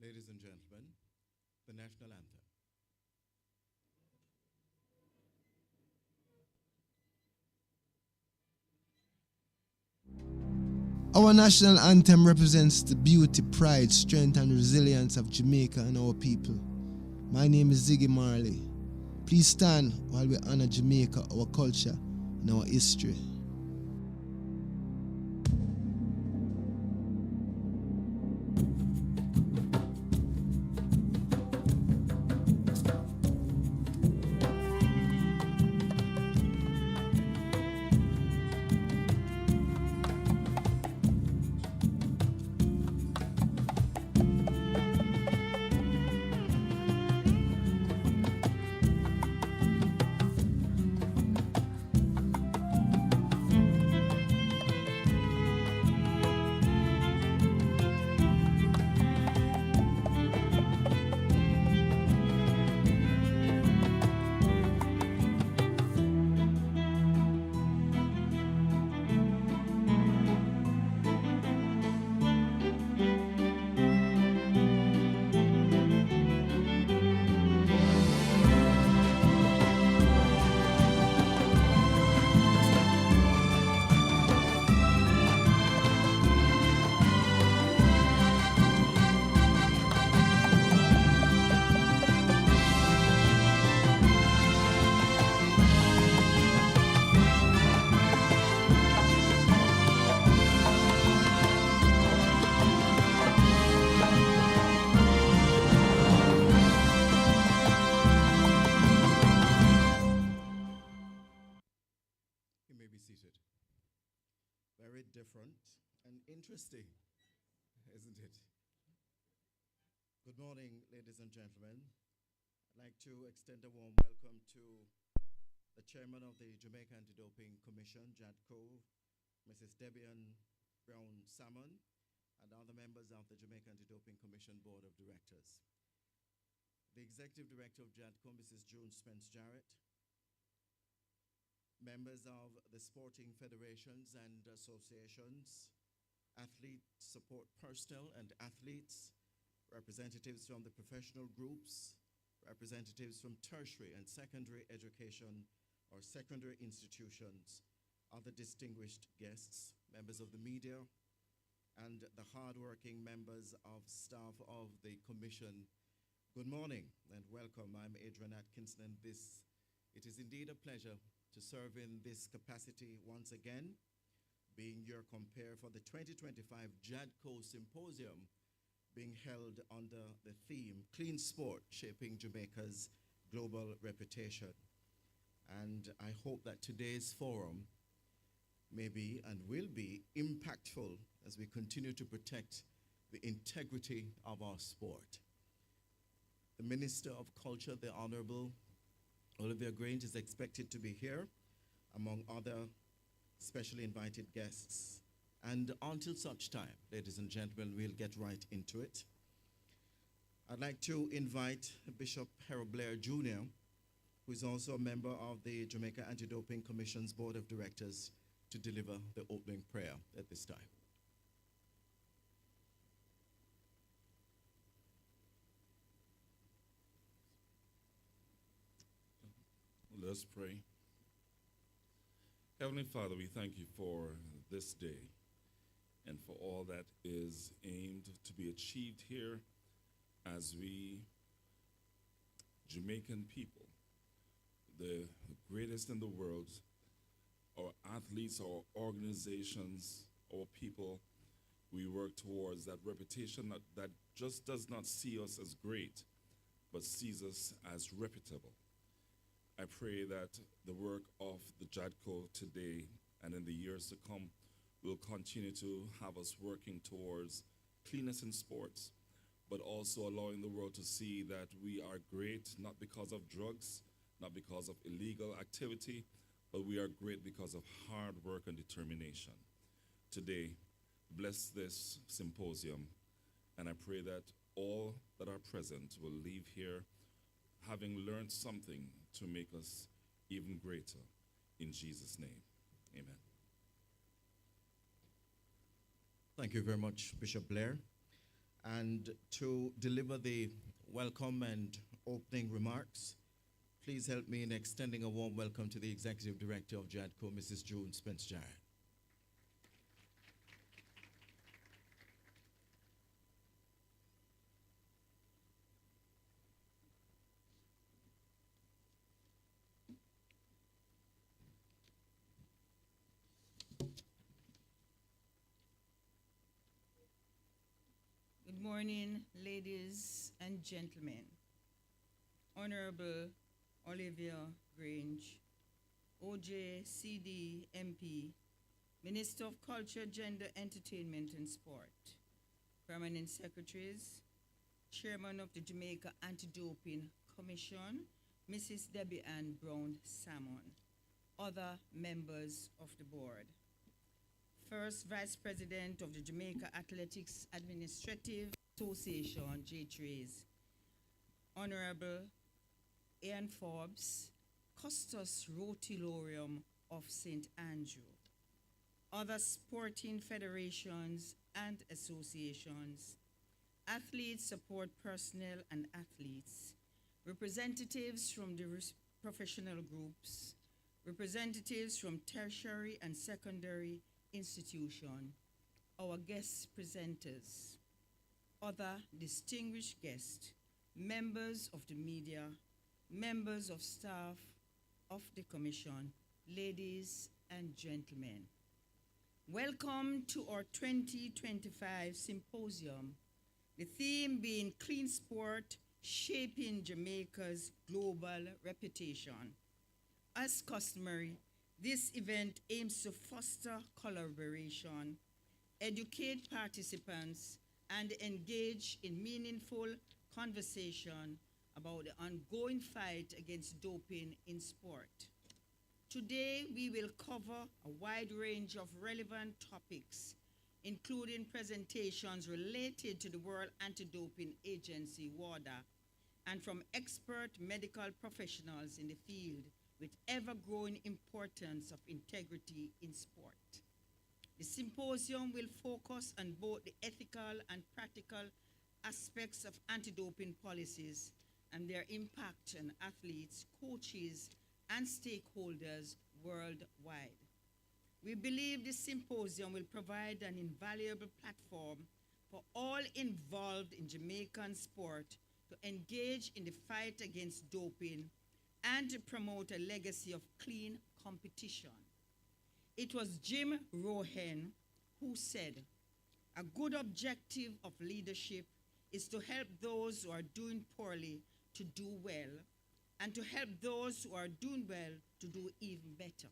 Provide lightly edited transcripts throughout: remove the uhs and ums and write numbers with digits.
Ladies and gentlemen, the national anthem. Our national anthem represents the beauty, pride, strength, and resilience of Jamaica and our people. My name is Ziggy Marley. Please stand while we honor Jamaica, our culture, and our history. You may be seated. Very different and interesting, isn't it? Good morning, ladies and gentlemen. I'd like to extend a warm welcome to the chairman of the Jamaica Anti-Doping Commission, Jadco, Mrs. Debian Brown Salmon, and other members of the Jamaica Anti-Doping Commission Board of Directors. The Executive Director of Jadco, Mrs. June Spence-Jarrett, members of the sporting federations and associations, athlete support personnel and athletes, representatives from the professional groups, representatives from tertiary and secondary education or secondary institutions, other distinguished guests, members of the media, and the hardworking members of staff of the commission. Good morning and welcome. I'm Adrian Atkinson, and it is indeed a pleasure to serve in this capacity once again, being your compere for the 2025 Jadco Symposium being held under the theme Clean Sport, Shaping Jamaica's Global Reputation. And I hope that today's forum may be and will be impactful as we continue to protect the integrity of our sport. The Minister of Culture, the Honorable Olivia Grange, is expected to be here, among other specially invited guests. And until such time, ladies and gentlemen, we'll get right into it. I'd like to invite Bishop Harold Blair Jr., who is also a member of the Jamaica Anti-Doping Commission's Board of Directors, to deliver the opening prayer at this time. Let's pray. Heavenly Father, we thank you for this day and for all that is aimed to be achieved here as we, Jamaican people, the greatest in the world, our athletes, our organizations, our people, we work towards that reputation that just does not see us as great, but sees us as reputable. I pray that the work of the Jadco today and in the years to come will continue to have us working towards cleanness in sports, but also allowing the world to see that we are great not because of drugs, not because of illegal activity, but we are great because of hard work and determination. Today, bless this symposium, and I pray that all that are present will leave here having learned something to make us even greater. In Jesus' name, amen. Thank you very much, Bishop Blair. And to deliver the welcome and opening remarks, please help me in extending a warm welcome to the Executive Director of Jadco, Mrs. June Spence-Jarrett. Good morning, ladies and gentlemen. Honorable Olivia Grange, OJ-CD MP, Minister of Culture, Gender, Entertainment and Sport, Permanent Secretaries, Chairman of the Jamaica Anti-Doping Commission, Mrs. Debbie Ann Brown Salmon, other members of the board. First Vice President of the Jamaica Athletics Administrative Association, J-Trays, Honorable Ian Forbes, Custos Rotularium of St. Andrew, other sporting federations and associations, athlete support personnel and athletes, representatives from the professional groups, representatives from tertiary and secondary institution, our guest presenters, other distinguished guests, members of the media, members of staff of the commission, ladies and gentlemen. Welcome to our 2025 Symposium, the theme being Clean Sport, Shaping Jamaica's Global Reputation. As customary, this event aims to foster collaboration, educate participants, and engage in meaningful conversation about the ongoing fight against doping in sport. Today, we will cover a wide range of relevant topics, including presentations related to the World Anti-Doping Agency, WADA, and from expert medical professionals in the field with ever-growing importance of integrity in sport. The symposium will focus on both the ethical and practical aspects of anti-doping policies and their impact on athletes, coaches, and stakeholders worldwide. We believe this symposium will provide an invaluable platform for all involved in Jamaican sport to engage in the fight against doping and to promote a legacy of clean competition. It was Jim Rohan who said, "A good objective of leadership is to help those who are doing poorly to do well, and to help those who are doing well to do even better."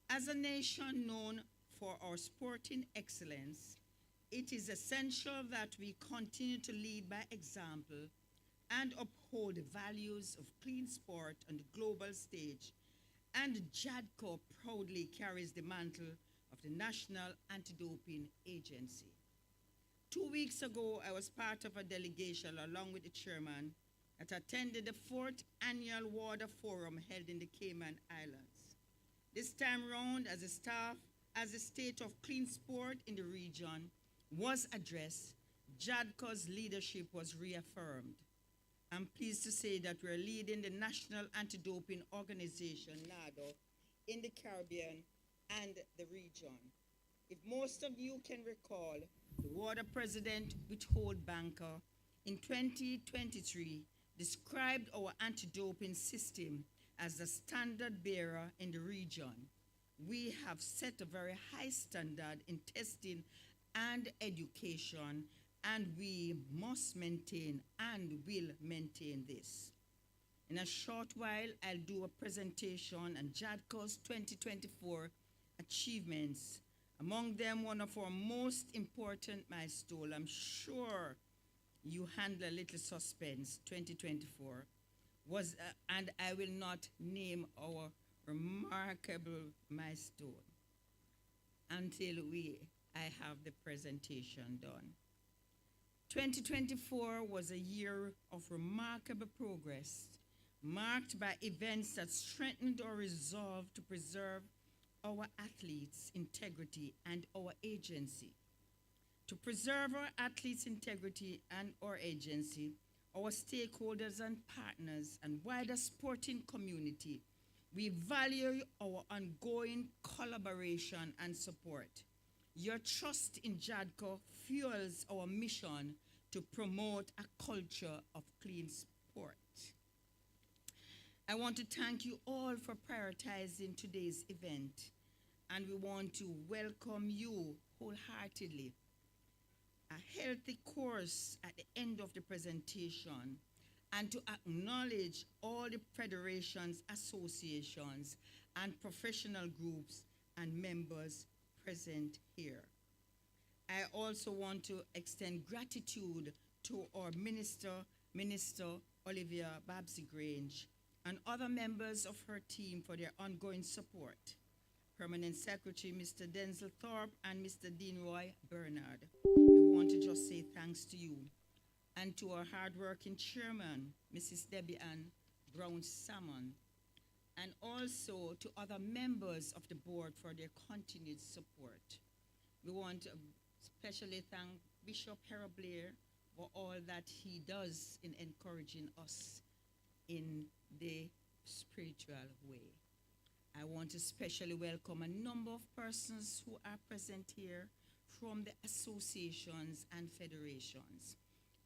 As a nation known for our sporting excellence, it is essential that we continue to lead by example and uphold the values of clean sport on the global stage, and Jadco proudly carries the mantle of the National Anti-Doping Agency. 2 weeks ago, I was part of a delegation along with the chairman that attended the 4th annual WADA Forum held in the Cayman Islands. This time round, as the state of clean sport in the region was addressed, Jadco's leadership was reaffirmed. I'm pleased to say that we're leading the National Anti-Doping Organization, NADO, in the Caribbean and the region. If most of you can recall, the WADA president, Withhold Banker, in 2023 described our anti-doping system as the standard bearer in the region. We have set a very high standard in testing and education, and we must maintain and will maintain this. In a short while, I'll do a presentation on Jadco's 2024 achievements. Among them, one of our most important milestones, I'm sure you handle a little suspense, 2024, was, and I will not name our remarkable milestone until I have the presentation done. 2024 was a year of remarkable progress, marked by events that strengthened our resolve to preserve our athletes' integrity and our agency, to preserve our athletes' integrity and our agency, our stakeholders and partners, and wider sporting community, we value our ongoing collaboration and support. Your trust in Jadco fuels our mission to promote a culture of clean sport. I want to thank you all for prioritizing today's event, and we want to welcome you wholeheartedly. A healthy course at the end of the presentation, and to acknowledge all the federations, associations, and professional groups and members present here. I also want to extend gratitude to our Minister Olivia Babsy-Grange, and other members of her team for their ongoing support. Permanent Secretary Mr. Denzel Thorpe and Mr. Dean Roy Bernard. We want to just say thanks to you, and to our hardworking chairman, Mrs. Debbie Ann Brown-Salmon, and also to other members of the board for their continued support. We want to especially thank Bishop Harold Blair for all that he does in encouraging us in the spiritual way. I want to especially welcome a number of persons who are present here from the associations and federations,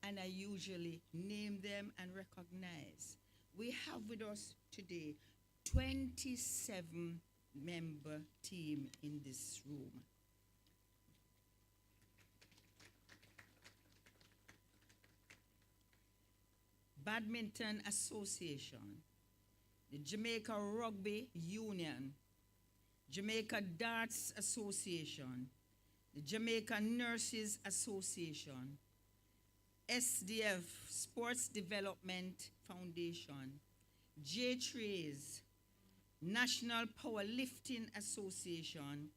and I usually name them and recognize. We have with us today 27 member team in this room. Badminton Association, the Jamaica Rugby Union, Jamaica Darts Association, the Jamaica Nurses Association, SDF, Sports Development Foundation, J-Trays, National Powerlifting Association,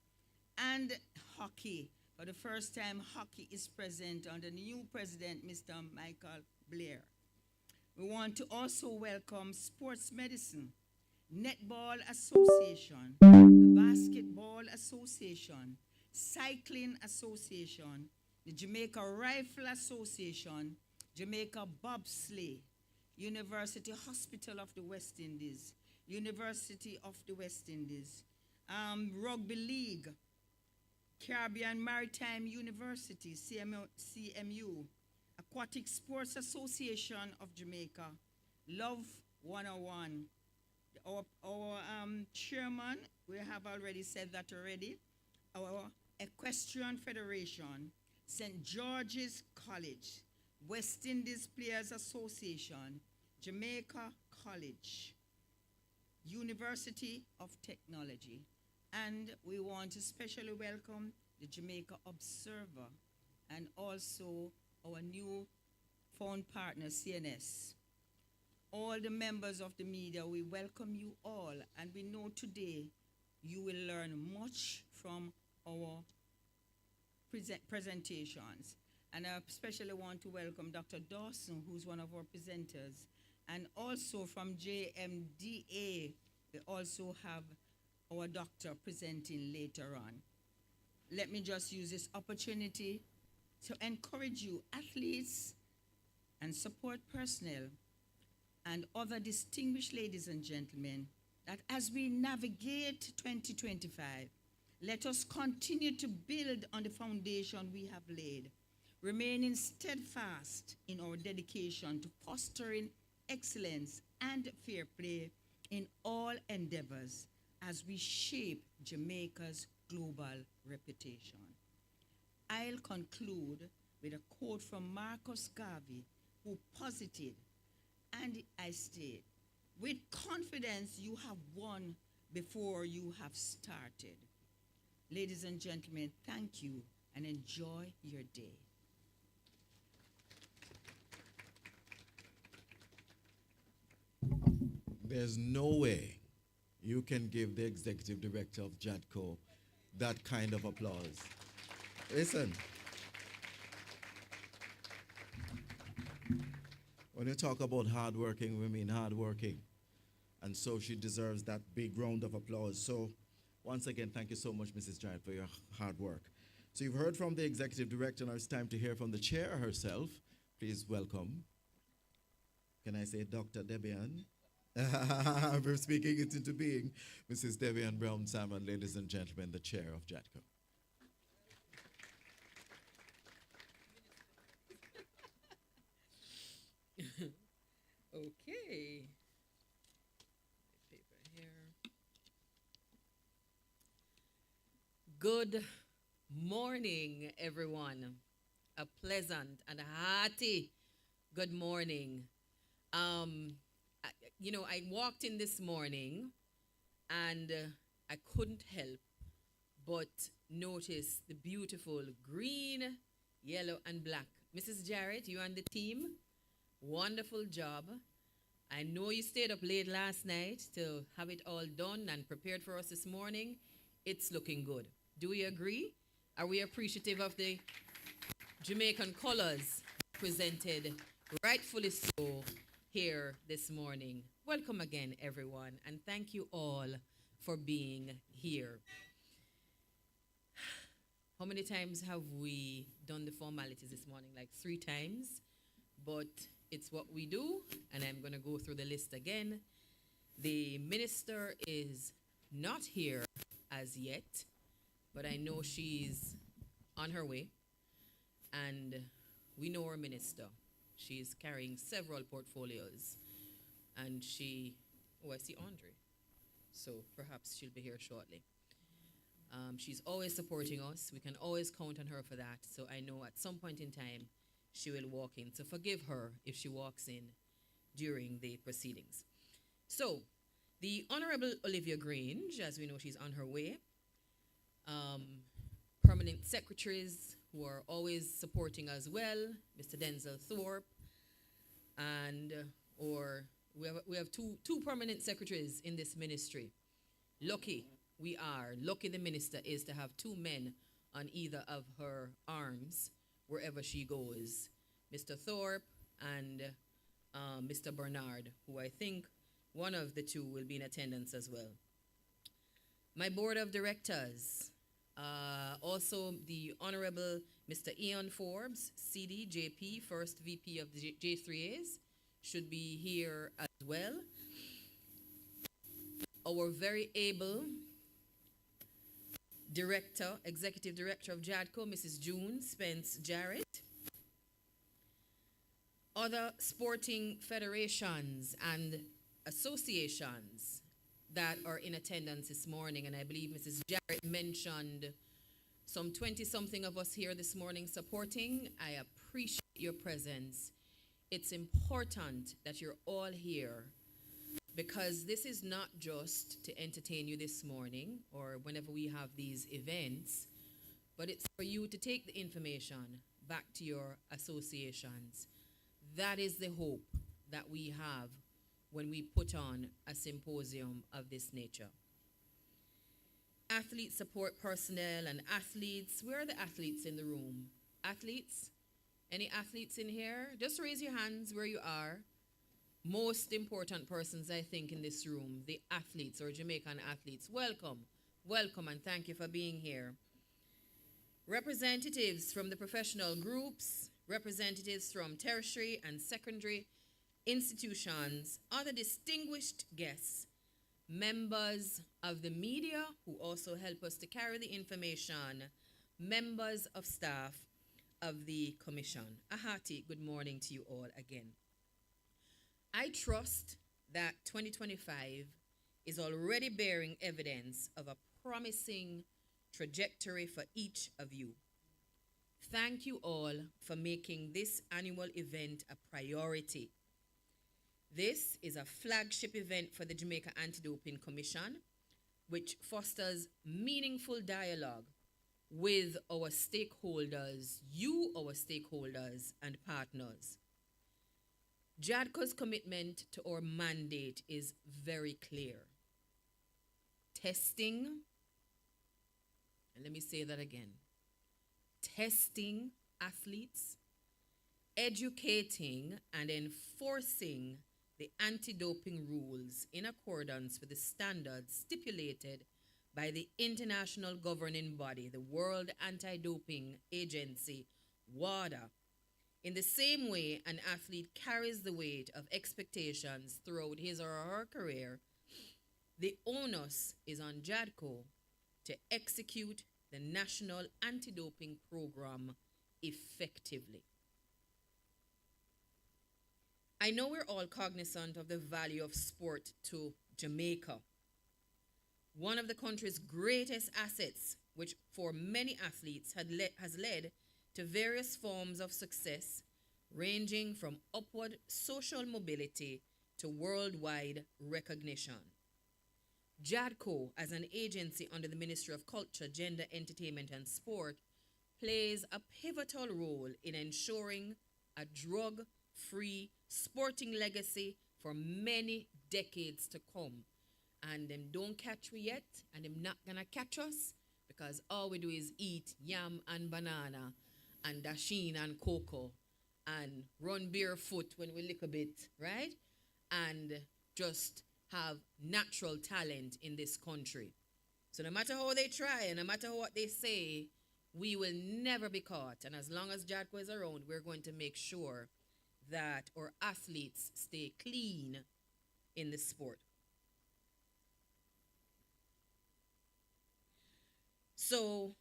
and hockey. For the first time, hockey is present under the new president, Mr. Michael Blair. We want to also welcome Sports Medicine, Netball Association, the Basketball Association, Cycling Association, the Jamaica Rifle Association, Jamaica Bobsleigh, University Hospital of the West Indies, University of the West Indies, Rugby League, Caribbean Maritime University, CMU, Aquatic Sports Association of Jamaica, Love 101. Our chairman, we have already said that already, our Equestrian Federation, St. George's College, West Indies Players Association, Jamaica College, University of Technology, and we want to especially welcome the Jamaica Observer and also our new phone partner, CNS. All the members of the media, we welcome you all, and we know today you will learn much from our presentations. And I especially want to welcome Dr. Dawson, who's one of our presenters, and also from JMDA, we also have our doctor presenting later on. Let me just use this opportunity to encourage you, athletes and support personnel, and other distinguished ladies and gentlemen, that as we navigate 2025, let us continue to build on the foundation we have laid, remaining steadfast in our dedication to fostering excellence and fair play in all endeavors as we shape Jamaica's global reputation. I'll conclude with a quote from Marcus Garvey, who posited, and I state, with confidence you have won before you have started. Ladies and gentlemen, thank you and enjoy your day. There's no way you can give the executive director of Jadco that kind of applause. Listen, when you talk about hardworking, we mean hardworking. And so she deserves that big round of applause. So once again, thank you so much, Mrs. Giant, for your hard work. So you've heard from the executive director, now it's time to hear from the chair herself. Please welcome. Can I say Dr. Debian? We're speaking it into being. Mrs. Debian Brown Salmon, ladies and gentlemen, the chair of Jadco. Okay. Paper here. Good morning, everyone. A pleasant and hearty good morning. I walked in this morning and I couldn't help but notice the beautiful green, yellow, and black. Mrs. Jarrett, you and the team, wonderful job. I know you stayed up late last night to have it all done and prepared for us this morning. It's looking good. Do we agree? Are we appreciative of the Jamaican colors presented, rightfully so, here this morning? Welcome again, everyone, and thank you all for being here. How many times have we done the formalities this morning? Like 3 times, but it's what we do, and I'm going to go through the list again. The minister is not here as yet, but I know she's on her way, and we know our minister. She's carrying several portfolios, and I see Andre, so perhaps she'll be here shortly. She's always supporting us. We can always count on her for that, so I know at some point in time she will walk in. So forgive her if she walks in during the proceedings. So, the Honorable Olivia Grange, as we know, she's on her way. Permanent secretaries who are always supporting as well, Mr. Denzel Thorpe, and we have two permanent secretaries in this ministry. Lucky the minister is to have 2 men on either of her arms wherever she goes, Mr. Thorpe and Mr. Bernard, who I think one of the 2 will be in attendance as well. My board of directors, also the Honorable Mr. Ian Forbes, CD, JP, first VP of the J3As, should be here as well. Our very able executive director of Jadco, Mrs. June Spence Jarrett. Other sporting federations and associations that are in attendance this morning, and I believe Mrs. Jarrett mentioned some 20-something of us here this morning supporting. I appreciate your presence. It's important that you're all here, because this is not just to entertain you this morning or whenever we have these events, but it's for you to take the information back to your associations. That is the hope that we have when we put on a symposium of this nature. Athlete support personnel and athletes. Where are the athletes in the room? Athletes? Any athletes in here? Just raise your hands where you are. Most important persons, I think, in this room, the athletes or Jamaican athletes. Welcome, and thank you for being here. Representatives from the professional groups, representatives from tertiary and secondary institutions, other distinguished guests, members of the media who also help us to carry the information, members of staff of the commission. A hearty good morning to you all again. I trust that 2025 is already bearing evidence of a promising trajectory for each of you. Thank you all for making this annual event a priority. This is a flagship event for the Jamaica Anti-Doping Commission, which fosters meaningful dialogue with our stakeholders, our stakeholders and partners. Jadco's commitment to our mandate is very clear. Testing, and let me say that again, testing athletes, educating and enforcing the anti-doping rules in accordance with the standards stipulated by the international governing body, the World Anti-Doping Agency, WADA. In the same way an athlete carries the weight of expectations throughout his or her career, the onus is on Jadco to execute the national anti-doping program effectively. I know we're all cognizant of the value of sport to Jamaica, one of the country's greatest assets, which for many athletes has led to various forms of success, ranging from upward social mobility to worldwide recognition. Jadco, as an agency under the Ministry of Culture, Gender, Entertainment and Sport, plays a pivotal role in ensuring a drug-free sporting legacy for many decades to come. And them don't catch we yet, and them not gonna catch us, because all we do is eat yam and banana and dasheen and cocoa and run barefoot when we lick a bit, right? And just have natural talent in this country. So no matter how they try and no matter what they say, we will never be caught. And as long as Jadco is around, we're going to make sure that our athletes stay clean in the sport. So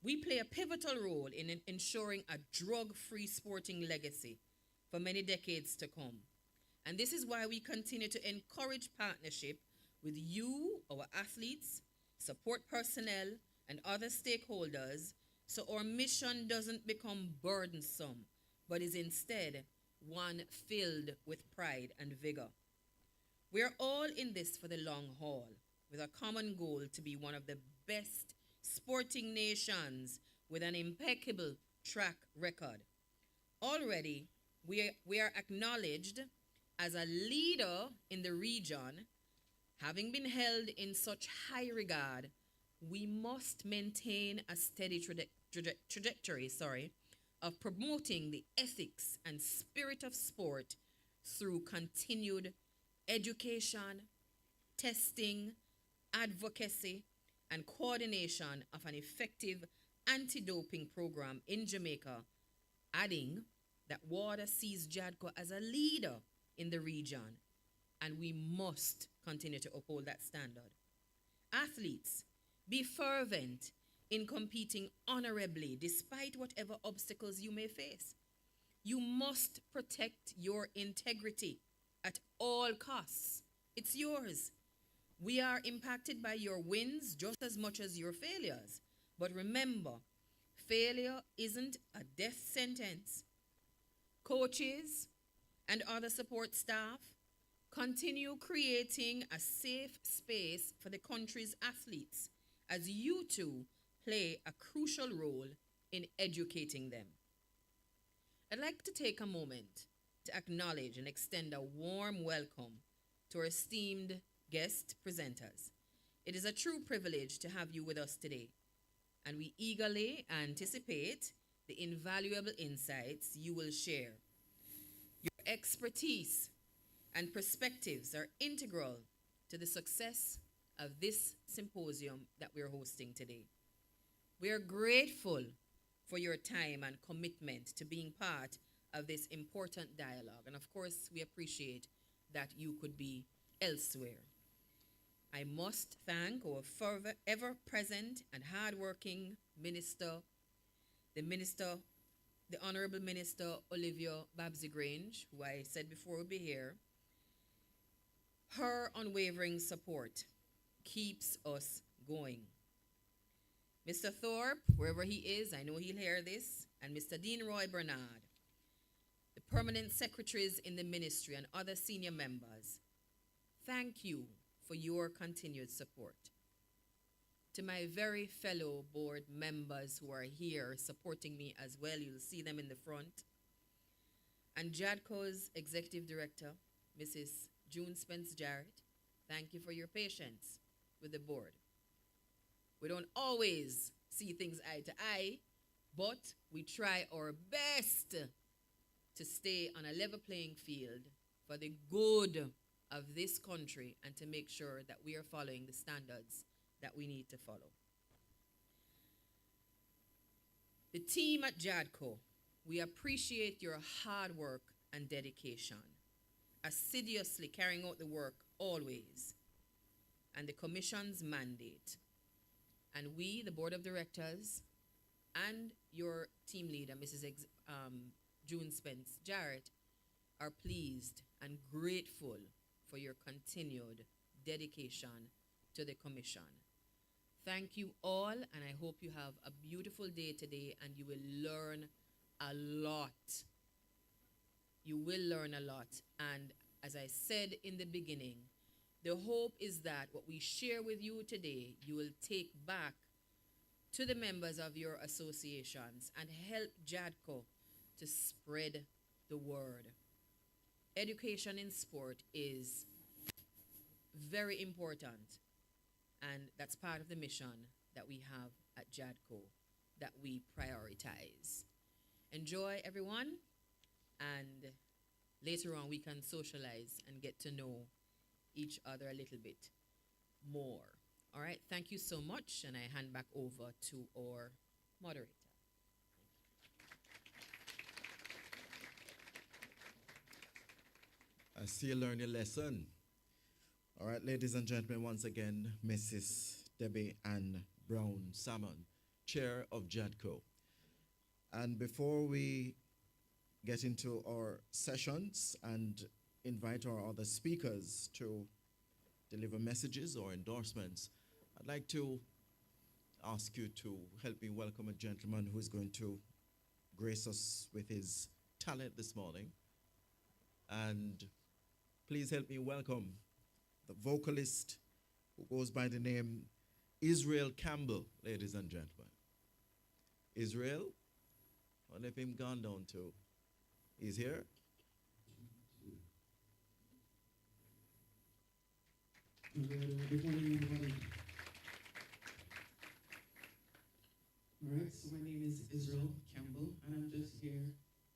we play a pivotal role in ensuring a drug-free sporting legacy for many decades to come. And this is why we continue to encourage partnership with you, our athletes, support personnel, and other stakeholders, so our mission doesn't become burdensome, but is instead one filled with pride and vigor. We are all in this for the long haul, with a common goal to be one of the best sporting nations with an impeccable track record. Already, we are acknowledged as a leader in the region. Having been held in such high regard, we must maintain a steady trajectory of promoting the ethics and spirit of sport through continued education, testing, advocacy, and coordination of an effective anti-doping program in Jamaica, adding that WADA sees Jadco as a leader in the region, and we must continue to uphold that standard. Athletes, be fervent in competing honorably despite whatever obstacles you may face. You must protect your integrity at all costs. It's yours. We are impacted by your wins just as much as your failures. But remember, failure isn't a death sentence. Coaches and other support staff, continue creating a safe space for the country's athletes as you too play a crucial role in educating them. I'd like to take a moment to acknowledge and extend a warm welcome to our esteemed guest presenters. It is a true privilege to have you with us today, and we eagerly anticipate the invaluable insights you will share. Your expertise and perspectives are integral to the success of this symposium that we're hosting today. We are grateful for your time and commitment to being part of this important dialogue, and of course, we appreciate that you could be elsewhere. I must thank our ever-present and hard-working minister, the Honorable Minister Olivia Babsy-Grange, who I said before would be here. Her unwavering support keeps us going. Mr. Thorpe, wherever he is, I know he'll hear this, and Mr. Dean Roy Bernard, the permanent secretaries in the ministry and other senior members, thank you for your continued support. To my very fellow board members who are here supporting me as well, you'll see them in the front, and Jadco's Executive Director, Mrs. June Spence-Jarrett, thank you for your patience with the board. We don't always see things eye to eye, but we try our best to stay on a level playing field for the good of this country and to make sure that we are following the standards that we need to follow. The team at Jadco, we appreciate your hard work and dedication, assiduously carrying out the work always, and the Commission's mandate. And we, the Board of Directors, and your team leader, Mrs. June Spence Jarrett, are pleased and grateful for your continued dedication to the Commission. Thank you all, and I hope you have a beautiful day today and you will learn a lot. You will learn a lot. And as I said in the beginning, the hope is that what we share with you today, you will take back to the members of your associations and help Jadco to spread the word. Education in sport is very important, and that's part of the mission that we have at Jadco that we prioritize. Enjoy, everyone, and later on we can socialize and get to know each other a little bit more. All right, thank you so much, and I hand back over to our moderator. I see you learn your lesson. All right, ladies and gentlemen, once again, Mrs. Debbie Ann Brown Salmon, Chair of Jadco. And before we get into our sessions and invite our other speakers to deliver messages or endorsements, I'd like to ask you to help me welcome a gentleman who is going to grace us with his talent this morning. And please help me welcome the vocalist who goes by the name Israel Campbell, ladies and gentlemen. Israel, what if him gone down to? He's here. Good morning, everybody. All right, so my name is Israel Campbell, and I'm just here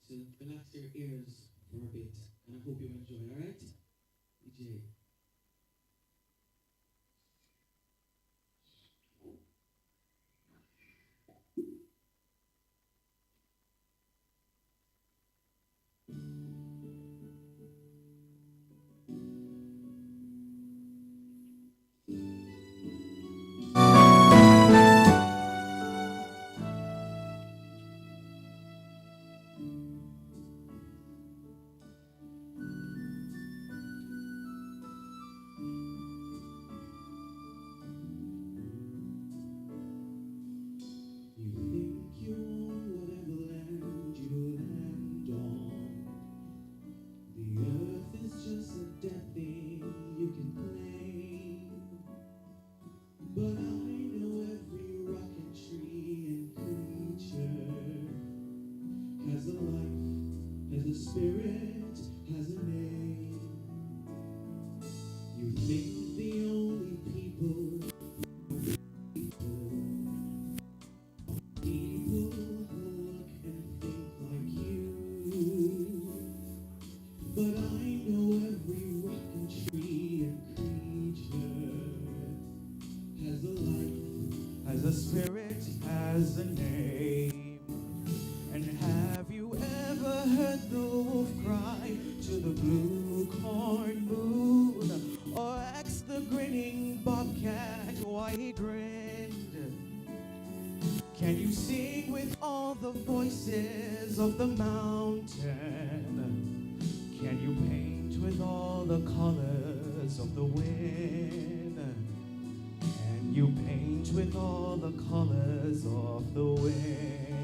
to relax your ears for a bit, and I hope you enjoy, all right? DJ. Spirit has a name. You think the only people who look and think like you. But I know every rock and tree and creature has a life, has a spirit, has a name. And have you ever heard the wolf cry to the blue corn moon? Or ask the grinning bobcat why he grinned? Can you sing with all the voices of the mountain? Can you paint with all the colors of the wind? Can you paint with all the colors of the wind?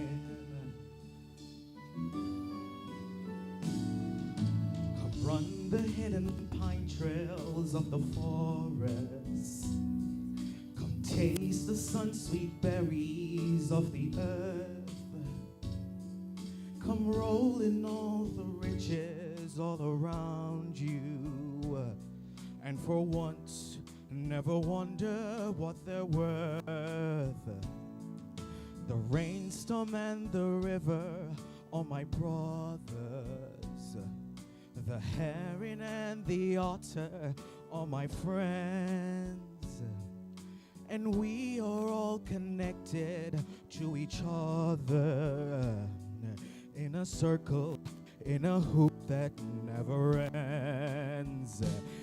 Run the hidden pine trails of the forest. Come taste the sun-sweet berries of the earth. Come roll in all the riches all around you. And for once, never wonder what they're worth. The rainstorm and the river are my brothers. The heron and the otter are my friends, and we are all connected to each other in a circle, in a hoop that never ends.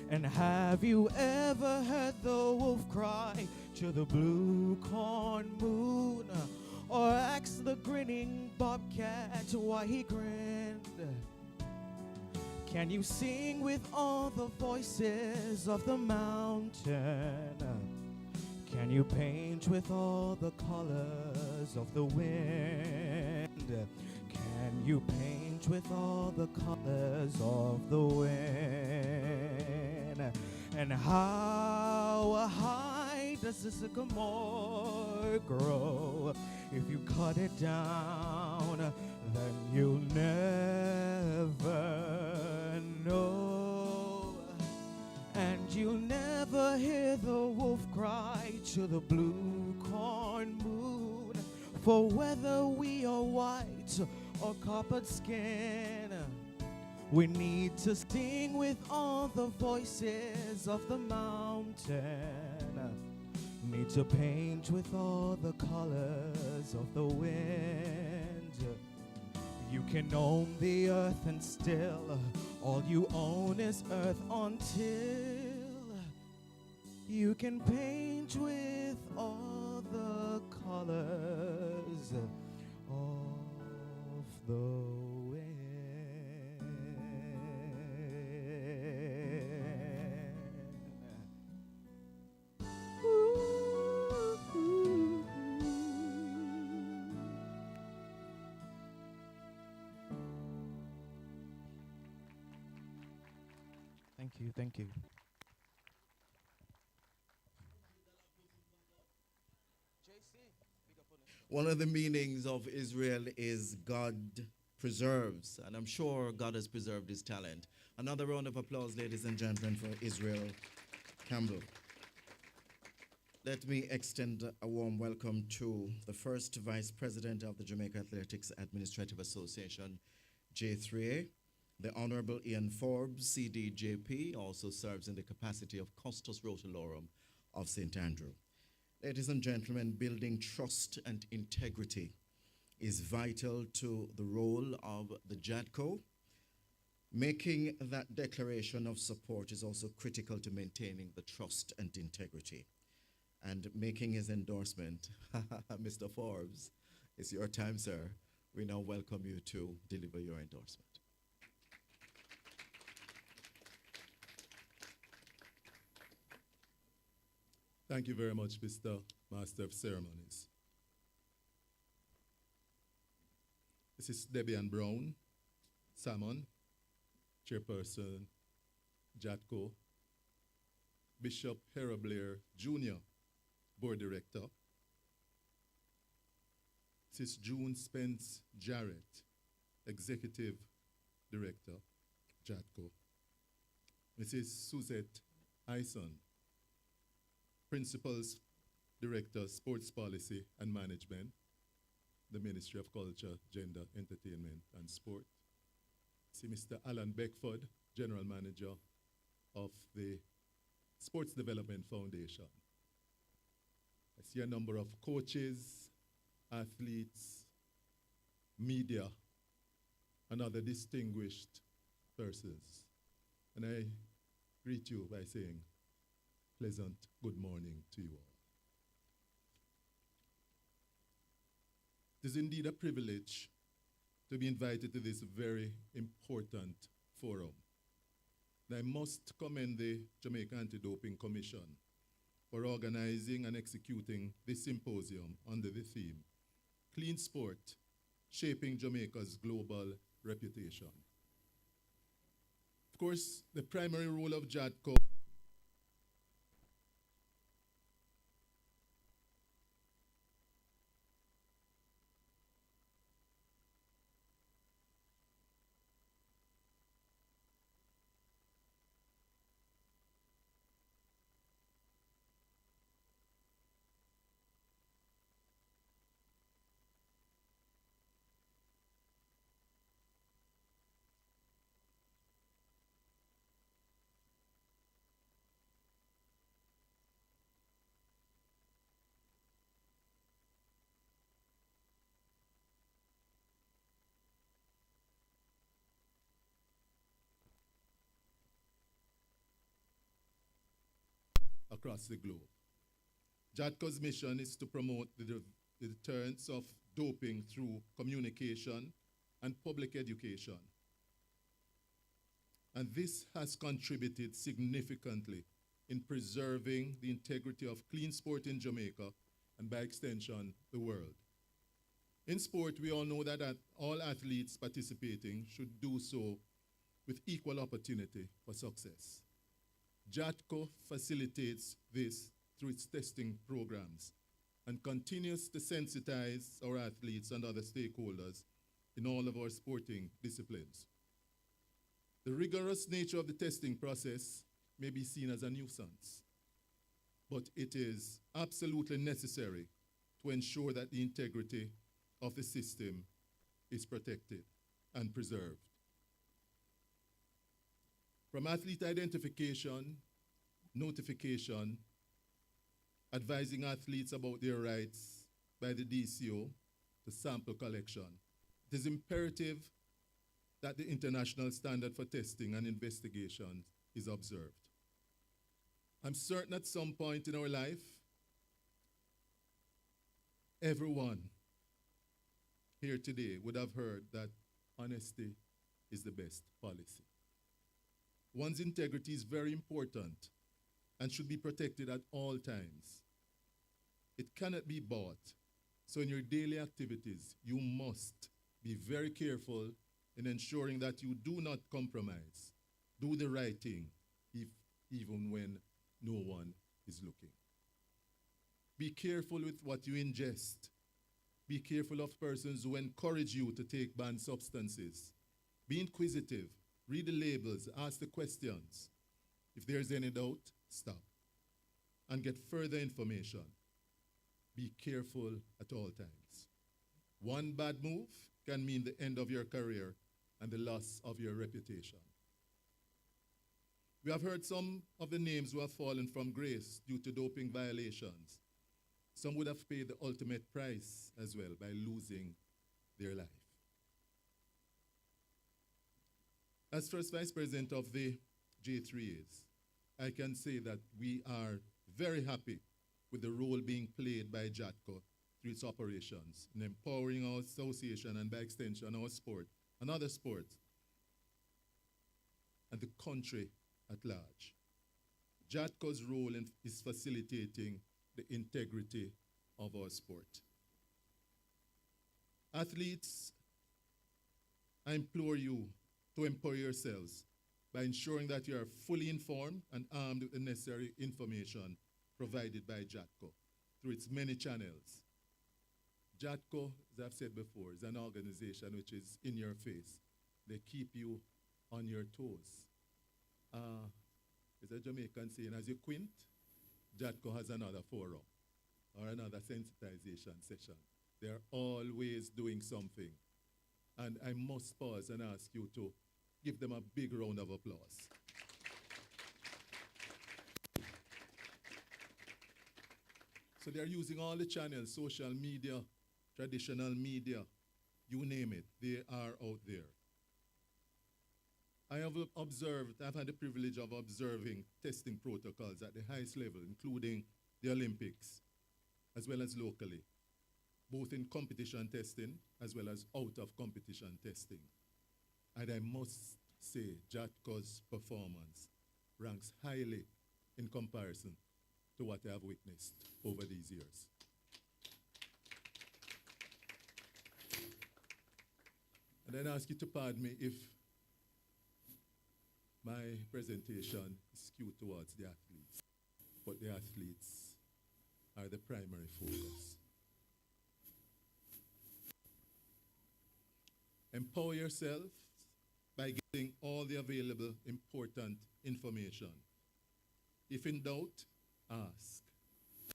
And have you ever heard the wolf cry to the blue corn moon, or ask the grinning bobcat why he grinned? Can you sing with all the voices of the mountain? Can you paint with all the colors of the wind? Can you paint with all the colors of the wind? And how high does the sycamore grow? If you cut it down, then you'll never know. And you'll never hear the wolf cry to the blue corn moon. For whether we are white or coppered skin, we need to sing with all the voices of the mountain. Need to paint with all the colors of the wind. You can own the earth and still all you own is earth until you can paint with all the colors of the wind. Thank you. One of the meanings of Israel is God preserves, and I'm sure God has preserved his talent. Another round of applause, ladies and gentlemen, for Israel Campbell. Let me extend a warm welcome to the first Vice President of the Jamaica Athletics Administrative Association, J3A. The Honorable Ian Forbes, CDJP, also serves in the capacity of Custos Rotalorum of St. Andrew. Ladies and gentlemen, building trust and integrity is vital to the role of the Jadco. Making that declaration of support is also critical to maintaining the trust and integrity. And making his endorsement, Mr. Forbes, it's your time, sir. We now welcome you to deliver your endorsement. Thank you very much, Mr. Master of Ceremonies. This is Debbie Ann Brown, Salmon, Chairperson, Jadco, Bishop Harold Blair Jr., Board Director. This is June Spence Jarrett, Executive Director, Jadco. This is Suzette Ison, Principals Director, Sports Policy and Management, the Ministry of Culture, Gender, Entertainment and Sport. See Mr. Alan Beckford, General Manager of the Sports Development Foundation. I see a number of coaches, athletes, media, and other distinguished persons. And I greet you by saying, pleasant good morning to you all. It is indeed a privilege to be invited to this very important forum. And I must commend the Jamaica Anti-Doping Commission for organizing and executing this symposium under the theme, Clean Sport, Shaping Jamaica's Global Reputation. Of course, the primary role of Jadco across the globe. Jadco's mission is to promote the deterrence of doping through communication and public education. And this has contributed significantly in preserving the integrity of clean sport in Jamaica and by extension, the world. In sport, we all know that all athletes participating should do so with equal opportunity for success. Jadco facilitates this through its testing programs and continues to sensitize our athletes and other stakeholders in all of our sporting disciplines. The rigorous nature of the testing process may be seen as a nuisance, but it is absolutely necessary to ensure that the integrity of the system is protected and preserved. From athlete identification, notification, advising athletes about their rights by the DCO, to sample collection, it is imperative that the international standard for testing and investigation is observed. I'm certain at some point in our life, everyone here today would have heard that honesty is the best policy. One's integrity is very important and should be protected at all times. It cannot be bought, so in your daily activities, you must be very careful in ensuring that you do not compromise, do the right thing, even when no one is looking. Be careful with what you ingest. Be careful of persons who encourage you to take banned substances. Be inquisitive, read the labels, ask the questions. If there's any doubt, stop and get further information. Be careful at all times. One bad move can mean the end of your career and the loss of your reputation. We have heard some of the names who have fallen from grace due to doping violations. Some would have paid the ultimate price as well by losing their life. As first vice president of the J3As, I can say that we are very happy with the role being played by Jadco through its operations in empowering our association and by extension our sport and other sports and the country at large. Jadco's role is facilitating the integrity of our sport. Athletes, I implore you to empower yourselves by ensuring that you are fully informed and armed with the necessary information provided by Jadco through its many channels. Jadco, as I've said before, is an organization which is in your face. They keep you on your toes. It's a Jamaican saying, as you quint, Jadco has another forum or another sensitization session. They're always doing something. And I must pause and ask you to give them a big round of applause. So they're using all the channels, social media, traditional media, you name it, they are out there. I have observed, I've had the privilege of observing testing protocols at the highest level, including the Olympics, as well as locally, both in competition testing as well as out of competition testing. And I must say, Jadco's performance ranks highly in comparison to what I have witnessed over these years. And then I ask you to pardon me if my presentation is skewed towards the athletes, but the athletes are the primary focus. Empower yourself by getting all the available important information. If in doubt, ask.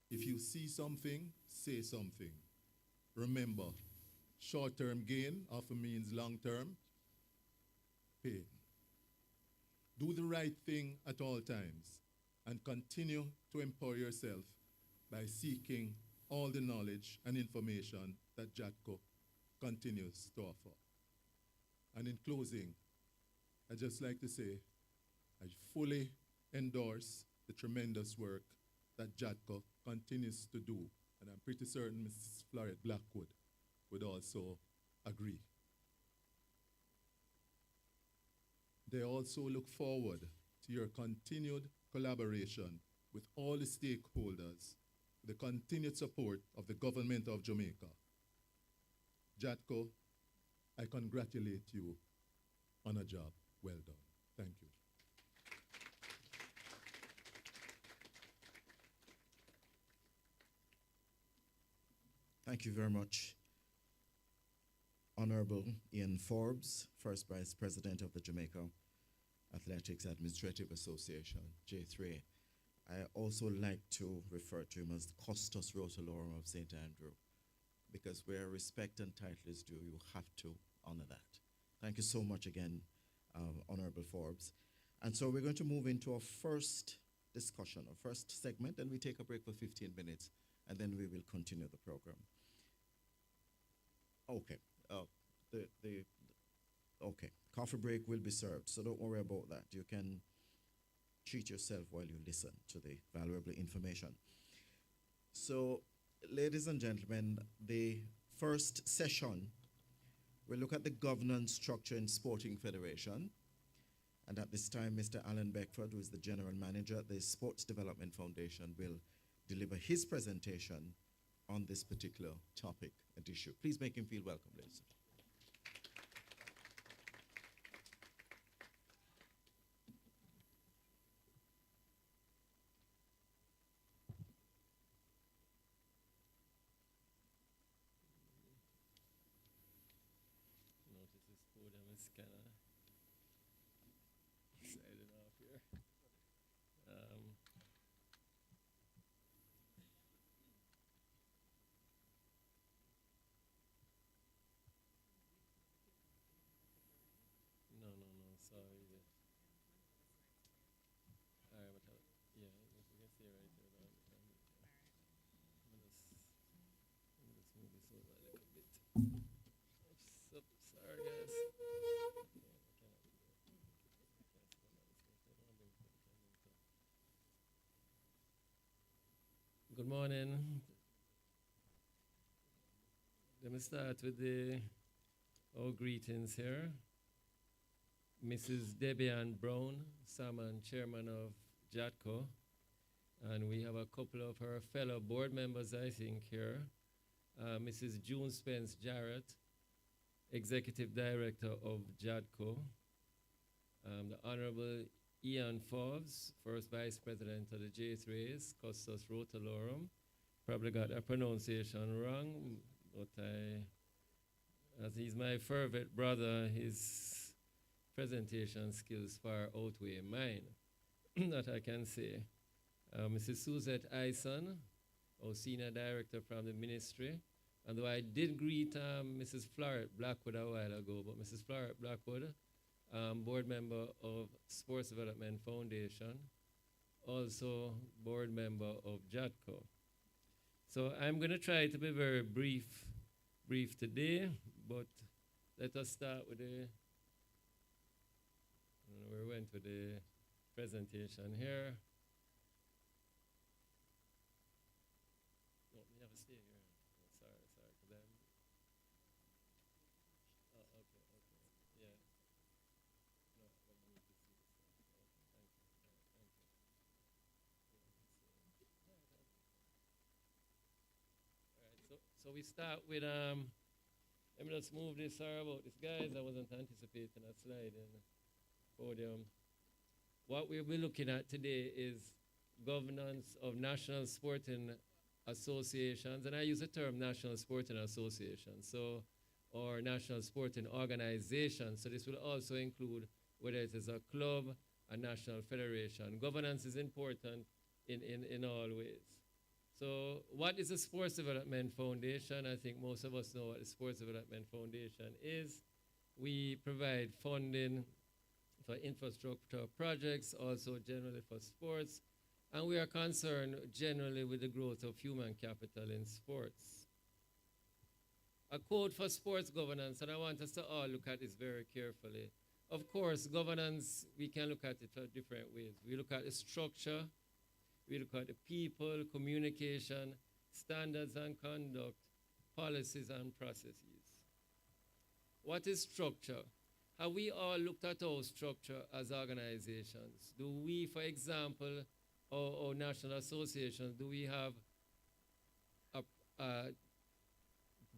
If you see something, say something. Remember, short-term gain often means long-term pain. Do the right thing at all times and continue to empower yourself by seeking all the knowledge and information that Jadco continues to offer. And in closing, I'd just like to say I fully endorse the tremendous work that Jadco continues to do, and I'm pretty certain Mrs. Florette Blackwood would also agree. They also look forward to your continued collaboration with all the stakeholders, the continued support of the government of Jamaica. Jadco, I congratulate you on a job well done. Thank you. Thank you very much, Honorable Ian Forbes, First Vice President of the Jamaica Athletics Administrative Association, J3A. I also like to refer to him as Costas Rotalorum of St. Andrew, because where respect and title is due, you have to honor that. Thank you so much again, Honorable Forbes. And so we're going to move into our first discussion, our first segment, and we take a break for 15 minutes, and then we will continue the program. Okay. Okay. Coffee break will be served, so don't worry about that. You can treat yourself while you listen to the valuable information. So, ladies and gentlemen, the first session will look at the governance structure in Sporting Federation. And at this time, Mr. Alan Beckford, who is the General Manager at the Sports Development Foundation, will deliver his presentation on this particular topic and issue. Please make him feel welcome, ladies. Notice this podium is kind of sided off here. No, sorry. All right, but yeah, you can see right there. Let me just move this over a little bit. Sorry, guys. Good morning. Let me start with our greetings here. Mrs. Debbie Ann Brown, Salmon, Chairman of Jadco, and we have a couple of her fellow board members, I think, here. Mrs. June Spence Jarrett, Executive Director of Jadco. The Honorable Ian Forbes, First Vice President of the J3As, Costas Rotalorum. Probably got that pronunciation wrong, but as he's my fervent brother, his presentation skills far outweigh mine, that I can say. Mrs. Suzette Eisen, our Senior Director from the Ministry. And though I did greet Mrs. Florette Blackwood a while ago, but Mrs. Florette Blackwood, board member of Sports Development Foundation, also board member of Jadco. So I'm going to try to be very brief today, but let us start with we went with the presentation here. No, we have to stay here. Sorry, because I'm. Oh, okay, yeah. No, I need to see this. Thank you. All right, so we start with let me just move this. Sorry about this, guys. I wasn't anticipating a slide in podium. What we'll be looking at today is governance of national sporting associations, and I use the term national sporting association, or national sporting organization. So this will also include whether it is a club, a national federation. Governance is important in all ways. So what is the Sports Development Foundation? I think most of us know what the Sports Development Foundation is. We provide funding for infrastructure projects, also generally for sports, and we are concerned generally with the growth of human capital in sports. A quote for sports governance, and I want us to all look at this very carefully. Of course, governance, we can look at it for different ways. We look at the structure, We look at the people, communication, standards and conduct, policies and processes. What is structure? Have we all looked at our structure as organizations? Do we, for example, our national associations, do we have a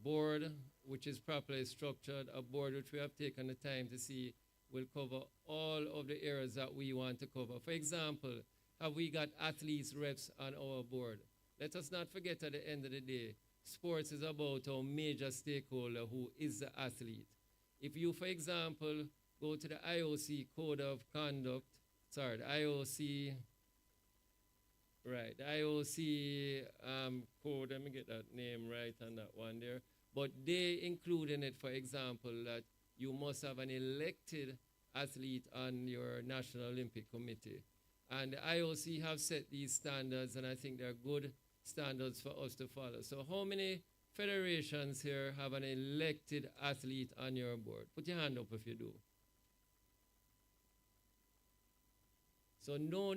board which is properly structured, a board which we have taken the time to see will cover all of the areas that we want to cover? For example, have we got athletes reps on our board? Let us not forget at the end of the day, sports is about our major stakeholder who is the athlete. If you, for example, go to the IOC Code of Conduct, sorry, the IOC, right, the IOC code, let me get that name right on that one there, but they include in it, for example, that you must have an elected athlete on your National Olympic Committee. And the IOC have set these standards, and I think they're good standards for us to follow. So how many federations here have an elected athlete on your board? Put your hand up if you do. So no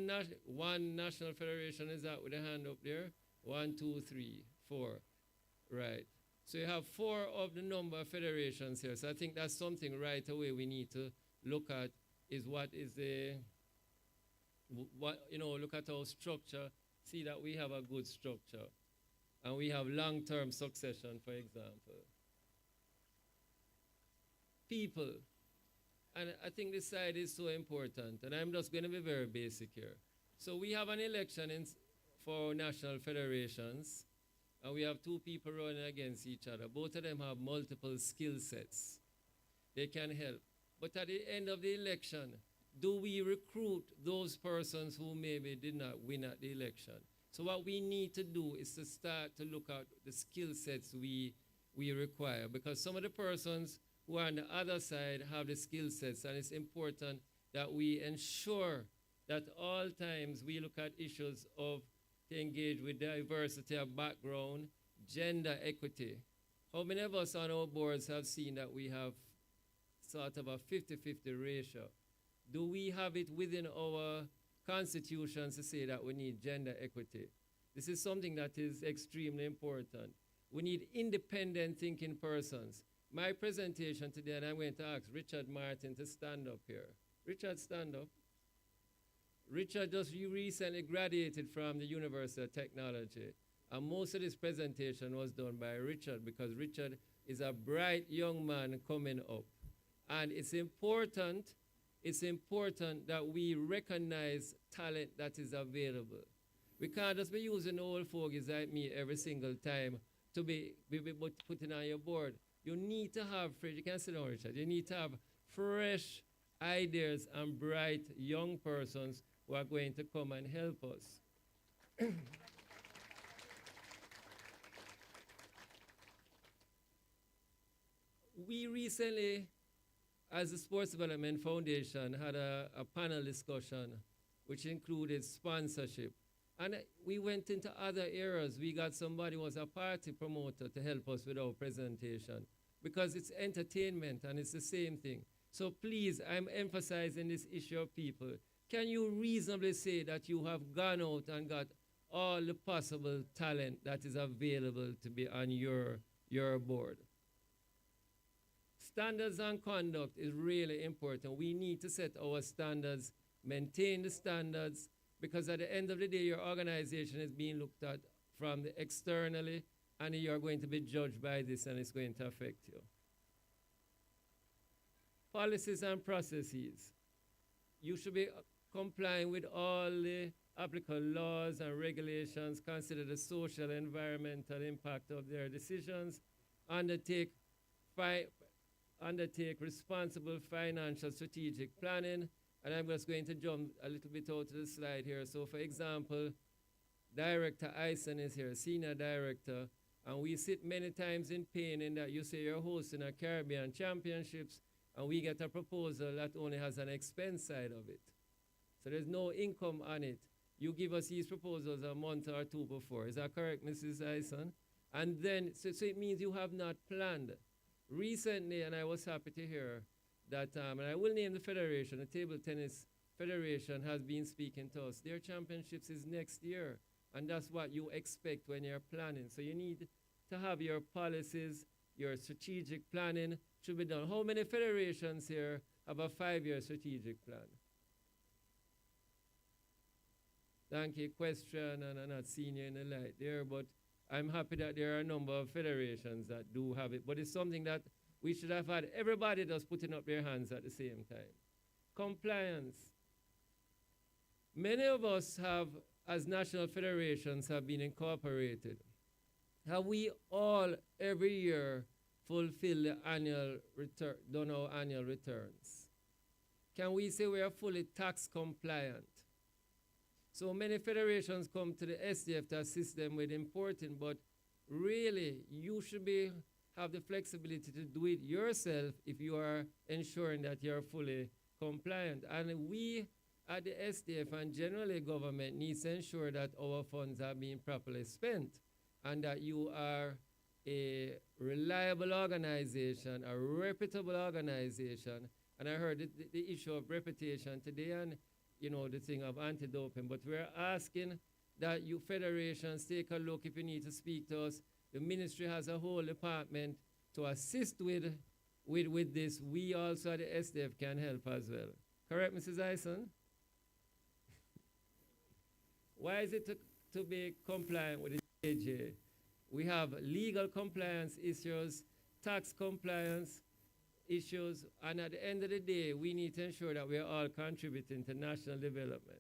one national federation is that with a hand up there? 1, 2, 3, 4. Right. So you have 4 of the number of federations here. So I think that's something right away we need to look at, is what is the, look at our structure, see that we have a good structure. And we have long-term succession, for example. People. And I think this side is so important. And I'm just going to be very basic here. So we have an election for national federations. And we have 2 people running against each other. Both of them have multiple skill sets. They can help. But at the end of the election, do we recruit those persons who maybe did not win at the election? So what we need to do is to start to look at the skill sets we require, because some of the persons who are on the other side have the skill sets, and it's important that we ensure that all times we look at issues of to engage with diversity of background, gender equity. How many of us on our boards have seen that we have sort of a 50-50 ratio? Do we have it within our constitutions to say that we need gender equity? This is something that is extremely important. We need independent thinking persons. My presentation today, and I'm going to ask Richard Martin to stand up here. Richard, stand up. Richard just recently graduated from the University of Technology, and most of this presentation was done by Richard, because Richard is a bright young man coming up. And it's important that we recognize talent that is available. We can't just be using old fogies like me every single time to be putting on your board. You need to have fresh, you can sit down, Richard, you need to have fresh ideas and bright young persons who are going to come and help us. We recently, as the Sports Development Foundation, had a panel discussion which included sponsorship. And we went into other areas. We got somebody who was a party promoter to help us with our presentation, because it's entertainment and it's the same thing. So please, I'm emphasizing this issue of people. Can you reasonably say that you have gone out and got all the possible talent that is available to be on your board? Standards and conduct is really important. We need to set our standards, maintain the standards, because at the end of the day, your organization is being looked at from the externally, and you're going to be judged by this, and it's going to affect you. Policies and processes. You should be complying with all the applicable laws and regulations, consider the social and environmental impact of their decisions, undertake responsible financial strategic planning. And I'm just going to jump a little bit out to the slide here. So for example, Director Eisen is here, Senior Director, and we sit many times in pain in that you say you're hosting a Caribbean Championships, and we get a proposal that only has an expense side of it. So there's no income on it. You give us these proposals a month or 2 before. Is that correct, Mrs. Eisen? And then, so it means you have not planned. Recently, and I was happy to hear that, and I will name the federation, the Table Tennis Federation has been speaking to us. Their championships is next year, and that's what you expect when you're planning. So you need to have your policies, your strategic planning should be done. How many federations here have a 5-year strategic plan? Thank you. Question, and I'm not seeing you in the light there, but I'm happy that there are a number of federations that do have it. But it's something that we should have had everybody just putting up their hands at the same time. Compliance. Many of us have, as national federations, have been incorporated. Have we all every year fulfill the annual return, done our annual returns? Can we say we are fully tax compliant? So many federations come to the SDF to assist them with importing, but really you should have the flexibility to do it yourself if you are ensuring that you're fully compliant. And we at the SDF and generally government needs to ensure that our funds are being properly spent and that you are a reliable organization, a reputable organization. And I heard the issue of reputation today and the thing of anti-doping, but we're asking that you federations take a look if you need to speak to us. The ministry has a whole department to assist with this. We also at the SDF can help as well. Correct, Mrs. Ison? Why is it to be compliant with the AJ? We have legal compliance issues, tax compliance issues, and at the end of the day, we need to ensure that we are all contributing to national development.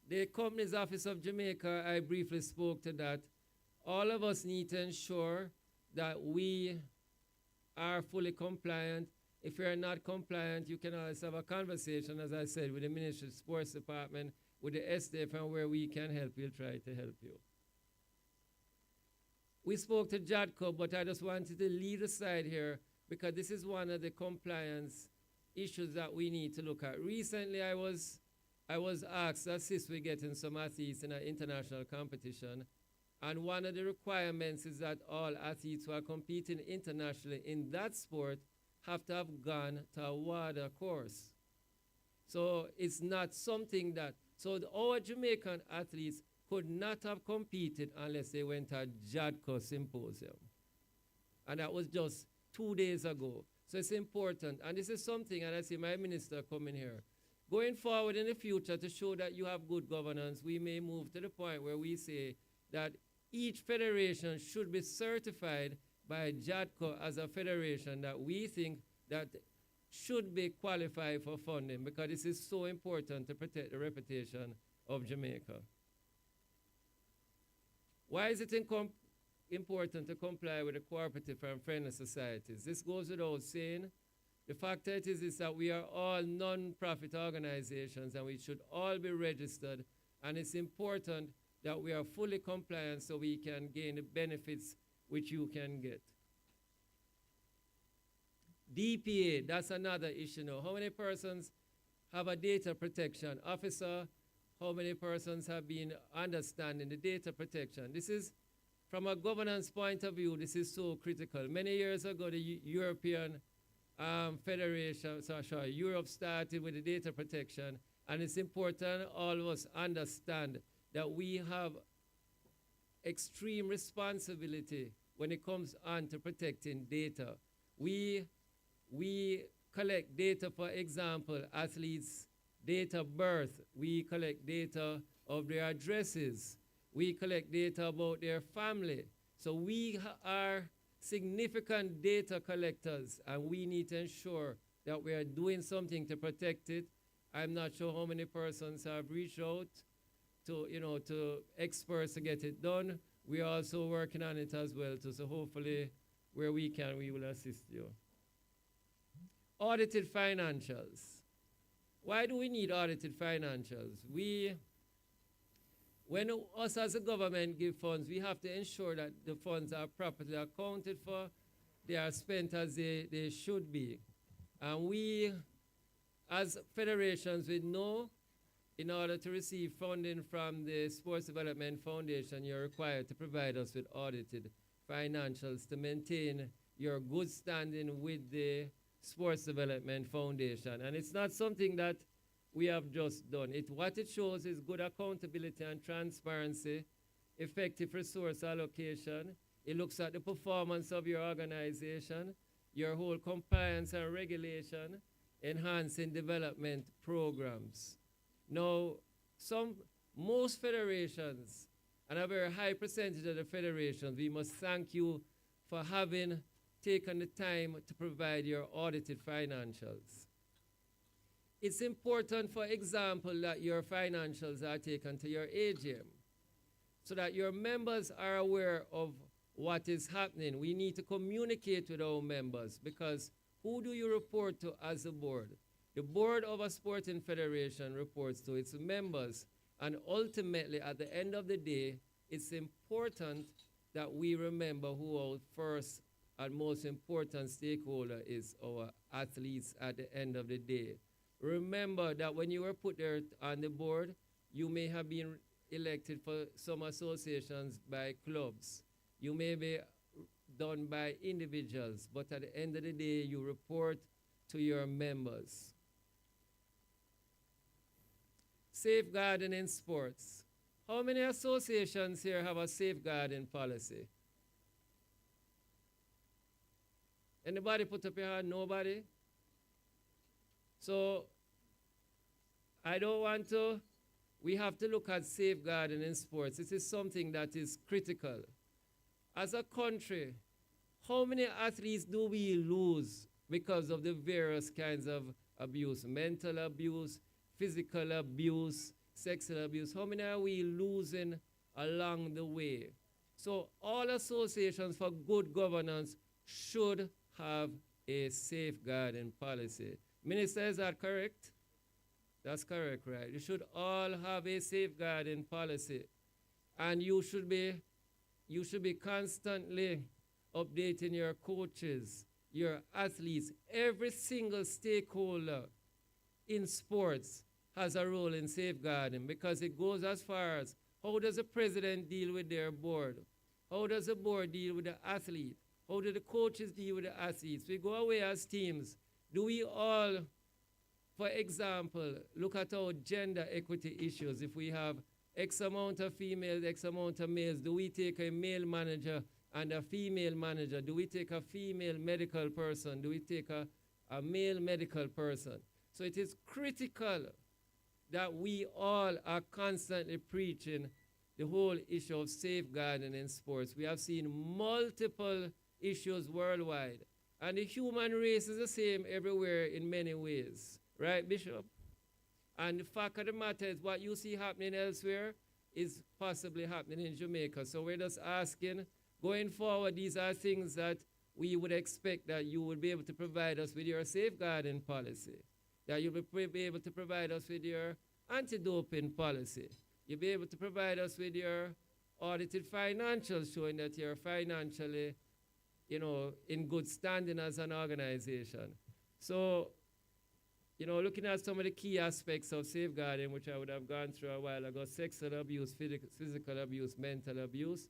The Companies Office of Jamaica, I briefly spoke to that. All of us need to ensure that we are fully compliant. If you're not compliant, you can always have a conversation, as I said, with the Ministry of Sports Department, with the SDF, and where we can help, we'll try to help you. We spoke to Jadco, but I just wanted to leave aside here because this is one of the compliance issues that we need to look at. Recently, I was asked to assist with getting some athletes in an international competition, and one of the requirements is that all athletes who are competing internationally in that sport have to have gone to a WADA course. So it's not something that, our Jamaican athletes could not have competed unless they went to a Jadco Symposium. And that was just 2 days ago. So it's important. And this is something, and I see my minister coming here. Going forward in the future to show that you have good governance, we may move to the point where we say that each federation should be certified by Jadco as a federation that we think that should be qualified for funding, because this is so important to protect the reputation of Jamaica. Why is it important to comply with the cooperative and friendly societies? This goes without saying. The fact is that we are all non-profit organizations and we should all be registered, and it's important that we are fully compliant so we can gain the benefits which you can get. DPA, that's another issue now. How many persons have a data protection officer? How many persons have been understanding the data protection? This is, from a governance point of view, this is so critical. Many years ago, the European Federation, Europe started with the data protection, and it's important all of us understand that we have extreme responsibility when it comes on to protecting data. We collect data, for example, athletes' date of birth. We collect data of their addresses. We collect data about their family. So we are significant data collectors, and we need to ensure that we are doing something to protect it. I'm not sure how many persons have reached out to experts to get it done. We are also working on it as well, so hopefully where we can, we will assist you. Audited financials. Why do we need audited financials? When us as a government give funds, we have to ensure that the funds are properly accounted for, they are spent as they should be. And we, as federations, we know in order to receive funding from the Sports Development Foundation, you're required to provide us with audited financials to maintain your good standing with the Sports Development Foundation. And it's not something that we have just done. What it shows is good accountability and transparency, effective resource allocation. It looks at the performance of your organization, your whole compliance and regulation, enhancing development programs. Now, most federations, and a very high percentage of the federations, we must thank you for having taken the time to provide your audited financials. It's important, for example, that your financials are taken to your AGM so that your members are aware of what is happening. We need to communicate with our members, because who do you report to as a board? The board of a sporting federation reports to its members, and ultimately, at the end of the day, it's important that we remember who our first and most important stakeholder is, our athletes at the end of the day. Remember that when you were put there on the board, you may have been elected for some associations by clubs. You may be done by individuals, but at the end of the day, you report to your members. Safeguarding in sports. How many associations here have a safeguarding policy? Anybody put up your hand? Nobody? So, I don't want to, we have to look at safeguarding in sports. This is something that is critical. As a country, how many athletes do we lose because of the various kinds of abuse? Mental abuse, physical abuse, sexual abuse. How many are we losing along the way? So all associations for good governance should have a safeguarding policy. Minister, is that correct? That's correct, right? You should all have a safeguarding policy. And you should be constantly updating your coaches, your athletes. Every single stakeholder in sports has a role in safeguarding, because it goes as far as, how does the president deal with their board? How does the board deal with the athlete? How do the coaches deal with the athletes? We go away as teams. Do we all, for example, look at our gender equity issues? If we have X amount of females, X amount of males, do we take a male manager and a female manager? Do we take a female medical person? Do we take a male medical person? So it is critical that we all are constantly preaching the whole issue of safeguarding in sports. We have seen multiple issues worldwide, and the human race is the same everywhere in many ways. Right, Bishop? And the fact of the matter is, what you see happening elsewhere is possibly happening in Jamaica. So we're just asking, going forward, these are things that we would expect that you would be able to provide us with your safeguarding policy, that you'll be able to provide us with your anti-doping policy. You'll be able to provide us with your audited financials showing that you're financially, in good standing as an organization. So, looking at some of the key aspects of safeguarding, which I would have gone through a while ago: sexual abuse, physical abuse, mental abuse.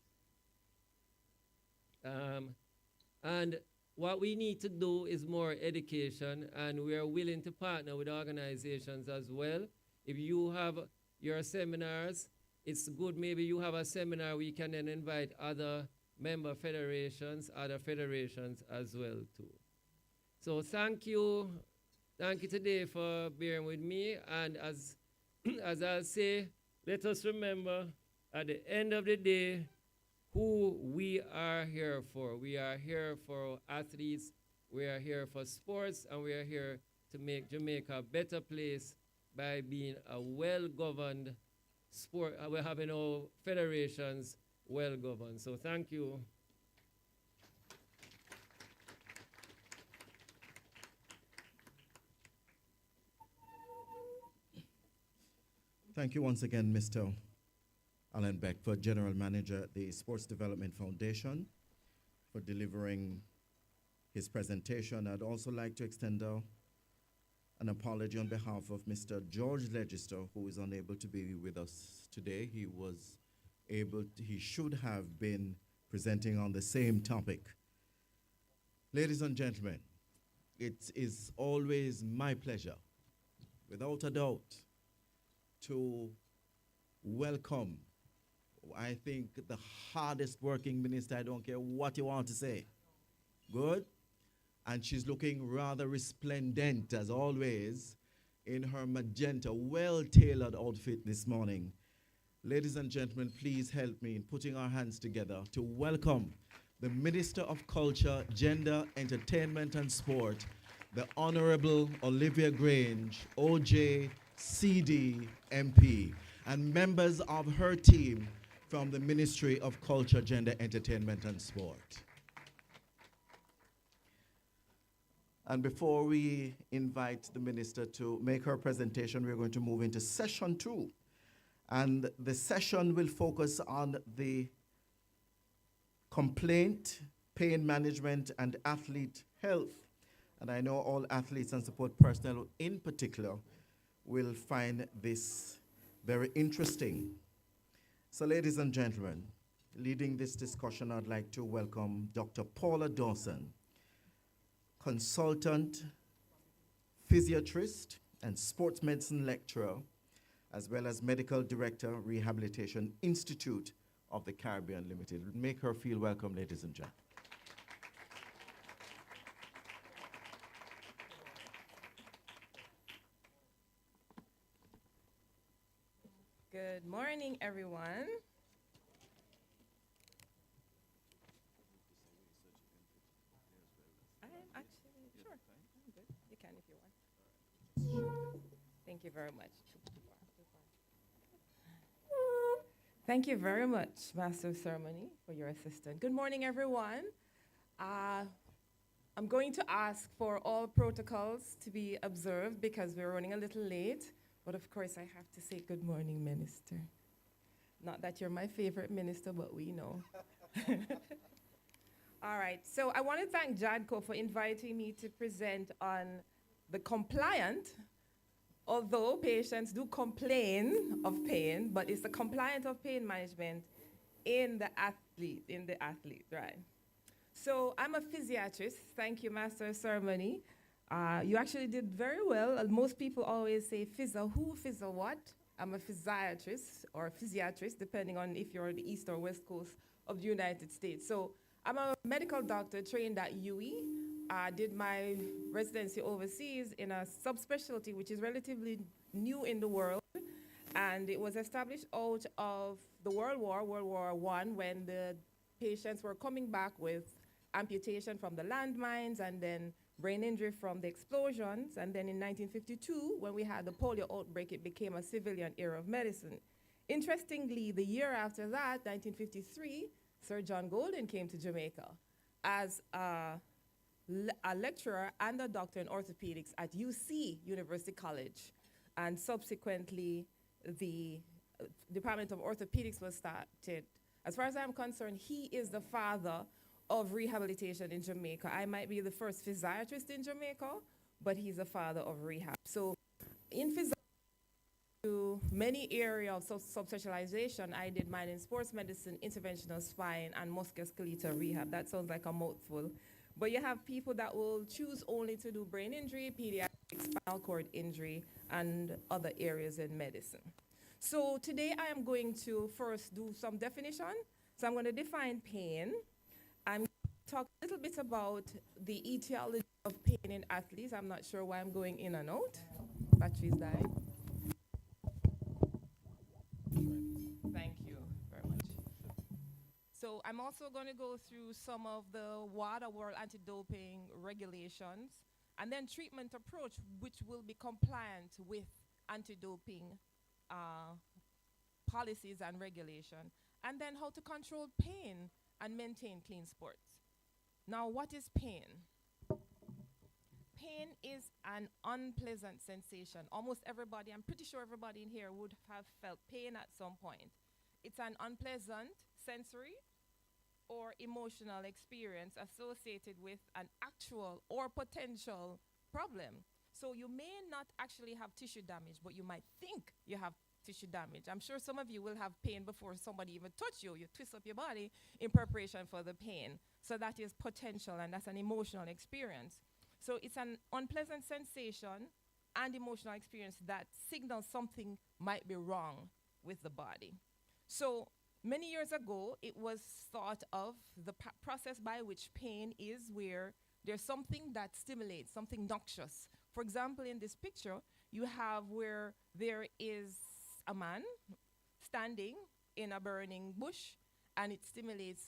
And what we need to do is more education, and we are willing to partner with organizations as well. If you have your seminars, it's good maybe you have a seminar where you can then invite other member federations, other federations as well too. So thank you today for bearing with me, and as I'll say, let us remember at the end of the day who we are here for. We are here for athletes, we are here for sports, and we are here to make Jamaica a better place by being a well-governed sport. We're having our federations well-governed. So thank you. Thank you once again, Mr. Alan Beckford, General Manager at the Sports Development Foundation, for delivering his presentation. I'd also like to extend an apology on behalf of Mr. George Legister, who is unable to be with us today. He should have been presenting on the same topic. Ladies and gentlemen, It is always my pleasure, without a doubt, to welcome, I think, the hardest working minister. I don't care what you want to say. Good? And she's looking rather resplendent, as always, in her magenta, well-tailored outfit this morning. Ladies and gentlemen, please help me in putting our hands together to welcome the Minister of Culture, Gender, Entertainment and Sport, the Honorable Olivia Grange, OJ, CD, MP, and members of her team from the Ministry of Culture, Gender, Entertainment and Sport. And before we invite the minister to make her presentation, we're going to move into session 2. And the session will focus on the complaint, pain management, and athlete health. And I know all athletes and support personnel in particular will find this very interesting. So ladies and gentlemen, leading this discussion, I'd like to welcome Dr. Paula Dawson, consultant, physiatrist, and sports medicine lecturer, as well as medical director, Rehabilitation Institute of the Caribbean Limited. Make her feel welcome, ladies and gentlemen. Good morning, everyone. I'm actually, sure, I'm good. You can if you want. Thank you very much. Thank you very much, Master of Ceremony, for your assistance. Good morning, everyone. I'm going to ask for all protocols to be observed because we're running a little late. But of course, I have to say good morning, Minister. Not that you're my favorite minister, but we know. All right, so I want to thank Jadco for inviting me to present on the compliant, although patients do complain of pain, but it's the compliant of pain management in the athlete, right? So I'm a physiatrist. Thank you, Master of Ceremony. You actually did very well. Most people always say physio who, physio what. I'm a physiatrist or physiatrist, depending on if you're on the east or west coast of the United States. So I'm a medical doctor trained at UE. I did my residency overseas in a subspecialty, which is relatively new in the world. And it was established out of the World War I, when the patients were coming back with amputation from the landmines and then brain injury from the explosions. And then in 1952, when we had the polio outbreak, it became a civilian era of medicine. Interestingly, the year after that, 1953, Sir John Golden came to Jamaica as a lecturer and a doctor in orthopedics at UC, University College. And subsequently, the Department of Orthopedics was started. As far as I'm concerned, he is the father of rehabilitation in Jamaica. I might be the first physiatrist in Jamaica, but he's the father of rehab. So in physiatry, to many areas of subspecialization, I did mine in sports medicine, interventional spine, and musculoskeletal rehab. That sounds like a mouthful. But you have people that will choose only to do brain injury, pediatric spinal cord injury, and other areas in medicine. So today I am going to first do some definition. So I'm going to define pain. I'm going to talk a little bit about the etiology of pain in athletes. I'm not sure why I'm going in and out. Battery's dying. Thank you very much. So I'm also going to go through some of the WADA World Anti-Doping regulations and then treatment approach, which will be compliant with anti-doping policies and regulation, and then how to control pain and maintain clean sports. Now, what is pain? Pain is an unpleasant sensation. Almost everybody, I'm pretty sure everybody in here would have felt pain at some point. It's an unpleasant sensory or emotional experience associated with an actual or potential problem. So you may not actually have tissue damage, but you might think you have tissue damage. I'm sure some of you will have pain before somebody even touch you. You twist up your body in preparation for the pain. So that is potential, and that's an emotional experience. So it's an unpleasant sensation and emotional experience that signals something might be wrong with the body. So many years ago, it was thought of the process by which pain is where there's something that stimulates, something noxious. For example, in this picture, you have where there is a man standing in a burning bush, and it stimulates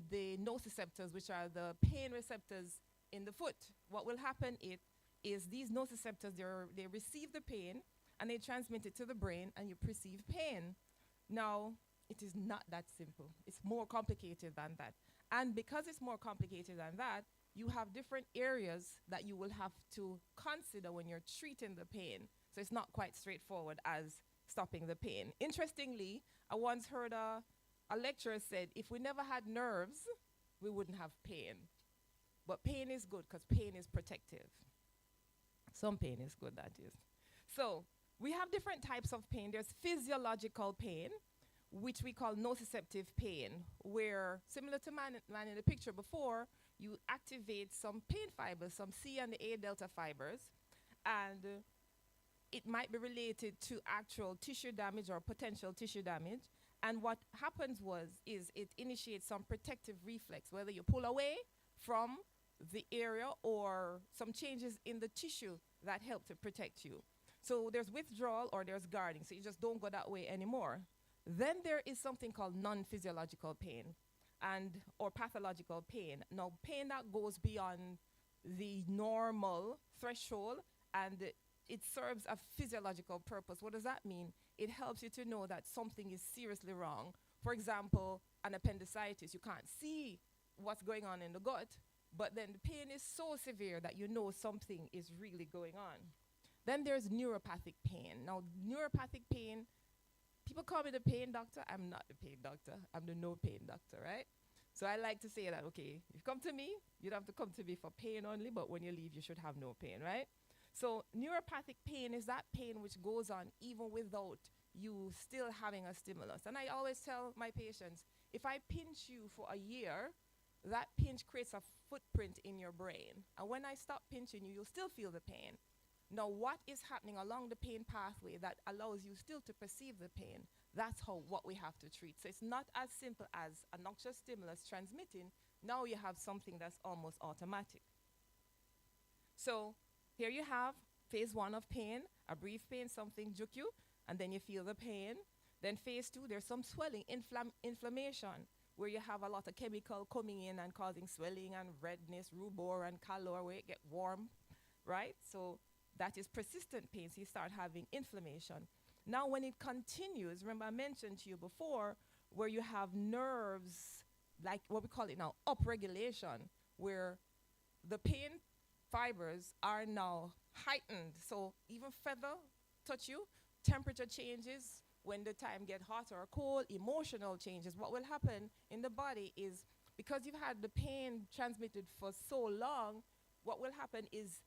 the nociceptors, which are the pain receptors in the foot. What will happen is these nociceptors, they receive the pain, and they transmit it to the brain, and you perceive pain. Now, it is not that simple. It's more complicated than that. And because it's more complicated than that, you have different areas that you will have to consider when you're treating the pain. So it's not quite straightforward as stopping the pain. Interestingly, I once heard a lecturer said, if we never had nerves, we wouldn't have pain. But pain is good because pain is protective. Some pain is good, that is. So we have different types of pain. There's physiological pain, which we call nociceptive pain, where, similar to man in the picture before, you activate some pain fibers, some C and A delta fibers, and it might be related to actual tissue damage or potential tissue damage. And what happens is it initiates some protective reflex, whether you pull away from the area or some changes in the tissue that help to protect you. So there's withdrawal or there's guarding, so you just don't go that way anymore. Then there is something called non-physiological pain or pathological pain. Now, pain that goes beyond the normal threshold, and it serves a physiological purpose. What does that mean? It helps you to know that something is seriously wrong. For example, an appendicitis. You can't see what's going on in the gut, but then the pain is so severe that you know something is really going on. Then there's neuropathic pain. Now, neuropathic pain, people call me the pain doctor. I'm not the pain doctor. I'm the no pain doctor, right? So I like to say that, okay, if you come to me, you'd have to come to me for pain only, but when you leave, you should have no pain, right? So neuropathic pain is that pain which goes on even without you still having a stimulus. And I always tell my patients, if I pinch you for a year, that pinch creates a footprint in your brain. And when I stop pinching you, you'll still feel the pain. Now, what is happening along the pain pathway that allows you still to perceive the pain? That's what we have to treat. So it's not as simple as a noxious stimulus transmitting. Now you have something that's almost automatic. So here you have phase 1 of pain, a brief pain, something juke you, and then you feel the pain. Then phase 2, there's some swelling, inflammation, where you have a lot of chemical coming in and causing swelling and redness, rubor and calor, where it get warm, right? So that is persistent pain, so you start having inflammation. Now when it continues, remember I mentioned to you before, where you have nerves, like what we call it now, upregulation, where the pain fibers are now heightened. So even feather touch you, temperature changes, when the time get hot or cold, emotional changes. What will happen in the body is, because you've had the pain transmitted for so long, what will happen is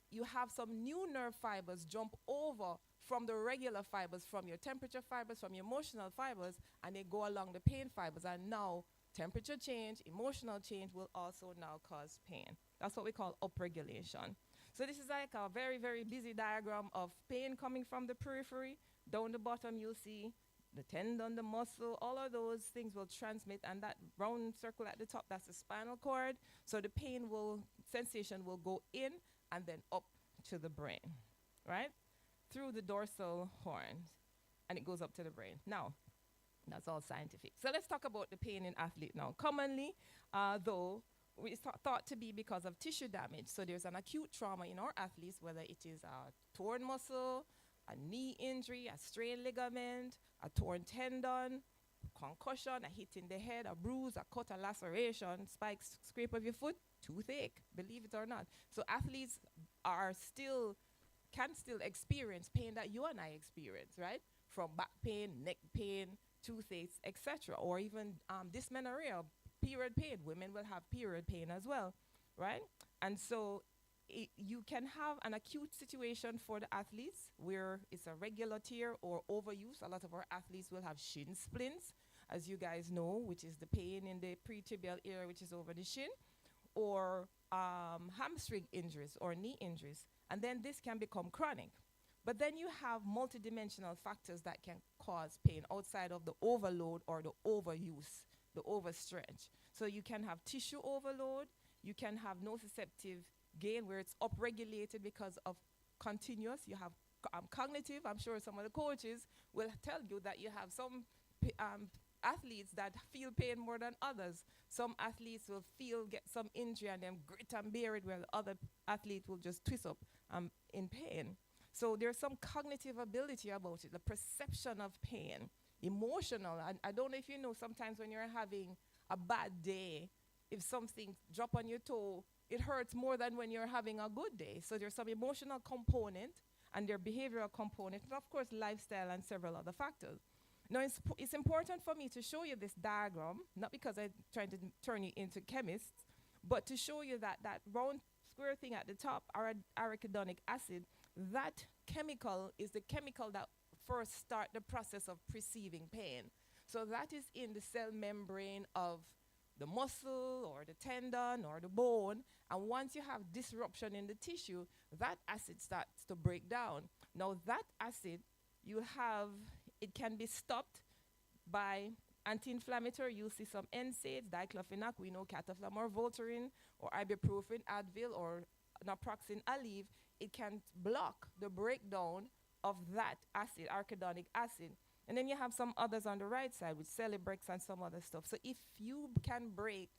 you have some new nerve fibers jump over from the regular fibers, from your temperature fibers, from your emotional fibers, and they go along the pain fibers. And now temperature change, emotional change will also now cause pain. That's what we call upregulation. So this is like a very, very busy diagram of pain coming from the periphery. Down the bottom, you'll see the tendon, the muscle, all of those things will transmit, and that round circle at the top, that's the spinal cord. So the sensation will go in and then up to the brain, right? Through the dorsal horns, and it goes up to the brain. Now, that's all scientific. So let's talk about the pain in athlete now. Commonly, though, it's thought to be because of tissue damage. So there's an acute trauma in our athletes, whether it is a torn muscle, a knee injury, a strained ligament, a torn tendon, concussion, a hit in the head, a bruise, a cut, a laceration, spikes, scrape of your foot, toothache, believe it or not. So athletes can still experience pain that you and I experience, right? From back pain, neck pain, toothaches, etc., or even dysmenorrhea, period pain. Women will have period pain as well, right? And so you can have an acute situation for the athletes where it's a regular tear or overuse. A lot of our athletes will have shin splints, as you guys know, which is the pain in the pretibial area, which is over the shin. Or hamstring injuries or knee injuries, and then this can become chronic. But then you have multidimensional factors that can cause pain outside of the overload or the overuse, the overstretch. So you can have tissue overload, you can have nociceptive gain where it's upregulated because of continuous. You have cognitive. I'm sure some of the coaches will tell you that you have some athletes that feel pain more than others. Some athletes will get some injury and then grit and bear it, where the other athlete will just twist up in pain. So there's some cognitive ability about it, the perception of pain, emotional. I don't know if you know, sometimes when you're having a bad day, if something drop on your toe, it hurts more than when you're having a good day. So there's some emotional component and their behavioral component, and of course lifestyle and several other factors. Now it's important for me to show you this diagram, not because I'm trying to turn you into chemists, but to show you that that round square thing at the top, arachidonic acid, that chemical is the chemical that first start the process of perceiving pain. So that is in the cell membrane of the muscle or the tendon or the bone, and once you have disruption in the tissue, that acid starts to break down. Now that acid, it can be stopped by anti-inflammatory. You'll see some NSAIDs, diclofenac, we know cataflam or Voltaren, or ibuprofen, Advil, or naproxen, Aleve. It can block the breakdown of that acid, arachidonic acid. And then you have some others on the right side with Celebrex and some other stuff. So if you can break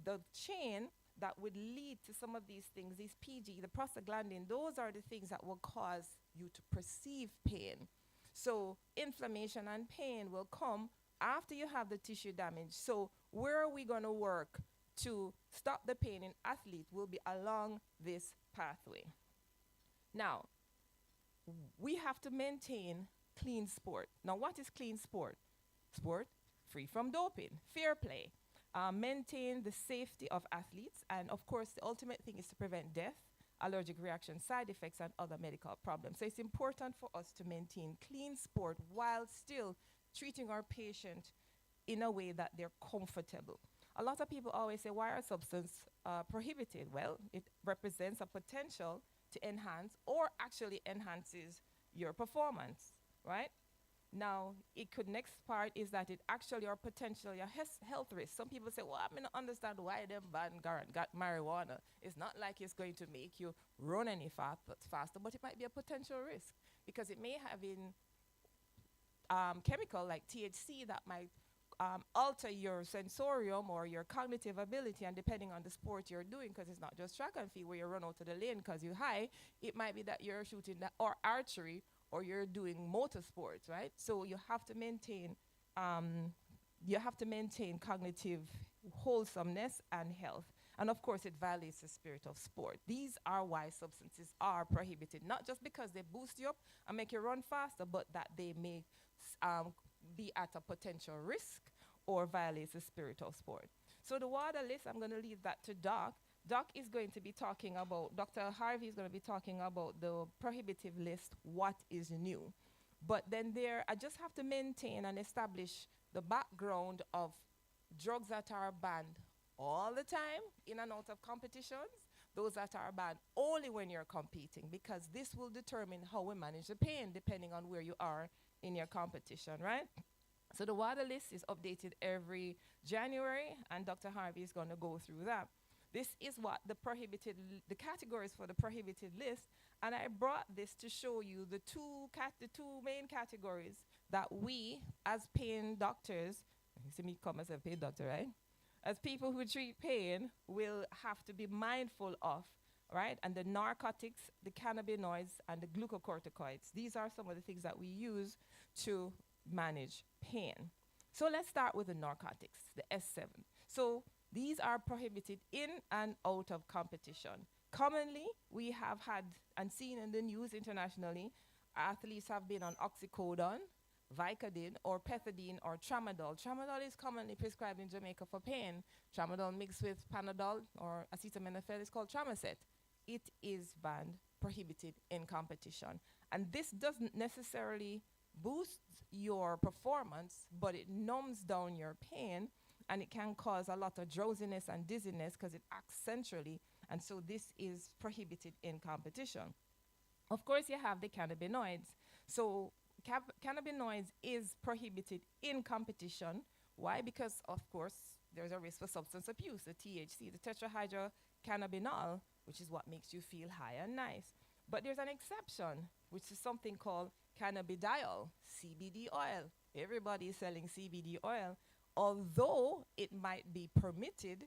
the chain that would lead to some of these things, these PG, the prostaglandin, those are the things that will cause you to perceive pain. So inflammation and pain will come after you have the tissue damage. So where are we going to work to stop the pain in athletes will be along this pathway. Now, we have to maintain clean sport. Now, what is clean sport? Sport free from doping, fair play, maintain the safety of athletes, and of course, the ultimate thing is to prevent death, allergic reaction, side effects, and other medical problems. So it's important for us to maintain clean sport while still treating our patient in a way that they're comfortable. A lot of people always say, why are substances prohibited? Well, it represents a potential to enhance or actually enhances your performance, right? Now, next part is that it actually or potential your health risk. Some people say, well, I mean, understand why them ban got marijuana. It's not like it's going to make you run any faster, but it might be a potential risk because it may have in chemical like THC that might alter your sensorium or your cognitive ability, and depending on the sport you're doing, because it's not just track and field where you run out of the lane because you're high, it might be that you're shooting or archery or you're doing motorsports, right? So you have to maintain cognitive wholesomeness and health. And of course, it violates the spirit of sport. These are why substances are prohibited, not just because they boost you up and make you run faster, but that they may be at a potential risk or violates the spirit of sport. So the water list, I'm going to leave that to Doc. Doc is going to be talking about, Dr. Harvey is going to be talking about the prohibitive list, what is new. But then I just have to maintain and establish the background of drugs that are banned all the time in and out of competitions, those that are banned only when you're competing, because this will determine how we manage the pain depending on where you are in your competition, right? So the water list is updated every January, and Dr. Harvey is going to go through that. This is what the categories for the prohibited list, and I brought this to show you the two main categories that we, as pain doctors, you see me come as a pain doctor, right? As people who treat pain, will have to be mindful of, right? And the narcotics, the cannabinoids, and the glucocorticoids. These are some of the things that we use to manage pain. So let's start with the narcotics, the S7. So these are prohibited in and out of competition. Commonly, we have had and seen in the news internationally, athletes have been on oxycodone, Vicodin, or pethidine, or tramadol. Tramadol is commonly prescribed in Jamaica for pain. Tramadol mixed with Panadol or acetaminophen is called Tramacet. It is banned, prohibited in competition. And this doesn't necessarily boost your performance, but it numbs down your pain, and it can cause a lot of drowsiness and dizziness because it acts centrally, And so this is prohibited in competition. Of course, you have the cannabinoids. So cannabinoids is prohibited in competition. Why? Because, of course, there's a risk for substance abuse, the THC, the tetrahydrocannabinol, which is what makes you feel high and nice. But there's an exception, which is something called cannabidiol, CBD oil. Everybody is selling CBD oil. Although it might be permitted,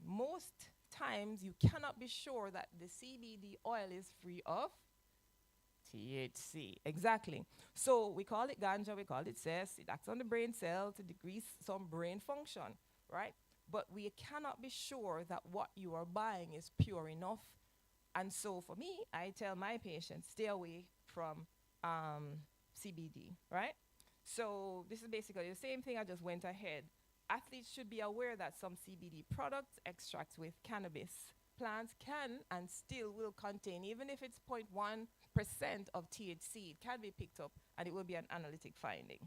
most times you cannot be sure that the CBD oil is free of THC. Exactly. So we call it ganja, we call it cess. It acts on the brain cell to decrease some brain function, right? But we cannot be sure that what you are buying is pure enough. And so for me, I tell my patients, stay away from CBD, right? So this is basically the same thing. I just went ahead. Athletes should be aware that some CBD products, extracts with cannabis plants, can and still will contain, even if it's 0.1% of THC, it can be picked up and it will be an analytic finding.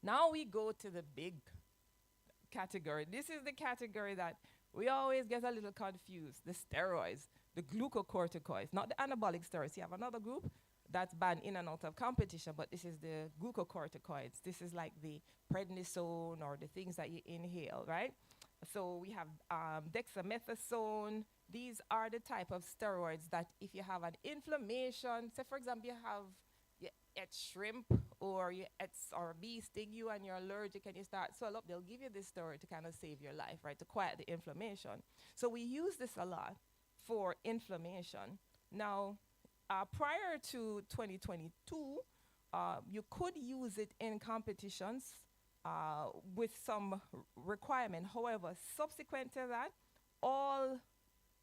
Now we go to the big category. This is the category that we always get a little confused. The steroids, the glucocorticoids, not the anabolic steroids. You have another group that's banned in and out of competition, but this is the glucocorticoids. This is like the prednisone or the things that you inhale, right? So we have dexamethasone. These are the type of steroids that if you have an inflammation, say for example you ate shrimp or you ate or a bee sting you and you're allergic and you start swell up, they'll give you this steroid to kind of save your life, right, to quiet the inflammation. So we use this a lot for inflammation. Now, prior to 2022, you could use it in competitions with some requirement. However, subsequent to that, all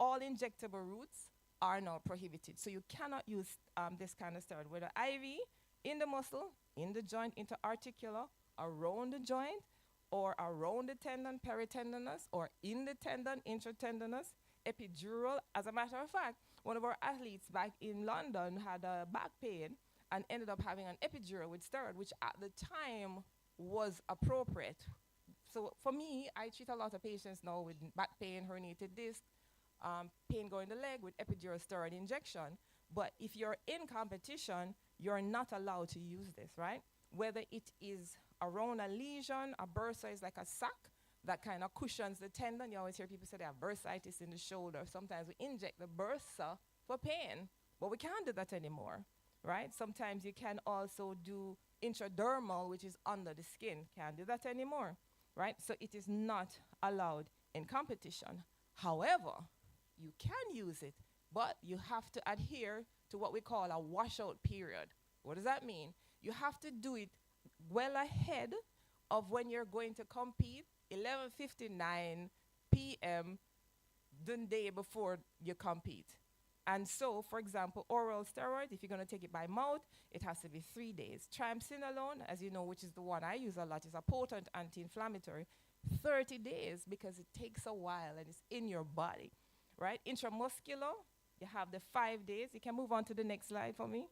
injectable routes are now prohibited. So you cannot use this kind of steroid, whether IV, in the muscle, in the joint, interarticular, around the joint, or around the tendon, peritendinous, or in the tendon, intratendinous, epidural. As a matter of fact, one of our athletes back in London had a back pain and ended up having an epidural with steroid, which at the time was appropriate. So for me, I treat a lot of patients now with back pain, herniated disc, pain going the leg with epidural steroid injection. But if you're in competition, you're not allowed to use this, right? Whether it is around a lesion, a bursa is like a sac that kind of cushions the tendon. You always hear people say they have bursitis in the shoulder. Sometimes we inject the bursa for pain, but we can't do that anymore, right? Sometimes you can also do intradermal, which is under the skin. Can't do that anymore, right? So it is not allowed in competition. However, you can use it, but you have to adhere to what we call a washout period. What does that mean? You have to do it well ahead of when you're going to compete, 11:59 p.m. the day before you compete. And so, for example, oral steroid, if you're going to take it by mouth, it has to be 3 days. Triamcinolone, as you know, which is the one I use a lot, is a potent anti-inflammatory, 30 days because it takes a while and it's in your body, right? Intramuscular, you have the 5 days. You can move on to the next slide for me.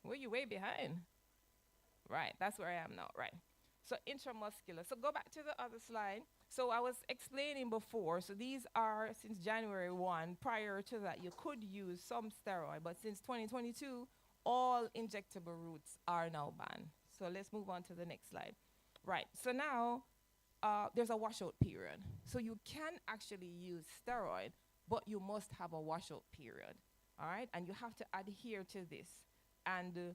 Well, you're way behind. Right, that's where I am now, right. So intramuscular. So go back to the other slide. So I was explaining before, so these are since January 1. Prior to that, you could use some steroid, but since 2022, all injectable routes are now banned. So let's move on to the next slide. Right, so now there's a washout period. So you can actually use steroid, but you must have a washout period, all right? And you have to adhere to this. And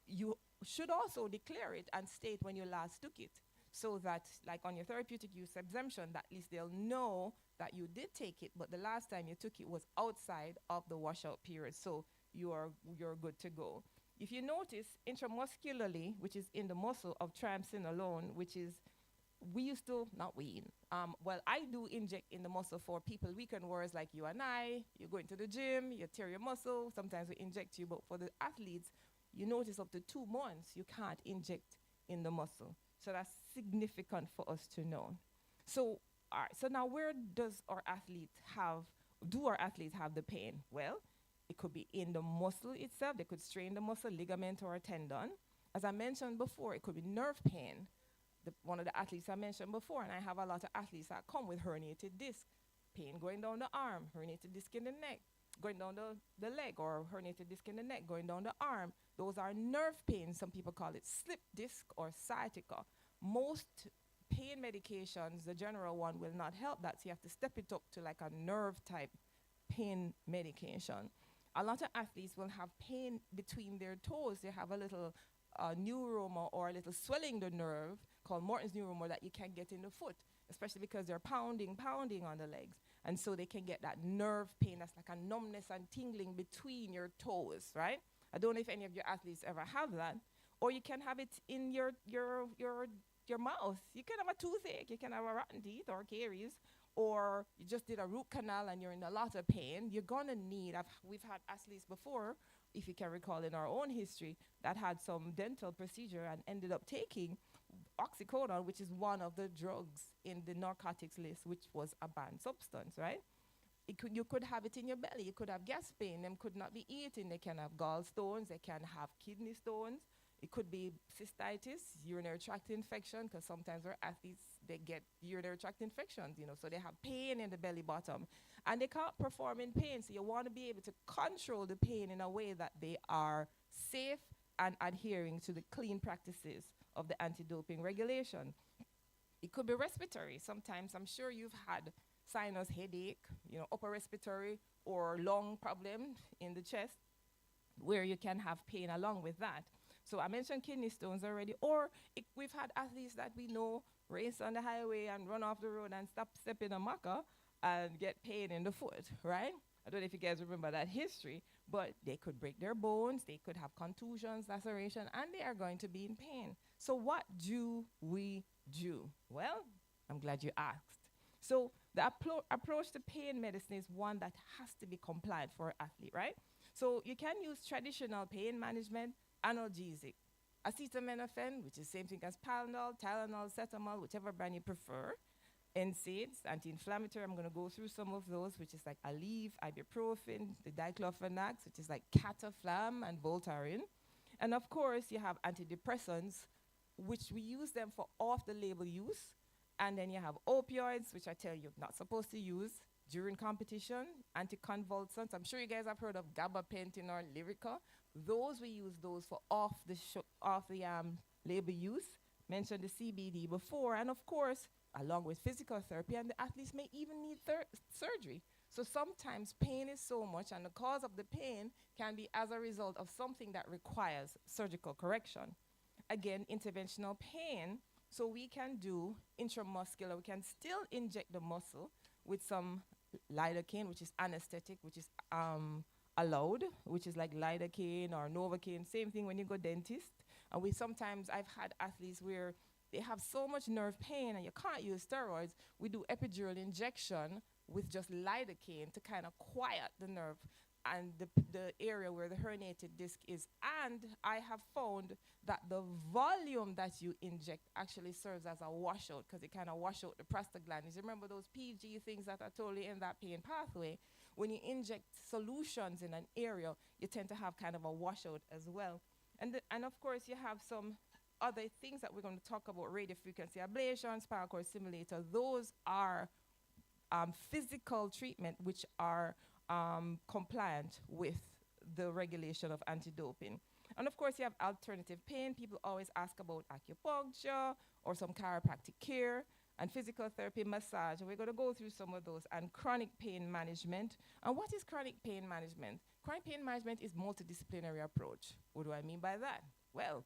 you should also declare it and state when you last took it, so that, like on your therapeutic use exemption, that at least they'll know that you did take it, but the last time you took it was outside of the washout period, so you're good to go. If you notice, intramuscularly, which is in the muscle of triamcinolone, which is, we used to, not we, well, I do inject in the muscle for people, weekend warriors like you and I. You go into the gym, you tear your muscle, sometimes we inject you, but for the athletes, you notice up to 2 months you can't inject in the muscle. So that's significant for us to know. So, all right, so now where does our athletes do our athletes have the pain? Well, it could be in the muscle itself. They could strain the muscle, ligament, or a tendon. As I mentioned before, it could be nerve pain. one of the athletes I mentioned before, and I have a lot of athletes that come with herniated disc, pain going down the arm, herniated disc in the neck, going down the leg, or herniated disc in the neck, going down the arm. Those are nerve pains. Some people call it slip disc or sciatica. Most pain medications, the general one, will not help that, so you have to step it up to like a nerve type pain medication. A lot of athletes will have pain between their toes. They have a little neuroma or a little swelling the nerve called Morton's neuroma that you can get in the foot, especially because they're pounding on the legs. And so they can get that nerve pain that's like a numbness and tingling between your toes, right? I don't know if any of your athletes ever have that. Or you can have it in your mouth. You can have a toothache, you can have a rotten teeth or caries, or you just did a root canal and you're in a lot of pain. You're gonna need, we've had athletes before, if you can recall in our own history, that had some dental procedure and ended up taking oxycodone, which is one of the drugs in the narcotics list, which was a banned substance, right? You could have it in your belly. You could have gas pain. Them could not be eating. They can have gallstones. They can have kidney stones. It could be cystitis, urinary tract infection, because sometimes our athletes, they get urinary tract infections, so they have pain in the belly bottom. And they can't perform in pain, so you want to be able to control the pain in a way that they are safe and adhering to the clean practices of the anti-doping regulation. It could be respiratory. Sometimes I'm sure you've had sinus headache, upper respiratory or lung problem in the chest, where you can have pain along with that. So I mentioned kidney stones already, or we've had athletes that we know race on the highway and run off the road and step in a mucker and get pain in the foot, right? I don't know if you guys remember that history, but they could break their bones, they could have contusions, laceration, and they are going to be in pain. So what do we do? Well, I'm glad you asked. So the approach to pain medicine is one that has to be compliant for an athlete, right? So you can use traditional pain management, analgesic, acetaminophen, which is the same thing as Tylenol, Cetamol, whichever brand you prefer, NSAIDs, anti-inflammatory. I'm going to go through some of those, which is like Aleve, ibuprofen, the diclofenac, which is like Cataflam and Voltaren. And of course, you have antidepressants, which we use them for off-the-label use. And then you have opioids, which I tell you you're not supposed to use during competition, anticonvulsants. I'm sure you guys have heard of gabapentin or Lyrica. We use those for off-the-label use. Mentioned the CBD before. And of course, along with physical therapy, and the athletes may even need surgery. So sometimes pain is so much, and the cause of the pain can be as a result of something that requires surgical correction. Again, interventional pain. So we can do intramuscular. We can still inject the muscle with some lidocaine, which is anesthetic, which is allowed, which is like lidocaine or Novocaine. Same thing when you go dentist. And I've had athletes where they have so much nerve pain and you can't use steroids. We do epidural injection with just lidocaine to kind of quiet the nerve and the area where the herniated disc is. And I have found that the volume that you inject actually serves as a washout, because it kind of wash out the prostaglandins. You remember those PG things that are totally in that pain pathway? When you inject solutions in an area, you tend to have kind of a washout as well. And of course, you have some other things that we're going to talk about: radiofrequency ablation, spinal cord stimulator. Those are physical treatment which are compliant with the regulation of anti-doping. And of course, you have alternative pain. People always ask about acupuncture or some chiropractic care, and physical therapy, massage. And we're going to go through some of those. And chronic pain management. And what is chronic pain management? Chronic pain management is multidisciplinary approach. What do I mean by that? Well,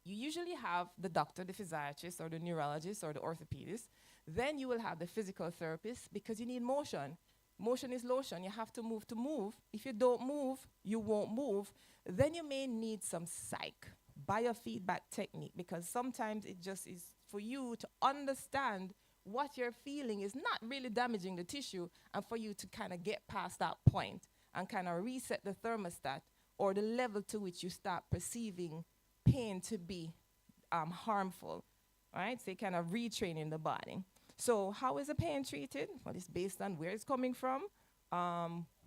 you usually have the doctor, the physiatrist, or the neurologist, or the orthopedist. Then you will have the physical therapist, because you need motion. Motion is lotion. You have to move to move. If you don't move, you won't move. Then you may need some psych, biofeedback technique, because sometimes it just is for you to understand what you're feeling is not really damaging the tissue, and for you to kind of get past that point and kind of reset the thermostat or the level to which you start perceiving pain to be harmful, right? So you kind of retraining the body. So how is the pain treated? Well, it's based on where it's coming from,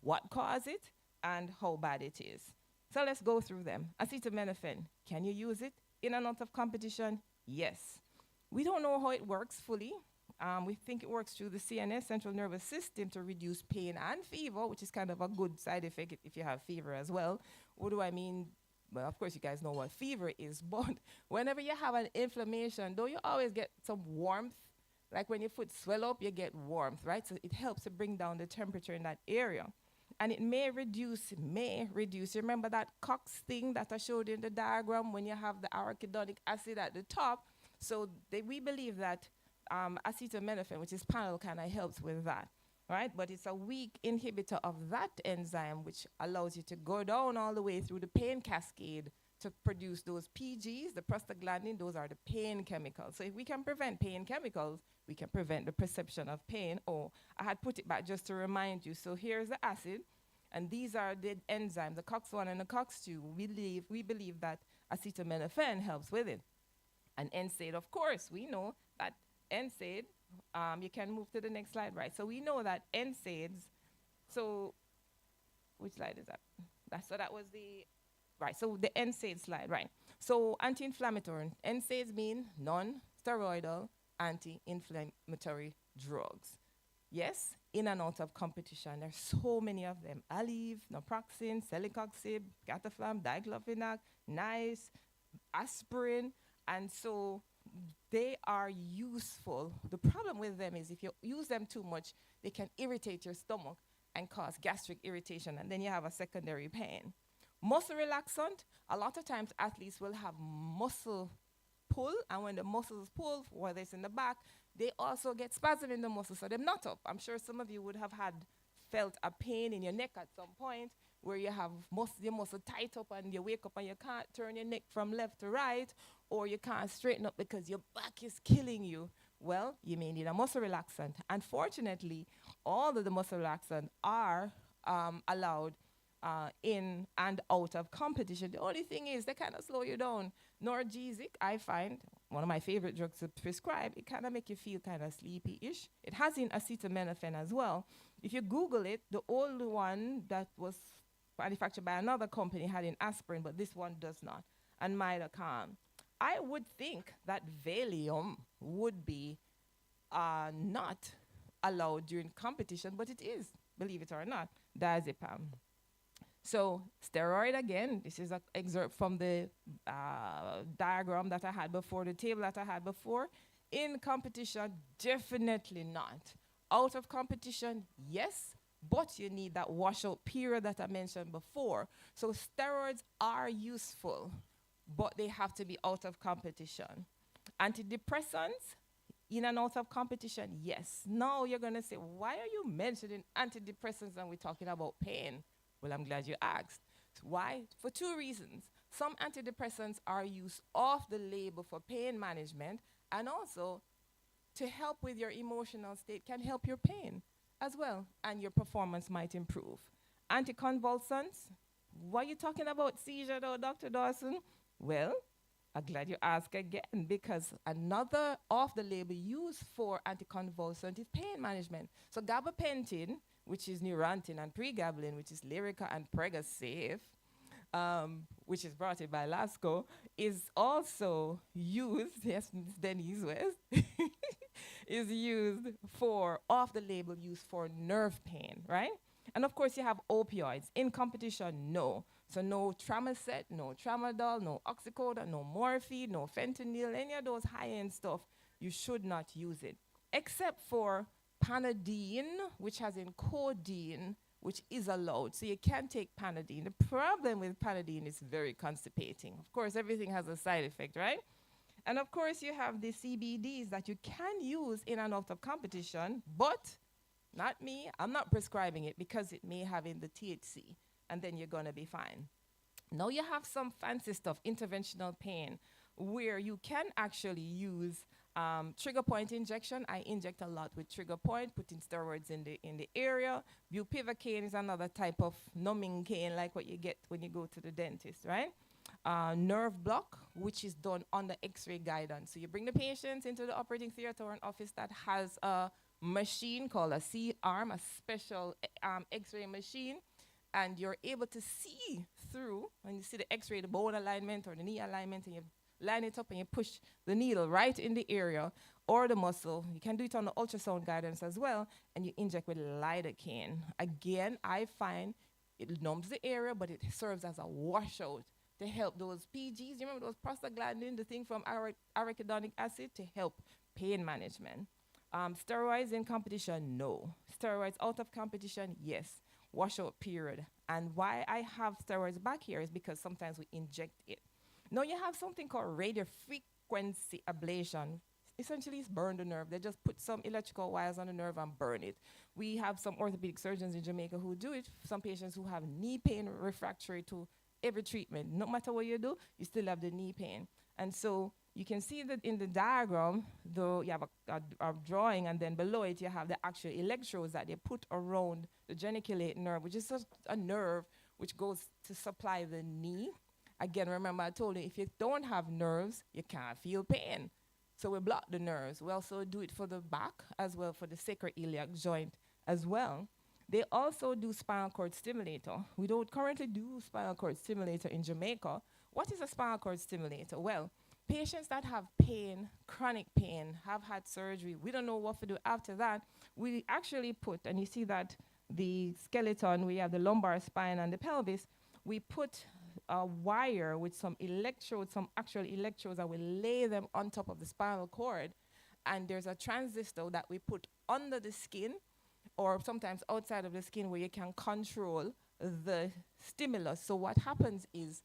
what caused it, and how bad it is. So let's go through them. Acetaminophen, can you use it in and out of competition? Yes. We don't know how it works fully. We think it works through the CNS, central nervous system, to reduce pain and fever, which is kind of a good side effect if you have fever as well. What do I mean? Well, of course, you guys know what fever is, but whenever you have an inflammation, don't you always get some warmth? Like when your foot swell up, you get warmth, right? So it helps to bring down the temperature in that area. And it may reduce. You remember that Cox thing that I showed you in the diagram when you have the arachidonic acid at the top? So we believe that acetaminophen, which is panel, kind of helps with that, right? But it's a weak inhibitor of that enzyme, which allows you to go down all the way through the pain cascade to produce those PGs, the prostaglandin. Those are the pain chemicals. So if we can prevent pain chemicals, we can prevent the perception of pain. Oh, I had put it back just to remind you. So here's the acid, and these are the enzymes, the COX-1 and the COX-2. We believe that acetaminophen helps with it. And NSAID, of course, we know that NSAID, you can move to the next slide, right? So we know that NSAIDs, so which slide is that? So that was the, right, so the NSAID slide, right? So anti-inflammatory, NSAIDs mean non-steroidal anti-inflammatory drugs. Yes, in and out of competition, there's so many of them. Aleve, naproxen, celecoxib, cataflam, diclofenac, NICE, aspirin, and so they are useful. The problem with them is if you use them too much, they can irritate your stomach and cause gastric irritation, and then you have a secondary pain. Muscle relaxant, a lot of times athletes will have muscle pull, and when the muscles pull, whether it's in the back, they also get spasm in the muscle, so they're not up. I'm sure some of you would have felt a pain in your neck at some point where you have your muscle tight up and you wake up and you can't turn your neck from left to right, or you can't straighten up because your back is killing you. Well, you may need a muscle relaxant. Unfortunately, all of the muscle relaxants are allowed in and out of competition. The only thing is they kind of slow you down. Norgesic, I find, one of my favorite drugs to prescribe, it kind of make you feel kind of sleepy-ish. It has in acetaminophen as well. If you Google it, the old one that was manufactured by another company had in aspirin, but this one does not, and Midocalm. I would think that Valium would be not allowed during competition, but it is, believe it or not, diazepam. So steroid, again, this is an excerpt from the diagram that I had before, the table that I had before. In competition, definitely not. Out of competition, yes, but you need that washout period that I mentioned before. So steroids are useful, but they have to be out of competition. Antidepressants, in and out of competition, yes. Now you're going to say, why are you mentioning antidepressants and we're talking about pain? Well, I'm glad you asked. Why? For two reasons. Some antidepressants are used off the label for pain management, and also to help with your emotional state can help your pain as well, and your performance might improve. Anticonvulsants, what are you talking about seizure though, Dr. Dawson? Well, I'm glad you asked again, because another off-the-label use for anticonvulsant is pain management. So gabapentin, which is Neurontin, and pregabalin, which is Lyrica and Pregasafe, which is brought in by LASCO, is also used, yes, Ms. Denise West, is used for off-the-label use for nerve pain, right? And of course, you have opioids. In competition, no. So no Tramadol, no Tramadol, no oxycodone, no morphine, no fentanyl, any of those high-end stuff, you should not use it. Except for Panadine, which has in codeine, which is allowed. So you can take Panadine. The problem with Panadine is very constipating. Of course, everything has a side effect, right? And of course, you have the CBDs that you can use in and out of competition, but not me. I'm not prescribing it because it may have in the THC, and then you're going to be fine. Now you have some fancy stuff, interventional pain, where you can actually use trigger point injection. I inject a lot with trigger point, putting steroids in the area. Bupivacaine is another type of numbing cane, like what you get when you go to the dentist, right? Nerve block, which is done under X-ray guidance. So you bring the patients into the operating theater or an office that has a machine called a C-arm, a special X-ray machine, and you're able to see through, when you see the X-ray, the bone alignment or the knee alignment, and you line it up and you push the needle right in the area or the muscle. You can do it on the ultrasound guidance as well, and you inject with lidocaine. Again, I find it numbs the area, but it serves as a washout to help those PGs. You remember those prostaglandin, the thing from arachidonic acid, to help pain management. Steroids in competition, no. Steroids out of competition, yes. Washout period. And why I have steroids back here is because sometimes we inject it. Now you have something called radiofrequency ablation. Essentially, it's burn the nerve. They just put some electrical wires on the nerve and burn it. We have some orthopedic surgeons in Jamaica who do it. Some patients who have knee pain refractory to every treatment. No matter what you do, you still have the knee pain. And so you can see that in the diagram, though you have a drawing, and then below it you have the actual electrodes that they put around the geniculate nerve, which is a nerve which goes to supply the knee. Again, remember I told you, if you don't have nerves, you can't feel pain. So we block the nerves. We also do it for the back as well, for the sacroiliac joint as well. They also do spinal cord stimulator. We don't currently do spinal cord stimulator in Jamaica. What is a spinal cord stimulator? Well, patients that have pain, chronic pain, have had surgery, we don't know what to do after that. We actually put, and you see that the skeleton, we have the lumbar spine and the pelvis, we put a wire with some electrodes, some actual electrodes, and we lay them on top of the spinal cord. And there's a transistor that we put under the skin, or sometimes outside of the skin, where you can control the stimulus. So what happens is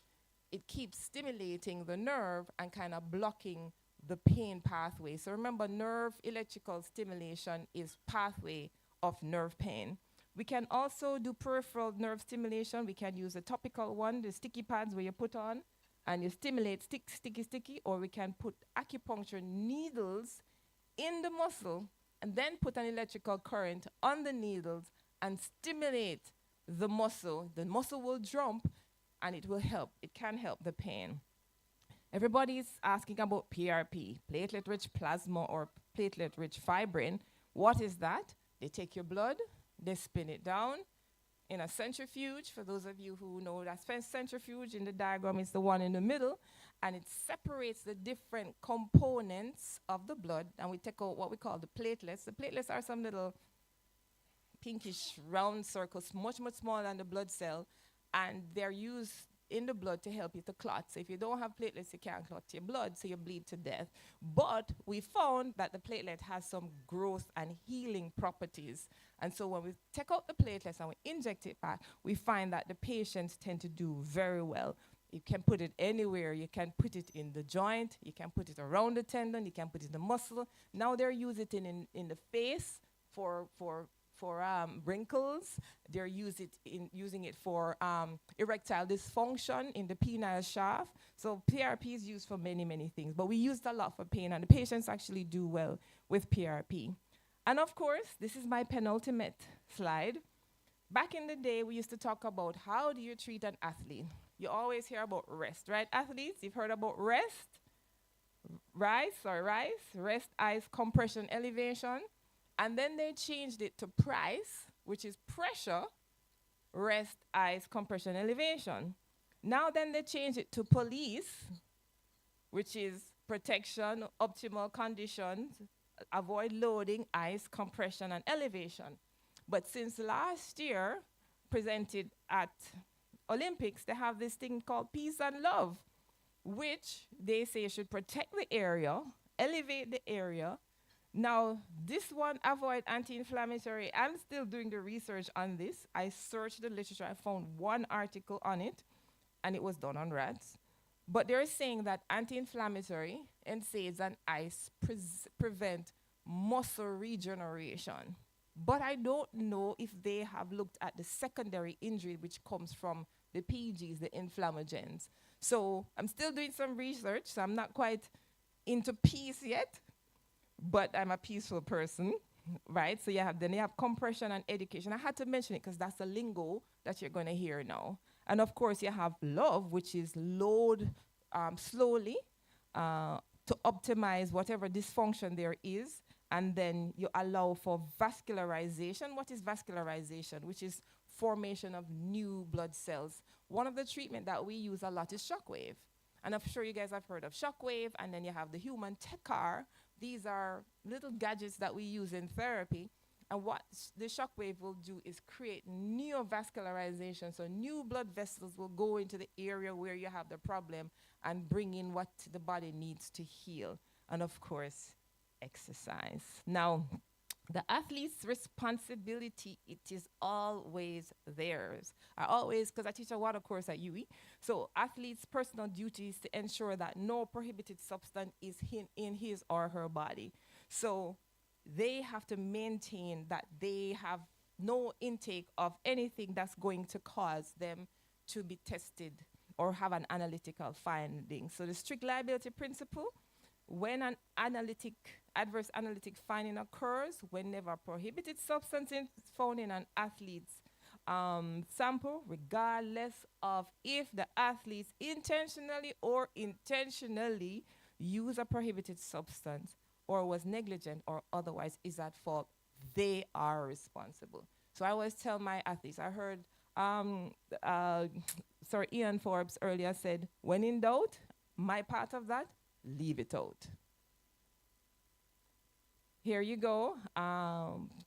it keeps stimulating the nerve and kind of blocking the pain pathway. So remember, nerve electrical stimulation is pathway of nerve pain. We can also do peripheral nerve stimulation. We can use a topical one, the sticky pads where you put on and you stimulate sticky, or we can put acupuncture needles in the muscle and then put an electrical current on the needles and stimulate the muscle. The muscle will jump and it will help. It can help the pain. Everybody's asking about PRP, platelet-rich plasma or platelet-rich fibrin. What is that? They take your blood, they spin it down in a centrifuge. For those of you who know that centrifuge in the diagram is the one in the middle, and it separates the different components of the blood, and we take out what we call the platelets. The platelets are some little pinkish round circles, much smaller than the blood cell, and they're used in the blood to help you to clot. So if you don't have platelets, you can't clot your blood, so you bleed to death. But we found that the platelet has some growth and healing properties. And so when we take out the platelets and we inject it back, we find that the patients tend to do very well. You can put it anywhere. You can put it in the joint. You can put it around the tendon. You can put it in the muscle. Now they're using it in the face for wrinkles. They're using it for erectile dysfunction in the penile shaft. So PRP is used for many things, but we used a lot for pain, and the patients actually do well with PRP. And of course, this is my penultimate slide. Back in the day, we used to talk about how do you treat an athlete. You always hear about rest, right? Athletes, you've heard about rest, rest, ice, compression, elevation. And then they changed it to price, which is pressure, rest, ice, compression, elevation. Now then they changed it to police, which is protection, optimal conditions, avoid loading, ice, compression, and elevation. But since last year, presented at Olympics, they have this thing called peace and love, which they say should protect the area, elevate the area. Now, this one, avoid anti-inflammatory. I'm still doing the research on this. I searched the literature. I found one article on it, and it was done on rats. But they're saying that anti-inflammatory, NSAIDs and ice prevent muscle regeneration. But I don't know if they have looked at the secondary injury, which comes from the PGs, the inflammagens. So I'm still doing some research, so I'm not quite into peace yet. But I'm a peaceful person, right? So you have compression and education. I had to mention it because that's the lingo that you're going to hear now. And of course, you have love, which is load slowly to optimize whatever dysfunction there is. And then you allow for vascularization. What is vascularization? Which is formation of new blood cells. One of the treatment that we use a lot is shockwave. And I'm sure you guys have heard of Shockwave, and then you have the human tech car. These are little gadgets that we use in therapy. And what the Shockwave will do is create neovascularization. So new blood vessels will go into the area where you have the problem and bring in what the body needs to heal. And of course, exercise. Now, the athlete's responsibility, it is always theirs. Because I teach a water course at UE, so athletes' personal duty is to ensure that no prohibited substance is in his or her body. So they have to maintain that they have no intake of anything that's going to cause them to be tested or have an analytical finding. So the strict liability principle, when an adverse analytic finding occurs, whenever prohibited substance is found in an athlete's sample, regardless of if the athletes intentionally or intentionally use a prohibited substance or was negligent or otherwise is at fault, they are responsible. So I always tell my athletes, I heard Sir Ian Forbes earlier said, when in doubt, my part of that, leave it out. Here you go,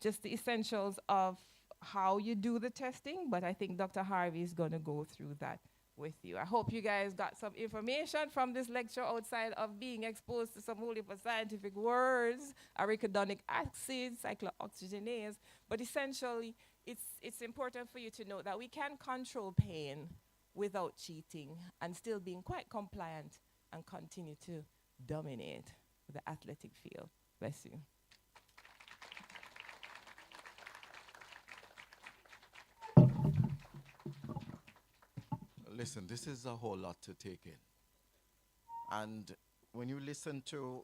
just the essentials of how you do the testing, but I think Dr. Harvey is going to go through that with you. I hope you guys got some information from this lecture outside of being exposed to some whole heap of scientific words, arachidonic acid, cyclooxygenase, but essentially it's important for you to know that we can control pain without cheating and still being quite compliant and continue to dominate the athletic field. Bless you. Listen, this is a whole lot to take in. And when you listen to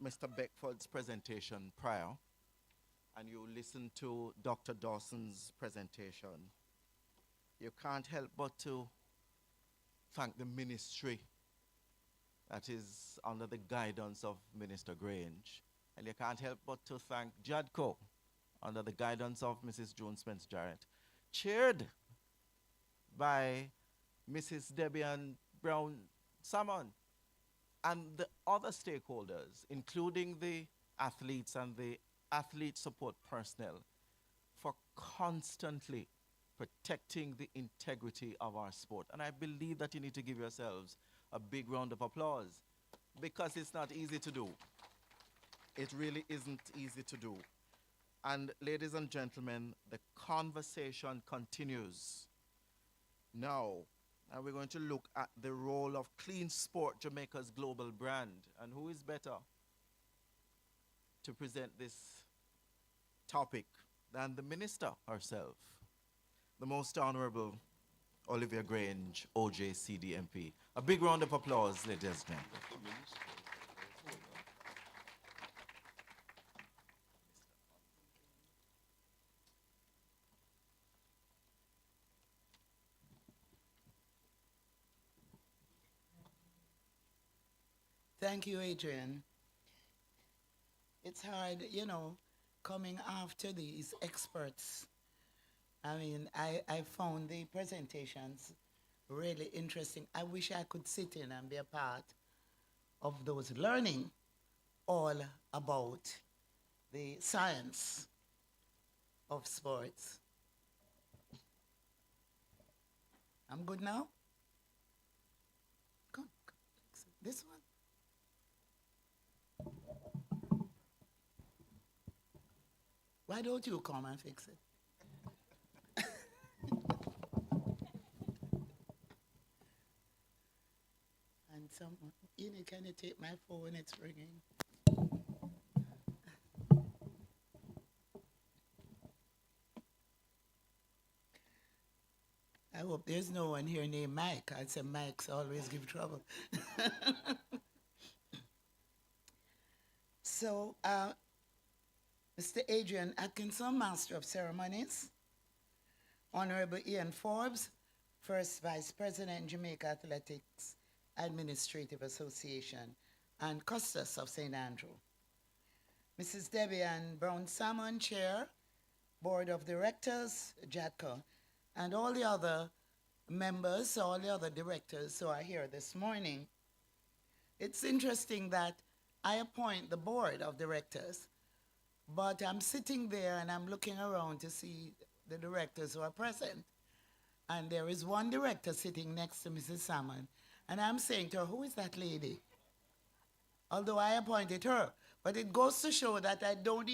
Mr. Beckford's presentation prior, and you listen to Dr. Dawson's presentation, you can't help but to thank the ministry that is under the guidance of Minister Grange. And you can't help but to thank Jadco under the guidance of Mrs. June Spence Jarrett, chaired by Mrs. Debian Brown Salmon, and the other stakeholders, including the athletes and the athlete support personnel, for constantly protecting the integrity of our sport. And I believe that you need to give yourselves a big round of applause, because it's not easy to do. It really isn't easy to do. And ladies and gentlemen, the conversation continues now. And we're going to look at the role of Clean Sport, Jamaica's global brand. And who is better to present this topic than the minister herself, the Most Honorable Olivia Grange, OJCD MP. A big round of applause, ladies and gentlemen. Thank you, Adrian. It's hard, coming after these experts. I mean, I found the presentations really interesting. I wish I could sit in and be a part of those learning all about the science of sports. I'm good now? Good. This one? Why don't you come and fix it? And someone, can you take my phone? It's ringing. I hope there's no one here named Mike. I'd say Mike's always give trouble. So, Mr. Adrian Atkinson, Master of Ceremonies, Honorable Ian Forbes, First Vice President, Jamaica Athletics Administrative Association, and Custos of St. Andrew. Mrs. Debian Brown Salmon, Chair, Board of Directors, Jadco, and all the other members, all the other directors who are here this morning. It's interesting that I appoint the board of directors, but I'm sitting there and I'm looking around to see the directors who are present. And there is one director sitting next to Mrs. Salmon, and I'm saying to her, who is that lady? Although I appointed her. But it goes to show that I don't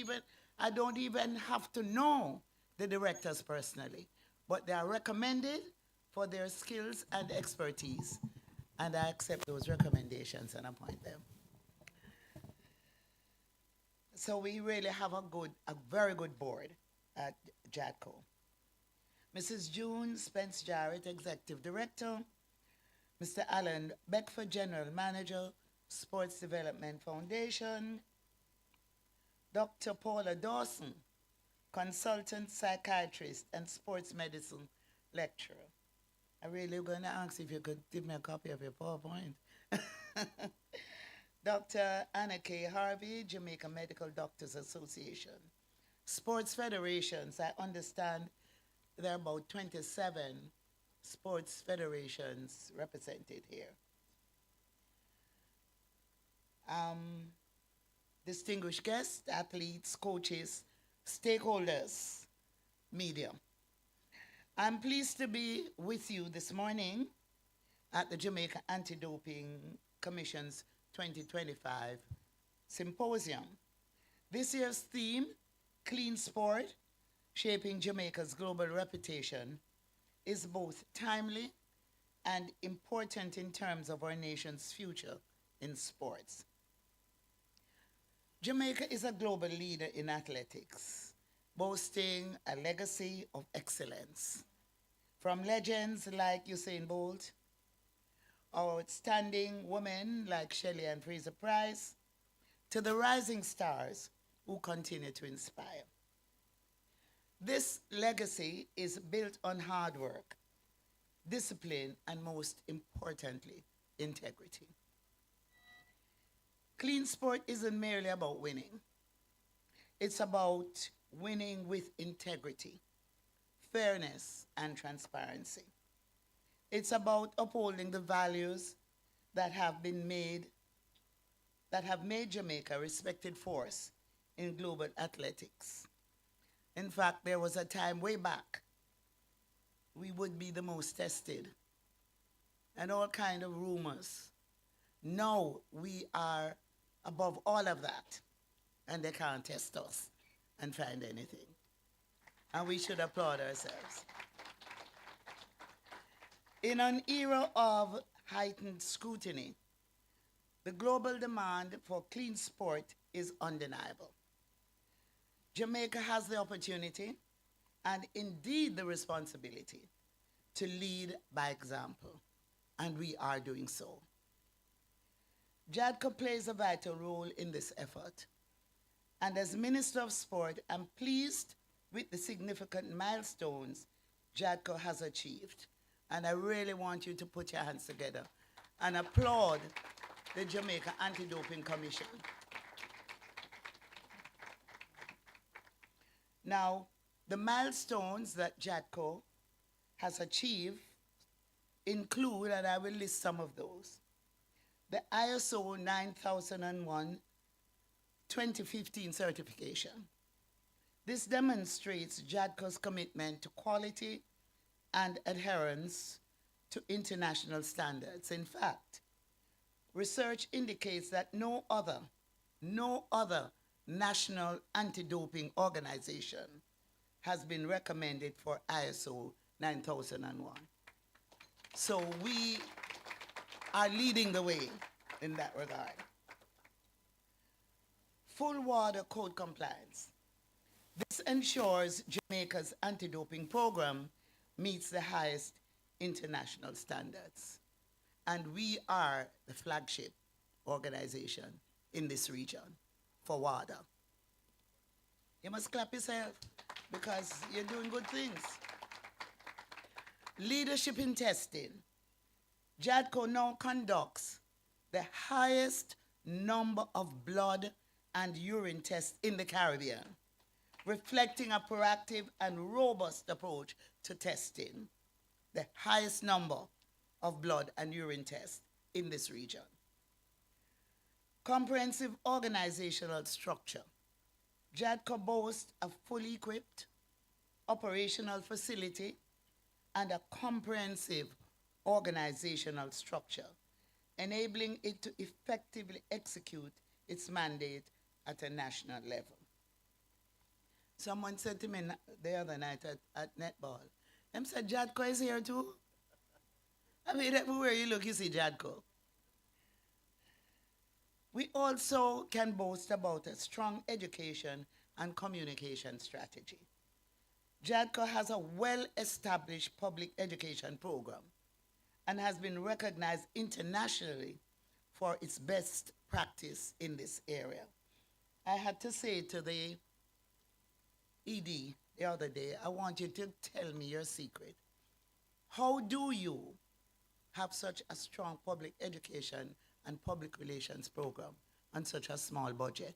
even have to know the directors personally, but they are recommended for their skills and expertise, and I accept those recommendations and appoint them. So we really have a very good board at Jadco. Mrs. June Spence Jarrett, Executive Director, Mr. Alan Beckford, General Manager, Sports Development Foundation, Dr. Paula Dawson, Consultant Psychiatrist and Sports Medicine Lecturer. I really going to ask if you could give me a copy of your PowerPoint. Dr. Anna K. Harvey, Jamaica Medical Doctors Association. Sports federations, I understand there are about 27 sports federations represented here. Distinguished guests, athletes, coaches, stakeholders, media. I'm pleased to be with you this morning at the Jamaica Anti-Doping Commission's 2025 Symposium. This year's theme, Clean Sport, Shaping Jamaica's Global Reputation, is both timely and important in terms of our nation's future in sports. Jamaica is a global leader in athletics, boasting a legacy of excellence. From legends like Usain Bolt, outstanding women like Shelley and Fraser Price, to the rising stars who continue to inspire. This legacy is built on hard work, discipline, and most importantly, integrity. Clean sport isn't merely about winning. It's about winning with integrity, fairness, and transparency. It's about upholding the values that have made Jamaica a respected force in global athletics. In fact, there was a time way back we would be the most tested and all kind of rumors. Now we are above all of that, and they can't test us and find anything. And we should applaud ourselves. In an era of heightened scrutiny, the global demand for clean sport is undeniable. Jamaica has the opportunity and indeed the responsibility to lead by example, and we are doing so. Jadco plays a vital role in this effort, and as Minister of Sport, I'm pleased with the significant milestones Jadco has achieved, and I really want you to put your hands together and applaud the Jamaica Anti-Doping Commission. Now, the milestones that Jadco has achieved include, and I will list some of those, the ISO 9001 2015 certification. This demonstrates Jadco's commitment to quality and adherence to international standards. In fact, research indicates that no other national anti-doping organization has been recommended for ISO 9001. So we are leading the way in that regard. Full water code compliance. This ensures Jamaica's anti-doping program meets the highest international standards. And we are the flagship organization in this region for WADA. You must clap yourself because you're doing good things. Leadership in testing. Jadco now conducts the highest number of blood and urine tests in the Caribbean, reflecting a proactive and robust approach to testing. the highest number of blood and urine tests in this region. Comprehensive organizational structure. Jadco boasts a fully equipped operational facility and a comprehensive organizational structure, enabling it to effectively execute its mandate at a national level. Someone said to me the other night at netball, them said Jadco is here too. I mean, everywhere you look, you see Jadco. We also can boast about a strong education and communication strategy. Jadco has a well-established public education program and has been recognized internationally for its best practice in this area. I had to say to the ED the other day, I want you to tell me your secret. How do you have such a strong public education and public relations program on such a small budget?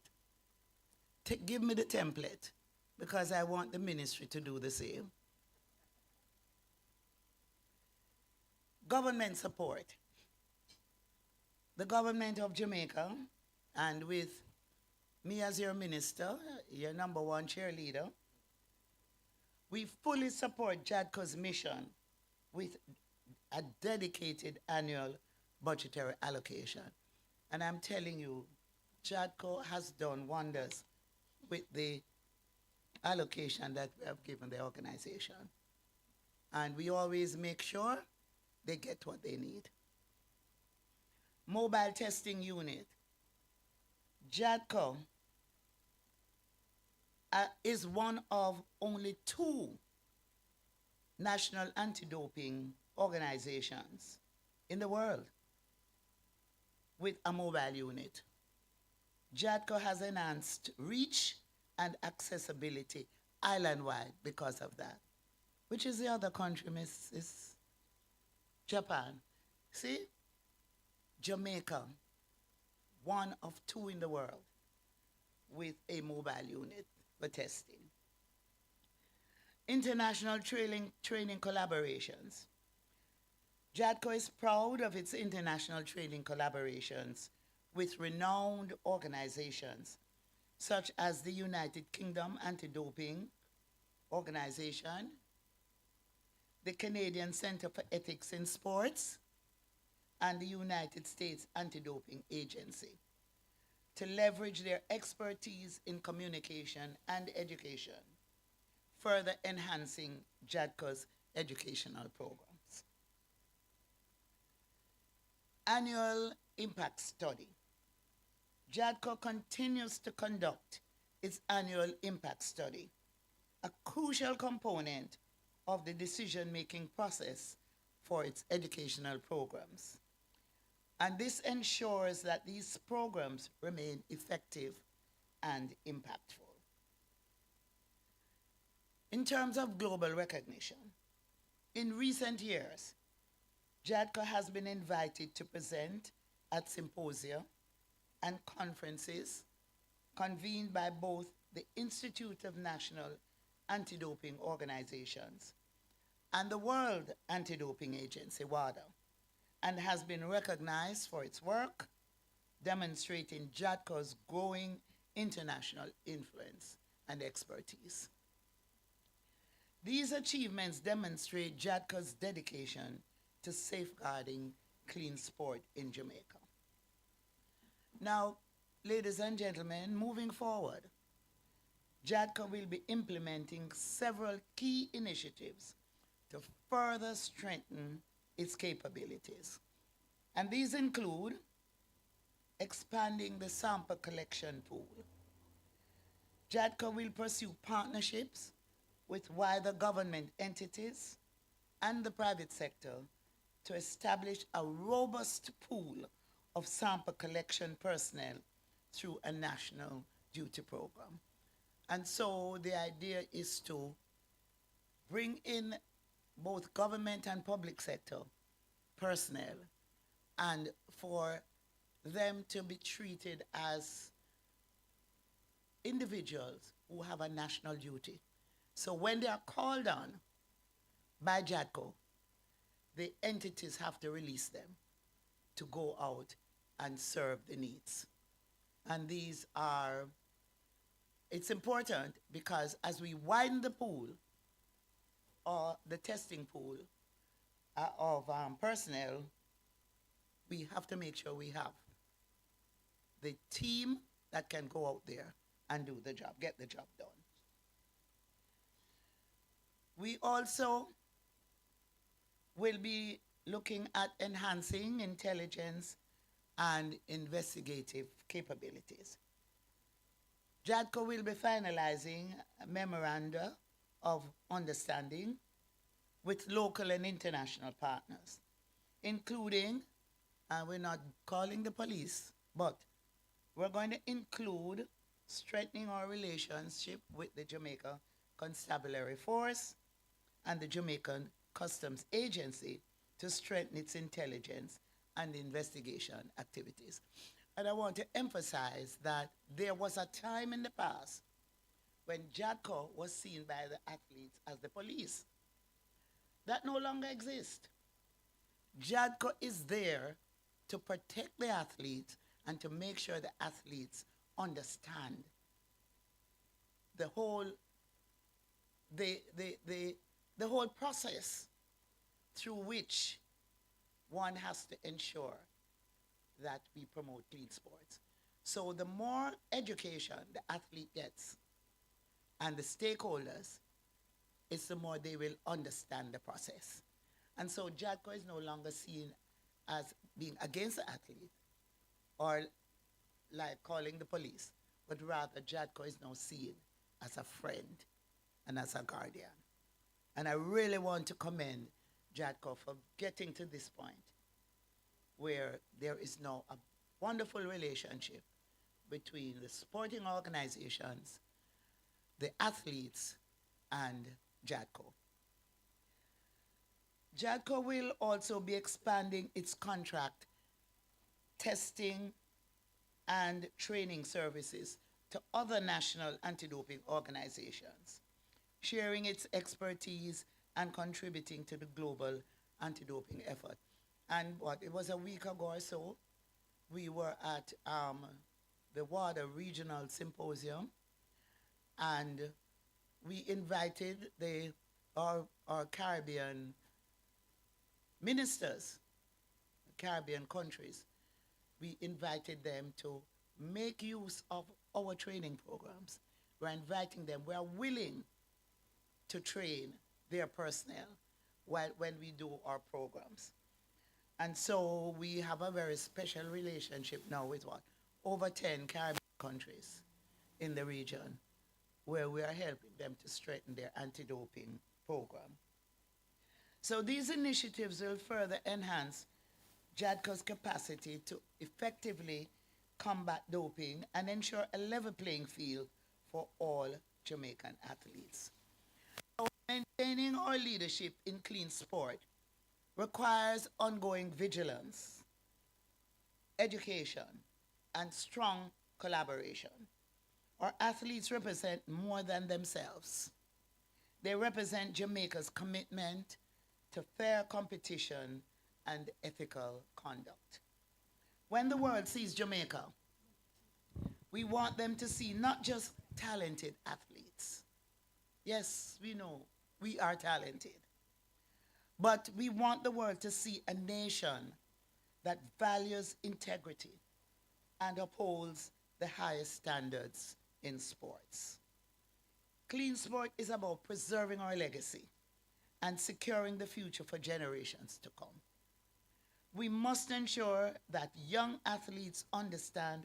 Give me the template, because I want the ministry to do the same. Government support. The government of Jamaica, and with me as your minister, your number one cheerleader, we fully support Jadco's mission with a dedicated annual budgetary allocation. And I'm telling you, Jadco has done wonders with the allocation that we have given the organization. And we always make sure they get what they need. Mobile testing unit. Jadco is one of only 2 national anti-doping organizations in the world with a mobile unit. Jadco has enhanced reach and accessibility island-wide because of that. Which is the other country, Mrs. Japan. See? Jamaica, one of 2 in the world with a mobile unit for testing. International training collaborations. Jadco is proud of its international training collaborations with renowned organizations such as the United Kingdom Anti-Doping Organization, the Canadian Center for Ethics in Sports, and the United States Anti-Doping Agency to leverage their expertise in communication and education, further enhancing Jadco's educational programs. Annual impact study. Jadco continues to conduct its annual impact study, a crucial component of the decision-making process for its educational programs. And this ensures that these programs remain effective and impactful. In terms of global recognition, in recent years, Jadco has been invited to present at symposia and conferences convened by both the Institute of National Anti-Doping Organizations and the World Anti-Doping Agency, WADA, and has been recognized for its work, demonstrating Jadco's growing international influence and expertise. These achievements demonstrate Jadco's dedication to safeguarding clean sport in Jamaica. Now, ladies and gentlemen, moving forward, Jadco will be implementing several key initiatives to further strengthen its capabilities. And these include expanding the sample collection pool. Jadco will pursue partnerships with wider government entities and the private sector to establish a robust pool of sample collection personnel through a national duty program. And so the idea is to bring in both government and public sector personnel and for them to be treated as individuals who have a national duty. So when they are called on by Jadco, the entities have to release them to go out and serve the needs. And these are, it's important because as we widen the pool, or the testing pool of personnel, we have to make sure we have the team that can go out there and do the job, get the job done. We also will be looking at enhancing intelligence and investigative capabilities. Jadco will be finalizing a memoranda of understanding with local and international partners, including, and we're not calling the police, but we're going to include strengthening our relationship with the Jamaica Constabulary Force and the Jamaican Customs Agency to strengthen its intelligence and investigation activities. And I want to emphasize that there was a time in the past when Jadco was seen by the athletes as the police. That no longer exists. Jadco is there to protect the athletes and to make sure the athletes understand the whole whole process through which one has to ensure that we promote clean sports. So the more education the athlete gets and the stakeholders, it's the more they will understand the process. And so Jadco is no longer seen as being against the athlete or like calling the police, but rather Jadco is now seen as a friend and as a guardian. And I really want to commend Jadco for getting to this point where there is now a wonderful relationship between the sporting organizations, the athletes, and Jadco. Jadco will also be expanding its contract testing and training services to other national anti-doping organizations, sharing its expertise and contributing to the global anti-doping effort. And it was a week ago or so, we were at the Water Regional Symposium, and we invited our Caribbean ministers, Caribbean countries. We invited them to make use of our training programs. We're inviting them. We're willing to train their personnel when we do our programs. And so we have a very special relationship now with over 10 Caribbean countries in the region where we are helping them to strengthen their anti-doping program. So these initiatives will further enhance Jadco's capacity to effectively combat doping and ensure a level playing field for all Jamaican athletes. So maintaining our leadership in clean sport requires ongoing vigilance, education, and strong collaboration. Our athletes represent more than themselves. They represent Jamaica's commitment to fair competition and ethical conduct. When the world sees Jamaica, we want them to see not just talented athletes. Yes, we know we are talented. But we want the world to see a nation that values integrity and upholds the highest standards in sports. Clean sport is about preserving our legacy and securing the future for generations to come. We must ensure that young athletes understand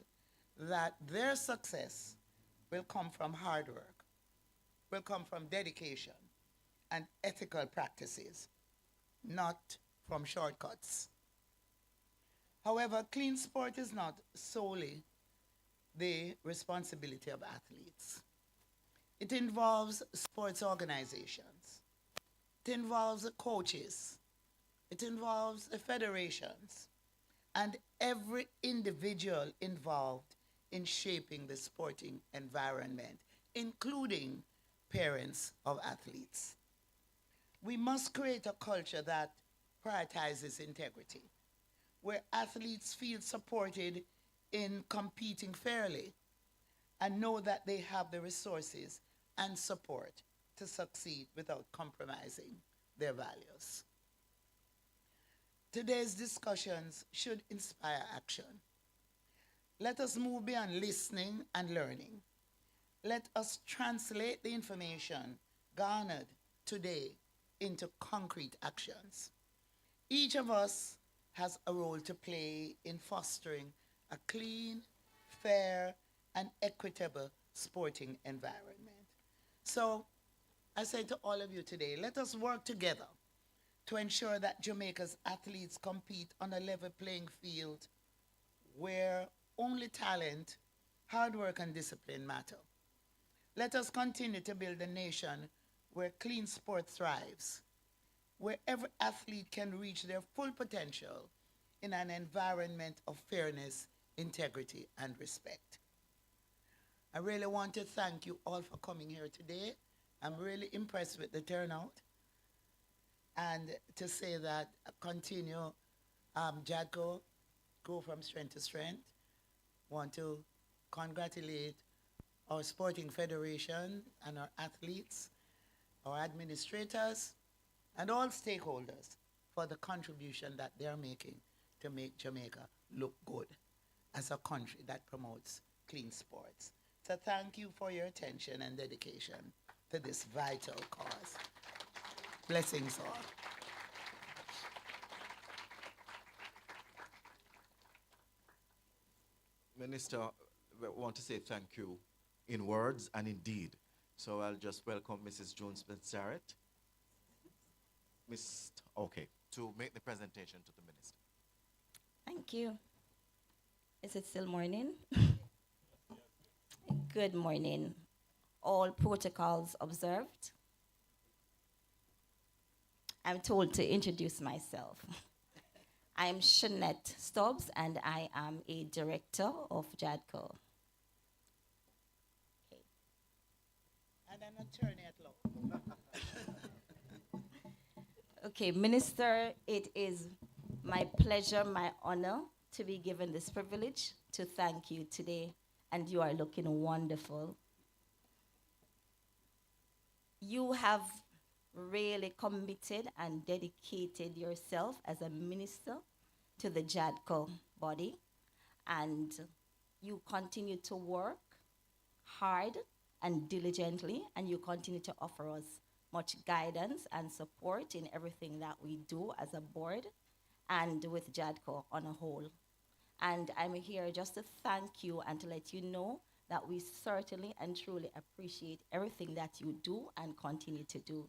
that their success will come from hard work, will come from dedication and ethical practices, not from shortcuts. However, clean sport is not solely the responsibility of athletes. It involves sports organizations. It involves the coaches. It involves the federations and every individual involved in shaping the sporting environment, including parents of athletes. We must create a culture that prioritizes integrity, where athletes feel supported in competing fairly and know that they have the resources and support to succeed without compromising their values. Today's discussions should inspire action. Let us move beyond listening and learning. Let us translate the information garnered today into concrete actions. Each of us has a role to play in fostering a clean, fair, and equitable sporting environment. So, I say to all of you today, let us work together to ensure that Jamaica's athletes compete on a level playing field where only talent, hard work, and discipline matter. Let us continue to build a nation where clean sport thrives, where every athlete can reach their full potential in an environment of fairness, integrity, and respect. I really want to thank you all for coming here today. I'm really impressed with the turnout. And to say that continue, Jadco, go from strength to strength. Want to congratulate our sporting federation and our athletes, our administrators, and all stakeholders for the contribution that they're making to make Jamaica look good as a country that promotes clean sports. So thank you for your attention and dedication to this vital cause. Blessings all. Minister, we want to say thank you in words and in deed. So I'll just welcome Mrs. June Spence-Jarrett. Okay, to make the presentation to the minister. Thank you. Is it still morning? Good morning. All protocols observed. I'm told to introduce myself. I'm Shanette Stubbs, and I am a director of Jadco. Okay. And an attorney at law. Okay, Minister, it is my pleasure, my honor to be given this privilege to thank you today, and you are looking wonderful. You have really committed and dedicated yourself as a minister to the Jadco body, and you continue to work hard and diligently, and you continue to offer us much guidance and support in everything that we do as a board and with Jadco on a whole. And I'm here just to thank you and to let you know that we certainly and truly appreciate everything that you do and continue to do.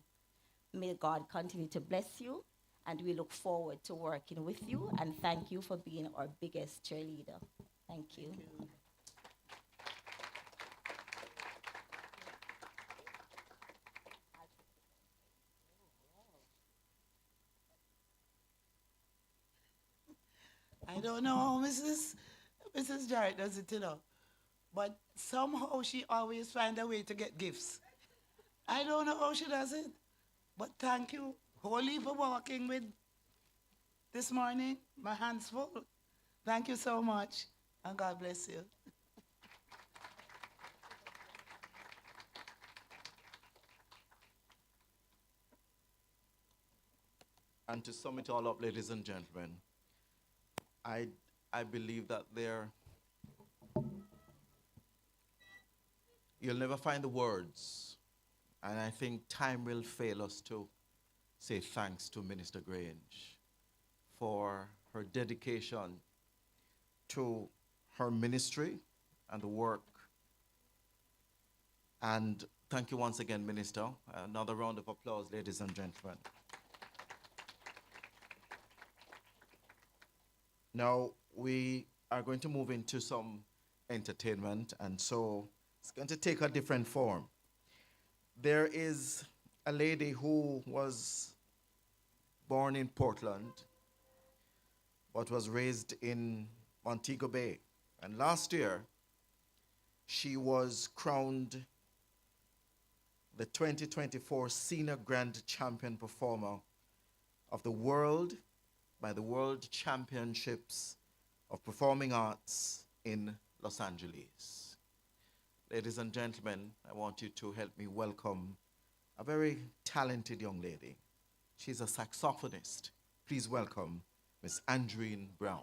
May God continue to bless you, and we look forward to working with you, and thank you for being our biggest cheerleader. Thank you. Thank you. I don't know how Mrs. Jarrett does it, but somehow she always finds a way to get gifts. I don't know how she does it, but thank you, Holy, for walking with this morning. My hands full. Thank you so much, and God bless you. And to sum it all up, ladies and gentlemen, I believe that you'll never find the words, and I think time will fail us to say thanks to Minister Grange for her dedication to her ministry and the work. And thank you once again, Minister. Another round of applause, ladies and gentlemen. Now, we are going to move into some entertainment, and so it's going to take a different form. There is a lady who was born in Portland, but was raised in Montego Bay. And last year, she was crowned the 2024 Senior Grand Champion Performer of the World by the World Championships of Performing Arts in Los Angeles. Ladies and gentlemen, I want you to help me welcome a very talented young lady. She's a saxophonist. Please welcome Miss Andreen Brown.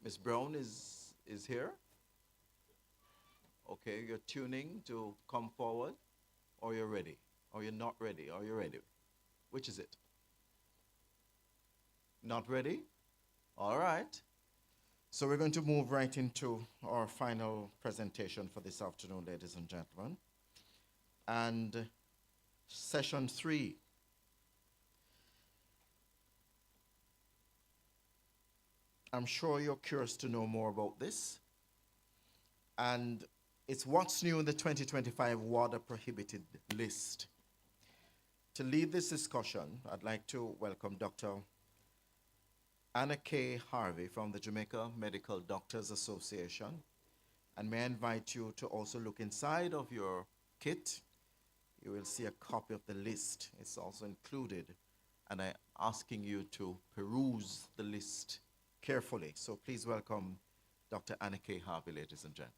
Miss Brown is here. Okay, you're tuning to come forward, or you're ready, or you're not ready, or you're ready. Which is it? Not ready? All right. So we're going to move right into our final presentation for this afternoon, ladies and gentlemen. And session 3. I'm sure you're curious to know more about this. And it's what's new in the 2025 WADA prohibited list. To lead this discussion, I'd like to welcome Dr. Anna K. Harvey from the Jamaica Medical Doctors Association. And may I invite you to also look inside of your kit. You will see a copy of the list. It's also included. And I'm asking you to peruse the list carefully. So please welcome Dr. Anna K. Harvey, ladies and gentlemen.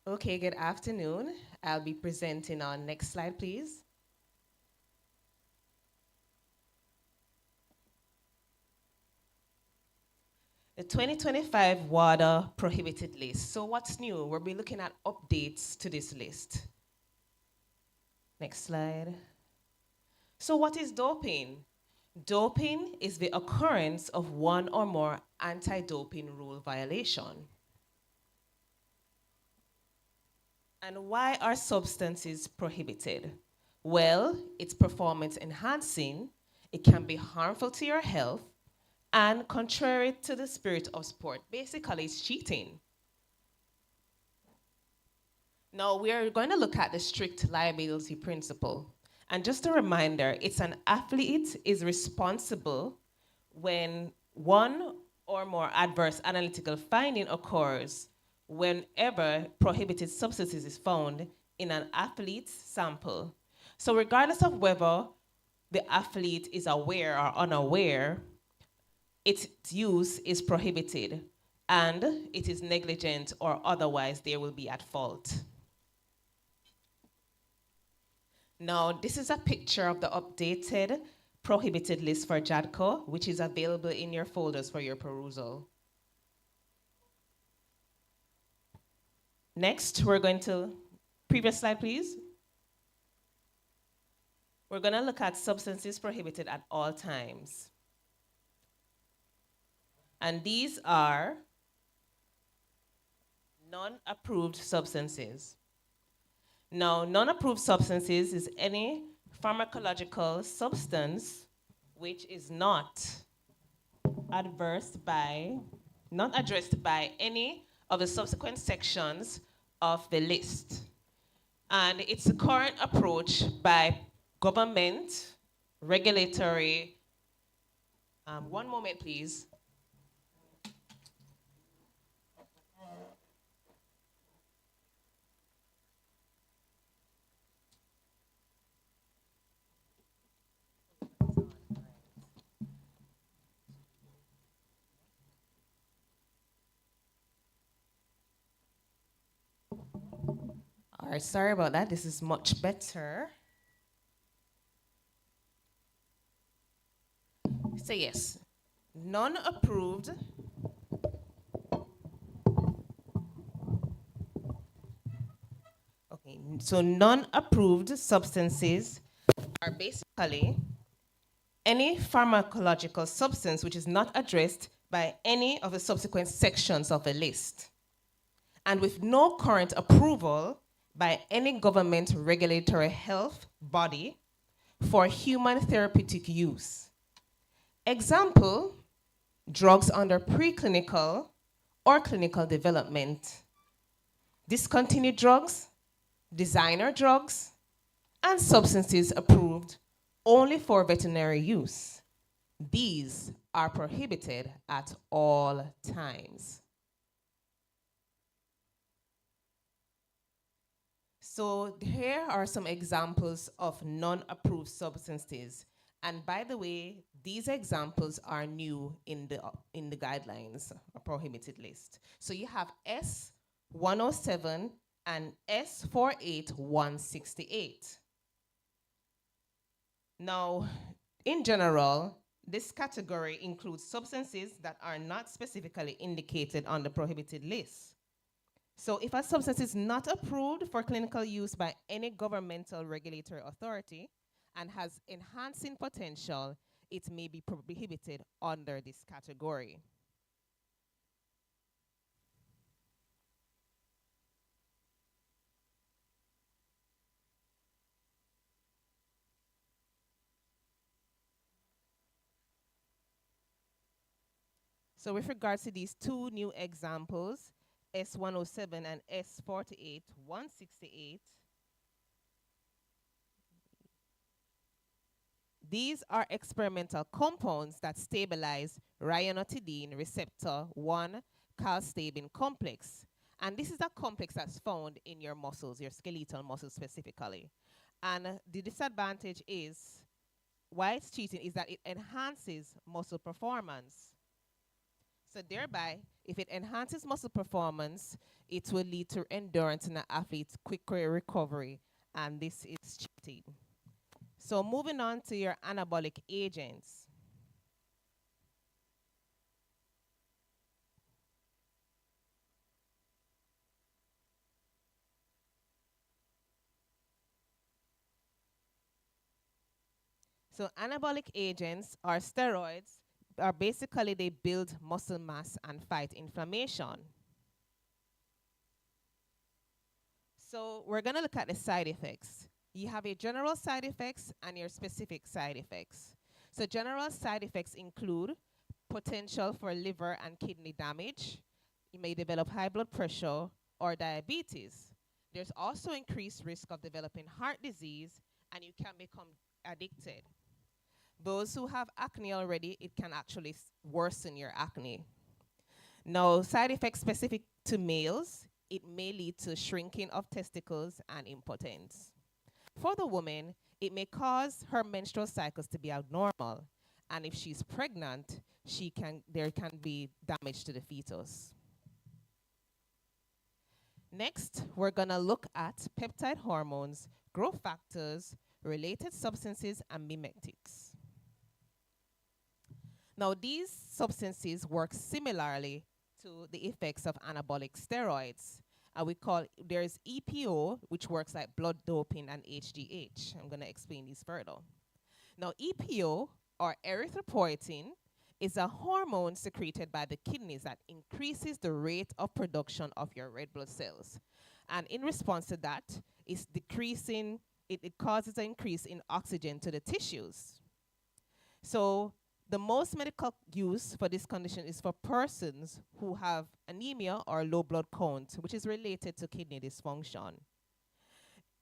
Okay, good afternoon. I'll be presenting on next slide, please. The 2025 WADA prohibited list. So what's new? We'll be looking at updates to this list. Next slide. So what is doping? Doping is the occurrence of one or more anti-doping rule violation. And why are substances prohibited? Well, it's performance enhancing, it can be harmful to your health, and contrary to the spirit of sport. Basically, it's cheating. Now, we're going to look at the strict liability principle. And just a reminder, it's an athlete is responsible when one or more adverse analytical finding occurs whenever prohibited substances is found in an athlete's sample. So regardless of whether the athlete is aware or unaware, its use is prohibited and it is negligent or otherwise they will be at fault. Now, this is a picture of the updated prohibited list for Jadco, which is available in your folders for your perusal. Next, we're going to, previous slide, please. We're going to look at substances prohibited at all times. And these are non-approved substances. Now, non-approved substances is any pharmacological substance which is not addressed by any of the subsequent sections of the list. And it's the current approach by government, regulatory, one moment please. All right, sorry about that. This is much better. So yes, non-approved so non-approved substances are basically any pharmacological substance which is not addressed by any of the subsequent sections of the list, and with no current approval by any government regulatory health body for human therapeutic use. Example, drugs under preclinical or clinical development, discontinued drugs, designer drugs, and substances approved only for veterinary use. These are prohibited at all times. So here are some examples of non-approved substances. And by the way, these examples are new in the guidelines, a prohibited list. So you have S107 and S48168. Now, in general, this category includes substances that are not specifically indicated on the prohibited list. So if a substance is not approved for clinical use by any governmental regulatory authority and has enhancing potential, it may be prohibited under this category. So with regards to these two new examples, S107 and S48168, these are experimental compounds that stabilize ryanotidine receptor 1 calstabine complex. And this is a complex that's found in your muscles, your skeletal muscles specifically. And the disadvantage is, why it's cheating, is that it enhances muscle performance. So thereby, if it enhances muscle performance, it will lead to endurance in an athlete's quicker recovery, and this is cheating. So moving on to your anabolic agents. So anabolic agents are steroids, are basically they build muscle mass and fight inflammation. So we're gonna look at the side effects. You have your general side effects and your specific side effects. So general side effects include potential for liver and kidney damage. You may develop high blood pressure or diabetes. There's also increased risk of developing heart disease, and you can become addicted. Those who have acne already, it can actually worsen your acne. Now, side effects specific to males, it may lead to shrinking of testicles and impotence. For the woman, it may cause her menstrual cycles to be abnormal, and if she's pregnant, there can be damage to the fetus. Next, we're gonna look at peptide hormones, growth factors, related substances, and mimetics. Now, these substances work similarly to the effects of anabolic steroids. There's EPO, which works like blood doping, and HGH. I'm gonna explain these further. Now, EPO, or erythropoietin, is a hormone secreted by the kidneys that increases the rate of production of your red blood cells. And in response to that, it causes an increase in oxygen to the tissues. So The most medical use for this condition is for persons who have anemia or low blood count, which is related to kidney dysfunction.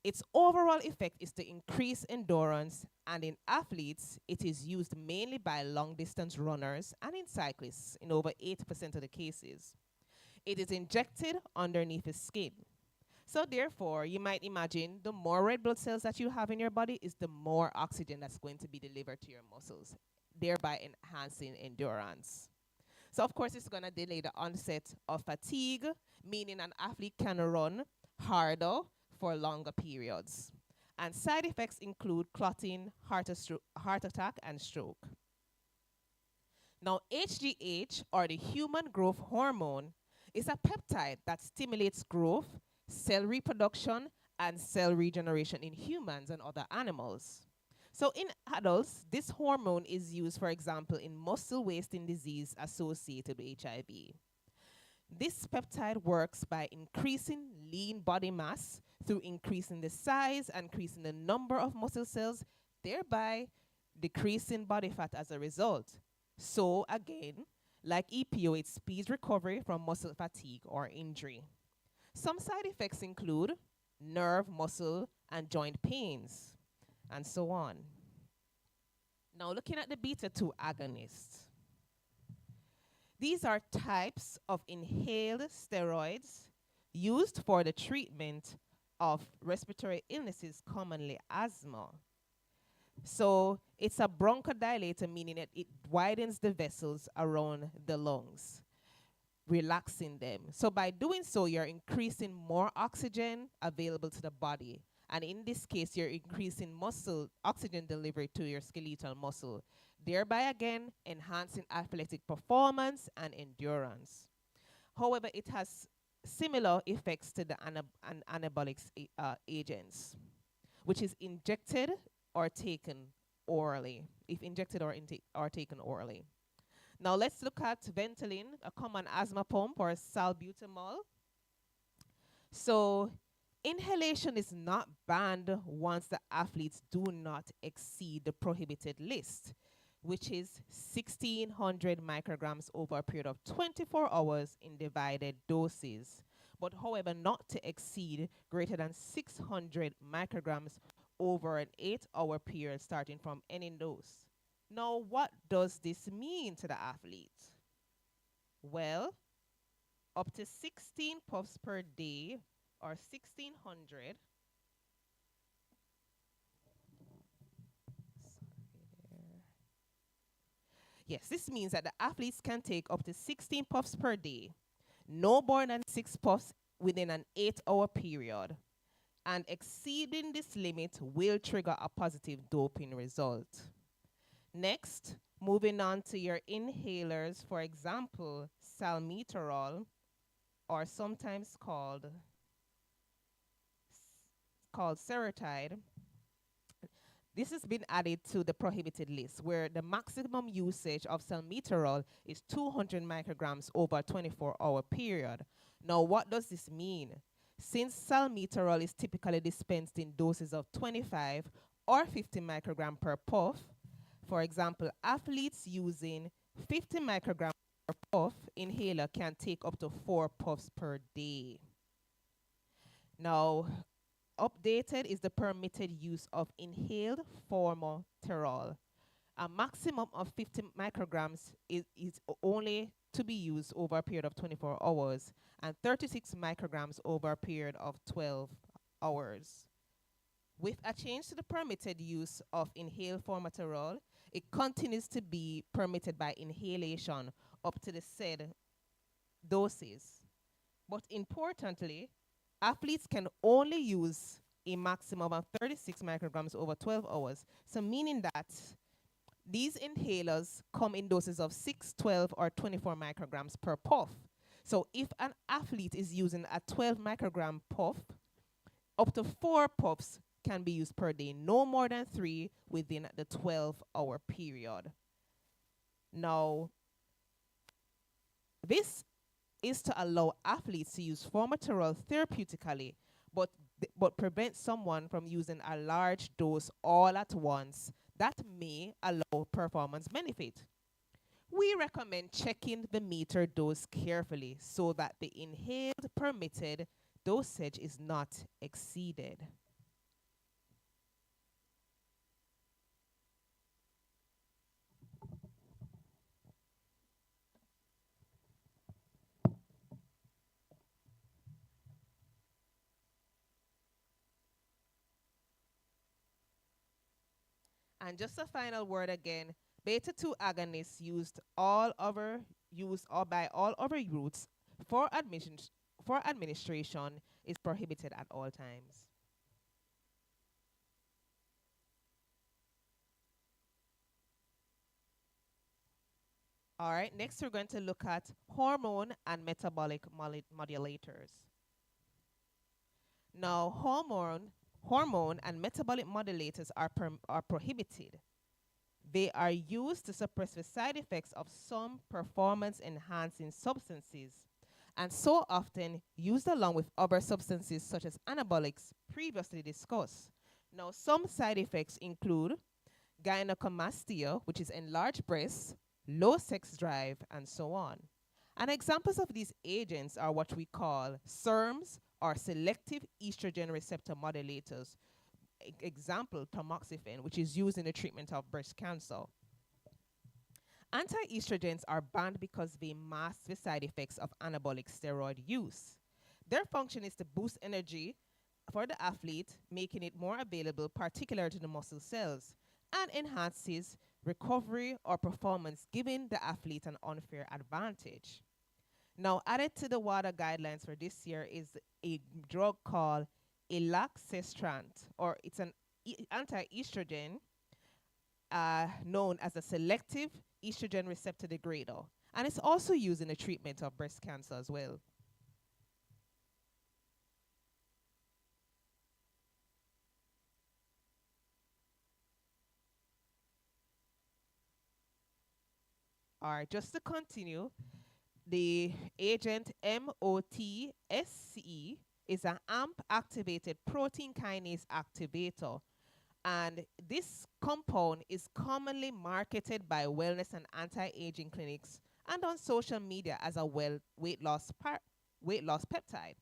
Its overall effect is to increase endurance, and in athletes, it is used mainly by long-distance runners and in cyclists in over 80% of the cases. It is injected underneath the skin. So therefore, you might imagine the more red blood cells that you have in your body is the more oxygen that's going to be delivered to your muscles, thereby enhancing endurance. So of course, it's going to delay the onset of fatigue, meaning an athlete can run harder for longer periods. And side effects include clotting, heart attack, and stroke. Now, HGH, or the human growth hormone, is a peptide that stimulates growth, cell reproduction, and cell regeneration in humans and other animals. So in adults, this hormone is used, for example, in muscle wasting disease associated with HIV. This peptide works by increasing lean body mass through increasing the size and increasing the number of muscle cells, thereby decreasing body fat as a result. So again, like EPO, it speeds recovery from muscle fatigue or injury. Some side effects include nerve, muscle, and joint pains, and so on. Now looking at the beta-2 agonists. These are types of inhaled steroids used for the treatment of respiratory illnesses, commonly asthma. So it's a bronchodilator, meaning that it widens the vessels around the lungs, relaxing them. So by doing so, you're increasing more oxygen available to the body. And in this case, you're increasing muscle oxygen delivery to your skeletal muscle, thereby again enhancing athletic performance and endurance. However, it has similar effects to the anabolic agents, which is injected or taken orally, if injected or taken orally. Now let's look at Ventolin, a common asthma pump, or salbutamol. So inhalation is not banned once the athletes do not exceed the prohibited list, which is 1,600 micrograms over a period of 24 hours in divided doses, but however not to exceed greater than 600 micrograms over an 8-hour period starting from any dose. Now, what does this mean to the athlete? Well, up to 16 puffs per day, or 1,600. Yes, this means that the athletes can take up to 16 puffs per day, no more than 6 puffs within an 8-hour period. And exceeding this limit will trigger a positive doping result. Next, moving on to your inhalers, for example, salmeterol, or sometimes called Seretide. This has been added to the prohibited list, where the maximum usage of salmeterol is 200 micrograms over a 24-hour period. Now, what does this mean? Since salmeterol is typically dispensed in doses of 25 or 50 microgram per puff, for example, athletes using 50 microgram per puff inhaler can take up to 4 puffs per day. Now, updated is the permitted use of inhaled formoterol. A maximum of 50 micrograms is only to be used over a period of 24 hours and 36 micrograms over a period of 12 hours. With a change to the permitted use of inhaled formoterol, it continues to be permitted by inhalation up to the said doses. But importantly, athletes can only use a maximum of 36 micrograms over 12 hours. So meaning that these inhalers come in doses of 6, 12, or 24 micrograms per puff. So if an athlete is using a 12 microgram puff, up to 4 puffs can be used per day, no more than 3 within the 12-hour period. Now, this is to allow athletes to use formoterol therapeutically, but prevent someone from using a large dose all at once that may allow performance benefit. we recommend checking the meter dose carefully so that the inhaled permitted dosage is not exceeded. And just a final word again, beta 2 agonists used all by all other routes for administration is prohibited at all times. All right, next we're going to look at hormone and metabolic modulators. Now, hormone and metabolic modulators are prohibited. They are used to suppress the side effects of some performance-enhancing substances, and so often used along with other substances such as anabolics previously discussed. Now, some side effects include gynecomastia, which is enlarged breasts, low sex drive, and so on. And examples of these agents are what we call SERMs, or selective estrogen receptor modulators. Example, tamoxifen, which is used in the treatment of breast cancer. Anti-estrogens are banned because they mask the side effects of anabolic steroid use. Their function is to boost energy for the athlete, making it more available, particularly to the muscle cells, and enhances recovery or performance, giving the athlete an unfair advantage. Now, added to the WADA guidelines for this year is a drug called elacestrant, or it's an anti-estrogen known as a selective estrogen receptor degrader. And it's also used in the treatment of breast cancer as well. All right, just to continue, the agent MOTSCE is an AMP-activated protein kinase activator. And this compound is commonly marketed by wellness and anti-aging clinics and on social media as a weight loss peptide.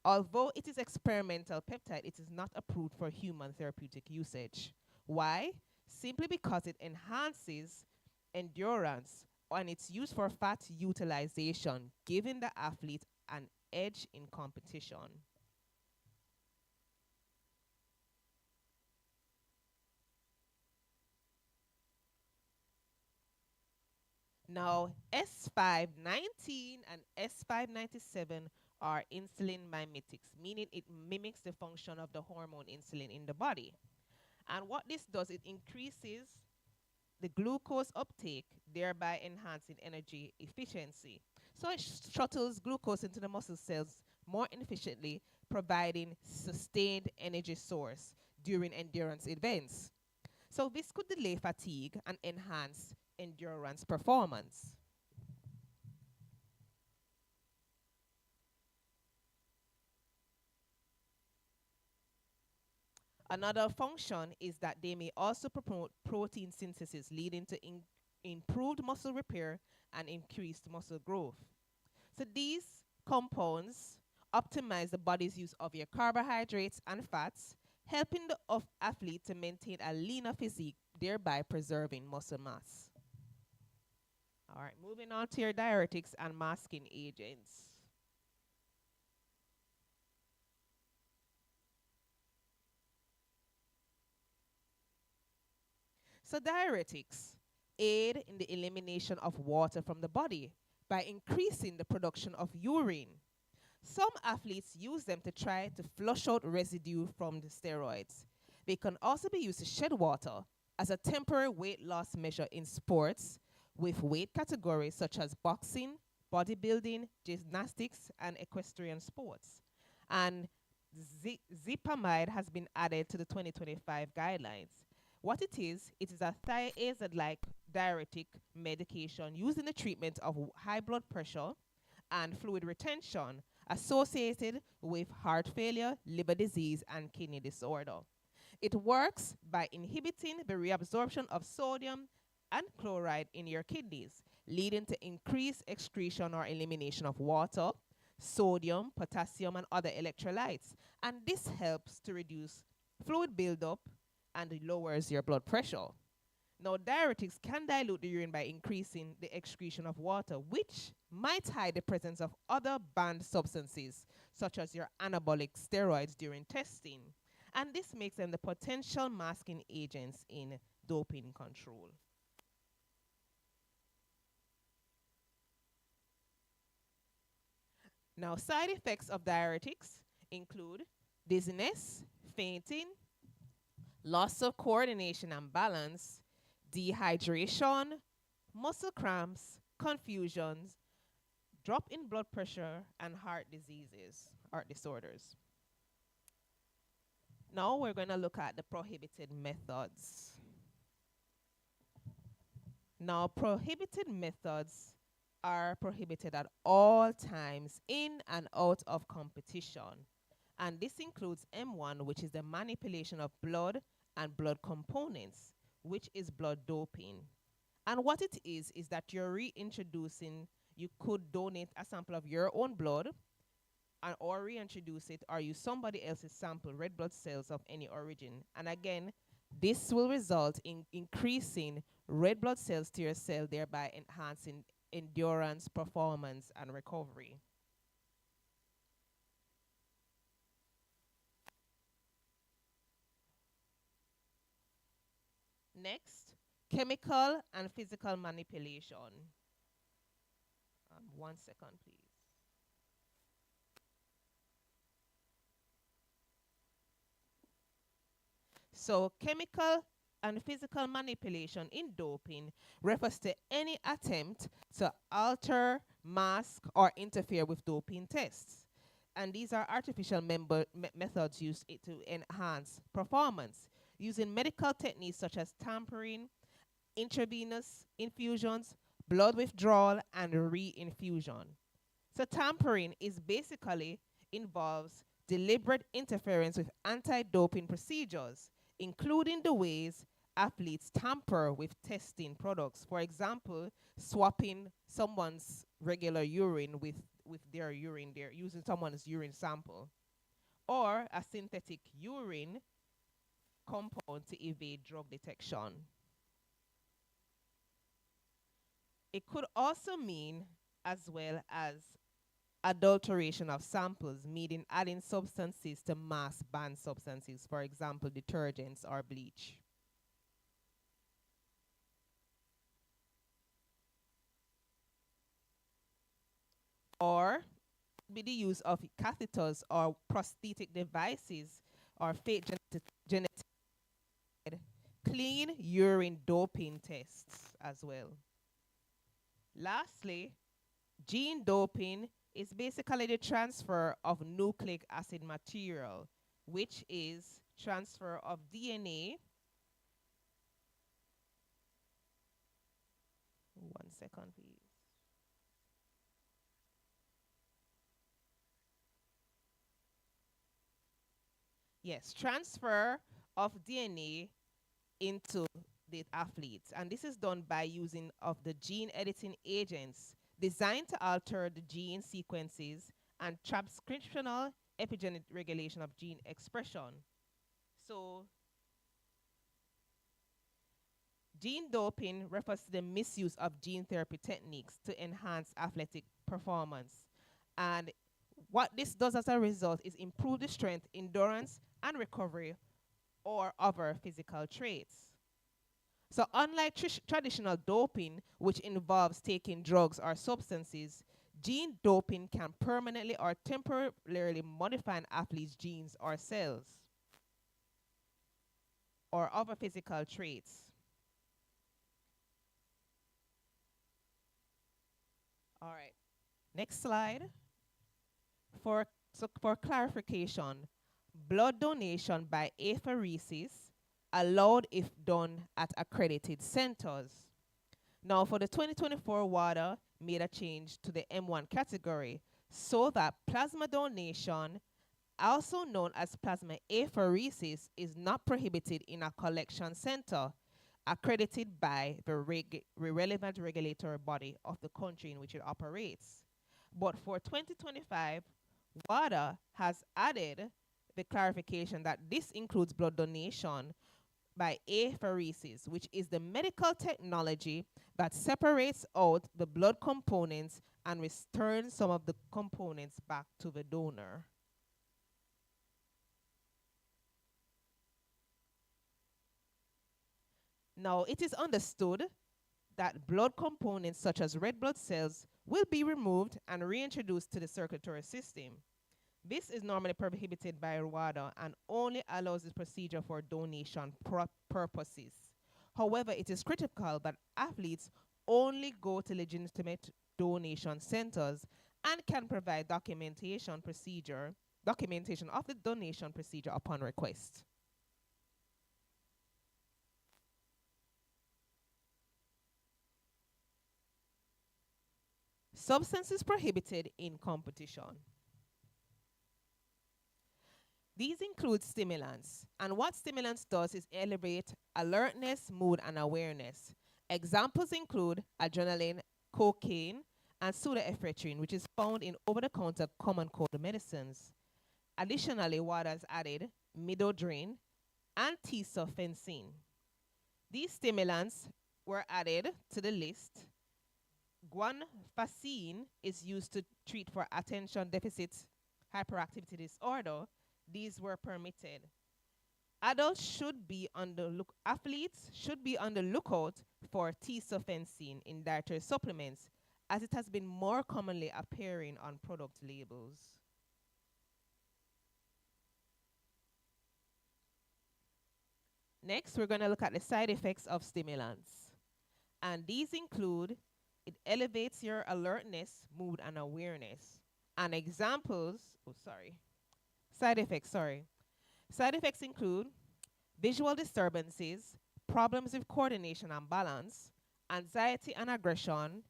Although it is experimental peptide, it is not approved for human therapeutic usage. Why? Simply because it enhances endurance and it's used for fat utilization, giving the athlete an edge in competition. Now, S519 and S597 are insulin mimetics, meaning it mimics the function of the hormone insulin in the body. And what this does, it increases the glucose uptake, thereby enhancing energy efficiency. So it shuttles glucose into the muscle cells more efficiently, providing sustained energy source during endurance events. So this could delay fatigue and enhance endurance performance. Another function is that they may also promote protein synthesis, leading to improved muscle repair and increased muscle growth. So these compounds optimize the body's use of your carbohydrates and fats, helping the athlete to maintain a leaner physique, thereby preserving muscle mass. All right, moving on to your diuretics and masking agents. So diuretics aid in the elimination of water from the body by increasing the production of urine. Some athletes use them to try to flush out residue from the steroids. They can also be used to shed water as a temporary weight loss measure in sports with weight categories such as boxing, bodybuilding, gymnastics, and equestrian sports. And zipamide has been added to the 2025 guidelines. What it is a thiazide-like diuretic medication used in the treatment of high blood pressure and fluid retention associated with heart failure, liver disease, and kidney disorder. It works by inhibiting the reabsorption of sodium and chloride in your kidneys, leading to increased excretion or elimination of water, sodium, potassium, and other electrolytes. And this helps to reduce fluid buildup and it lowers your blood pressure. Now, diuretics can dilute the urine by increasing the excretion of water, which might hide the presence of other banned substances, such as your anabolic steroids during testing. And this makes them the potential masking agents in doping control. Now, side effects of diuretics include dizziness, fainting, loss of coordination and balance, dehydration, muscle cramps, confusions, drop in blood pressure, and heart diseases, heart disorders. Now we're going to look at the prohibited methods. Now, prohibited methods are prohibited at all times in and out of competition. And this includes M1, which is the manipulation of blood and blood components, which is blood doping. And what it is that you're reintroducing, you could donate a sample of your own blood or reintroduce it or use somebody else's sample, red blood cells of any origin. And again, this will result in increasing red blood cells to your cell, thereby enhancing endurance, performance, and recovery. Next, chemical and physical manipulation. 1 second, please. So, chemical and physical manipulation in doping refers to any attempt to alter, mask, or interfere with doping tests. And these are artificial methods used to enhance performance, using medical techniques such as tampering, intravenous infusions, blood withdrawal, and reinfusion. So tampering is basically involves deliberate interference with anti-doping procedures, including the ways athletes tamper with testing products. For example, swapping someone's regular urine with their urine, they're using someone's urine sample, or a synthetic urine compound to evade drug detection. It could also mean, as well as adulteration of samples, meaning adding substances to mask banned substances, for example, detergents or bleach. Or be the use of catheters or prosthetic devices or fake genetic clean urine doping tests as well. Lastly, gene doping is basically the transfer of nucleic acid material, which is transfer of DNA. 1 second, please. Yes, transfer of DNA into the athletes. And this is done by using of the gene editing agents designed to alter the gene sequences and transcriptional epigenetic regulation of gene expression. So gene doping refers to the misuse of gene therapy techniques to enhance athletic performance. And what this does as a result is improve the strength, endurance, and recovery or other physical traits. So unlike traditional doping, which involves taking drugs or substances, gene doping can permanently or temporarily modify an athlete's genes or cells or other physical traits. All right, next slide. For clarification, blood donation by apheresis allowed if done at accredited centers. Now, for the 2024 WADA made a change to the M1 category so that plasma donation, also known as plasma apheresis, is not prohibited in a collection center accredited by the relevant regulatory body of the country in which it operates. But for 2025, WADA has added the clarification that this includes blood donation by apheresis, which is the medical technology that separates out the blood components and returns some of the components back to the donor. Now, it is understood that blood components such as red blood cells will be removed and reintroduced to the circulatory system. This is normally prohibited by WADA and only allows this procedure for donation purposes. However, it is critical that athletes only go to legitimate donation centers and can provide documentation of the donation procedure upon request. Substances prohibited in competition. These include stimulants, and what stimulants does is elevate alertness, mood, and awareness. Examples include adrenaline, cocaine, and pseudoephedrine, which is found in over-the-counter common cold medicines. Additionally, WADA has added midodrine and tesofensine. These stimulants were added to the list. Guanfacine is used to treat for attention deficit hyperactivity disorder. These were permitted. Athletes should be on the lookout for tesofensine in dietary supplements, as it has been more commonly appearing on product labels. Next, we're going to look at the side effects of stimulants. And these include, it elevates your alertness, mood, and awareness. And side effects include visual disturbances, problems with coordination and balance, anxiety and aggression,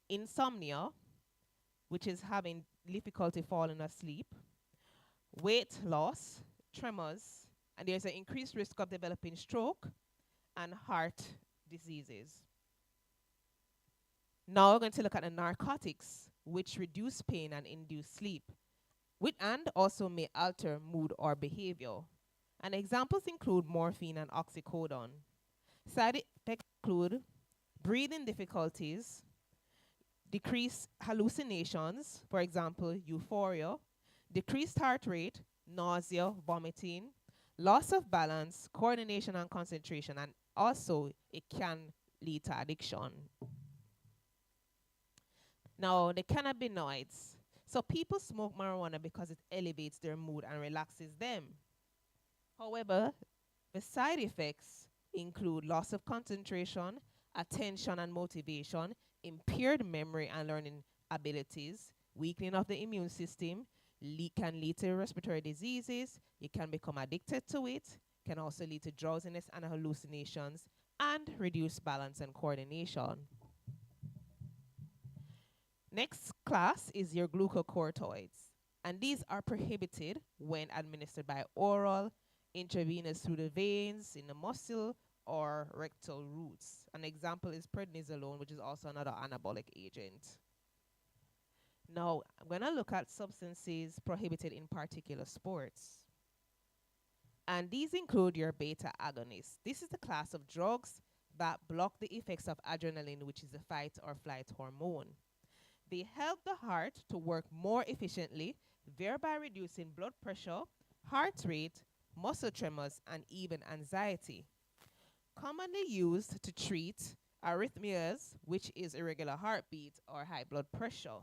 insomnia, which is having difficulty falling asleep, weight loss, tremors, and there's an increased risk of developing stroke and heart diseases. Now we're going to look at the narcotics, which reduce pain and induce sleep, and also may alter mood or behavior. And examples include morphine and oxycodone. Side effects include breathing difficulties, decreased hallucinations, for example, euphoria, decreased heart rate, nausea, vomiting, loss of balance, coordination and concentration, and also it can lead to addiction. Now, the cannabinoids. So people smoke marijuana because it elevates their mood and relaxes them. However, the side effects include loss of concentration, attention and motivation, impaired memory and learning abilities, weakening of the immune system, can lead to respiratory diseases, you can become addicted to it, can also lead to drowsiness and hallucinations, and reduce balance and coordination. Next class is your glucocorticoids, and these are prohibited when administered by oral, intravenous through the veins, in the muscle, or rectal routes. An example is prednisolone, which is also another anabolic agent. Now, I'm going to look at substances prohibited in particular sports. And these include your beta agonists. This is the class of drugs that block the effects of adrenaline, which is the fight or flight hormone. They help the heart to work more efficiently, thereby reducing blood pressure, heart rate, muscle tremors, and even anxiety. Commonly used to treat arrhythmias, which is irregular heartbeat or high blood pressure.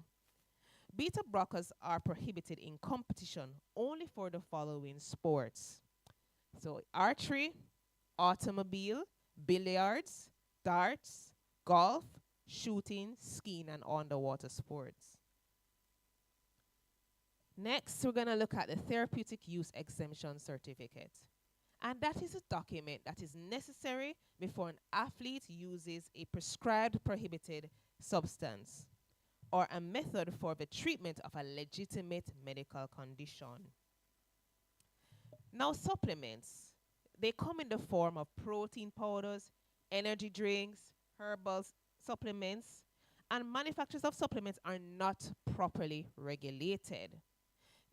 Beta blockers are prohibited in competition only for the following sports. So archery, automobile, billiards, darts, golf, shooting, skiing, and underwater sports. Next, we're going to look at the therapeutic use exemption certificate. And that is a document that is necessary before an athlete uses a prescribed prohibited substance or a method for the treatment of a legitimate medical condition. Now, supplements, they come in the form of protein powders, energy drinks, herbal supplements, and manufacturers of supplements are not properly regulated.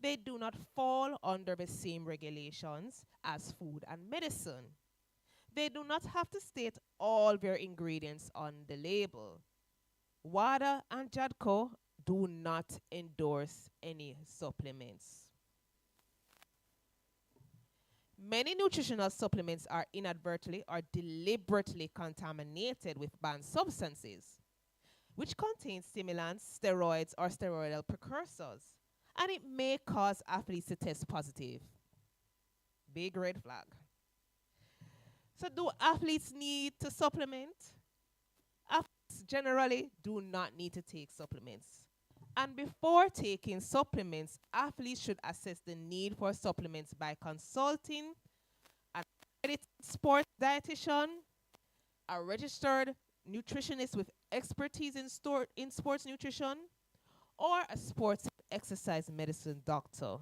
They do not fall under the same regulations as food and medicine. They do not have to state all their ingredients on the label. WADA and Jadco do not endorse any supplements. Many nutritional supplements are inadvertently or deliberately contaminated with banned substances, which contain stimulants, steroids, or steroidal precursors, and it may cause athletes to test positive. Big red flag. So do athletes need to supplement? Athletes generally do not need to take supplements. And before taking supplements, athletes should assess the need for supplements by consulting an accredited sports dietitian, a registered nutritionist with expertise in sports nutrition, or a sports exercise medicine doctor.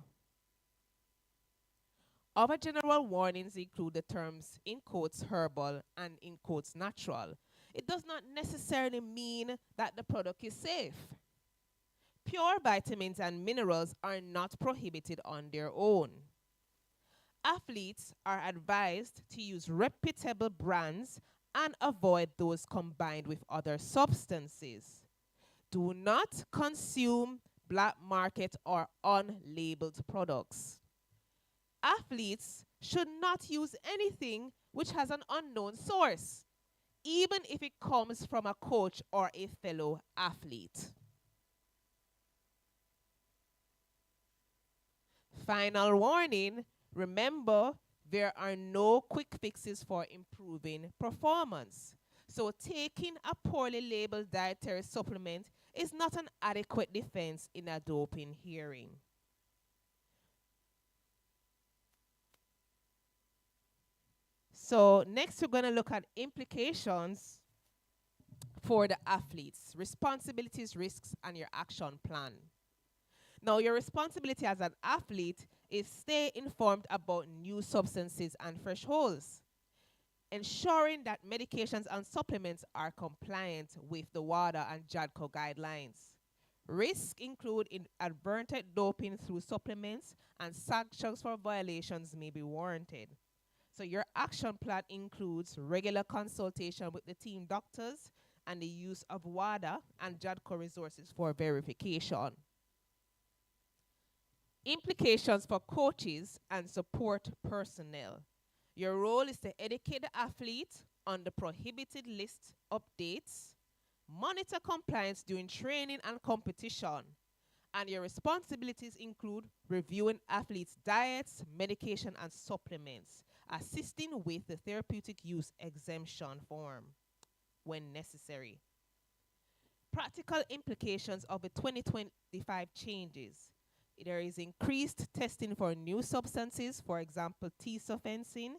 Other general warnings include the terms in quotes herbal and in quotes natural. It does not necessarily mean that the product is safe. Pure vitamins and minerals are not prohibited on their own. Athletes are advised to use reputable brands and avoid those combined with other substances. Do not consume black market or unlabeled products. Athletes should not use anything which has an unknown source, even if it comes from a coach or a fellow athlete. Final warning, remember, there are no quick fixes for improving performance. So taking a poorly labeled dietary supplement is not an adequate defense in a doping hearing. So next we're going to look at implications for the athletes, responsibilities, risks, and your action plan. Now, your responsibility as an athlete is stay informed about new substances and thresholds, ensuring that medications and supplements are compliant with the WADA and Jadco guidelines. Risks include inadvertent doping through supplements, and sanctions for violations may be warranted. So your action plan includes regular consultation with the team doctors and the use of WADA and Jadco resources for verification. Implications for coaches and support personnel. Your role is to educate the athlete on the prohibited list updates, monitor compliance during training and competition, and your responsibilities include reviewing athletes' diets, medication, and supplements, assisting with the therapeutic use exemption form when necessary. Practical implications of the 2025 changes. There is increased testing for new substances, for example, tesofensine,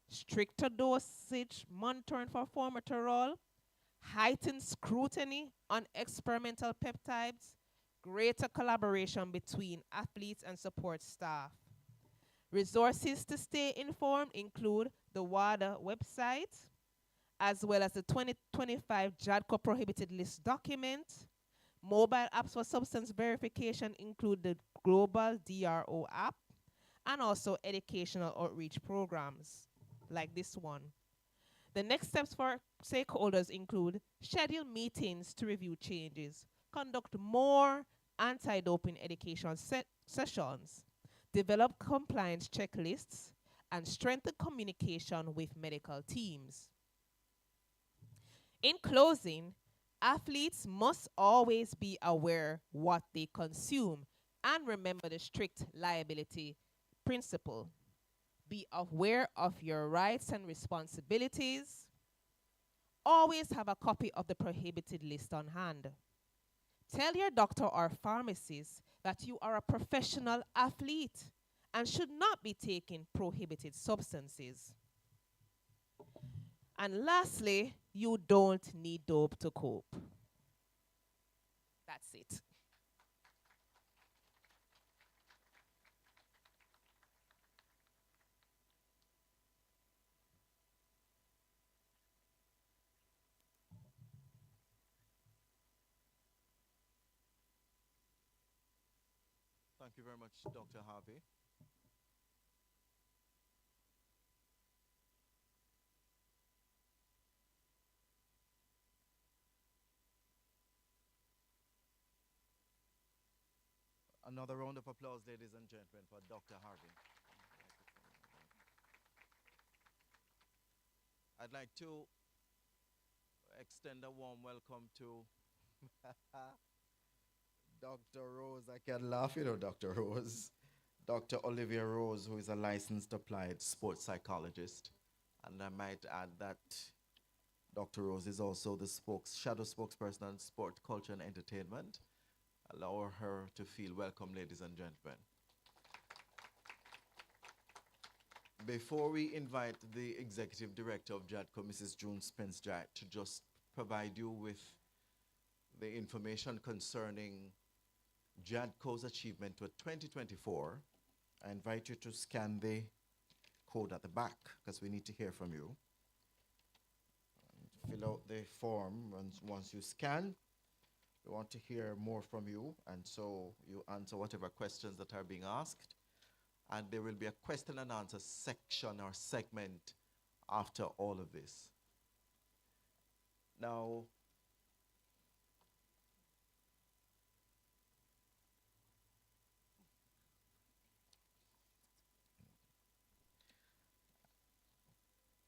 stricter dosage monitoring for formoterol, heightened scrutiny on experimental peptides, greater collaboration between athletes and support staff. Resources to stay informed include the WADA website, as well as the 2025 Jadco prohibited list document. Mobile apps for substance verification include the Global DRO app and also educational outreach programs like this one. The next steps for stakeholders include schedule meetings to review changes, conduct more anti-doping education sessions, develop compliance checklists, and strengthen communication with medical teams. In closing, athletes must always be aware what they consume and remember the strict liability principle. Be aware of your rights and responsibilities. Always have a copy of the prohibited list on hand. Tell your doctor or pharmacist that you are a professional athlete and should not be taking prohibited substances. And lastly, you don't need dope to cope. That's it. Thank you very much, Dr. Harvey. Another round of applause, ladies and gentlemen, for Dr. Harvey. I'd like to extend a warm welcome to Dr. Rose. I can laugh, Dr. Rose. Dr. Olivia Rose, who is a licensed applied sports psychologist. And I might add that Dr. Rose is also the shadow spokesperson on sport, culture, and entertainment. Allow her to feel welcome, ladies and gentlemen. Before we invite the Executive Director of Jadco, Mrs. June Spence-Jarrett, to just provide you with the information concerning Jadco's achievement for 2024, I invite you to scan the code at the back because we need to hear from you. And fill out the form once you scan. We want to hear more from you, and so you answer whatever questions that are being asked. And there will be a question and answer section or segment after all of this. Now,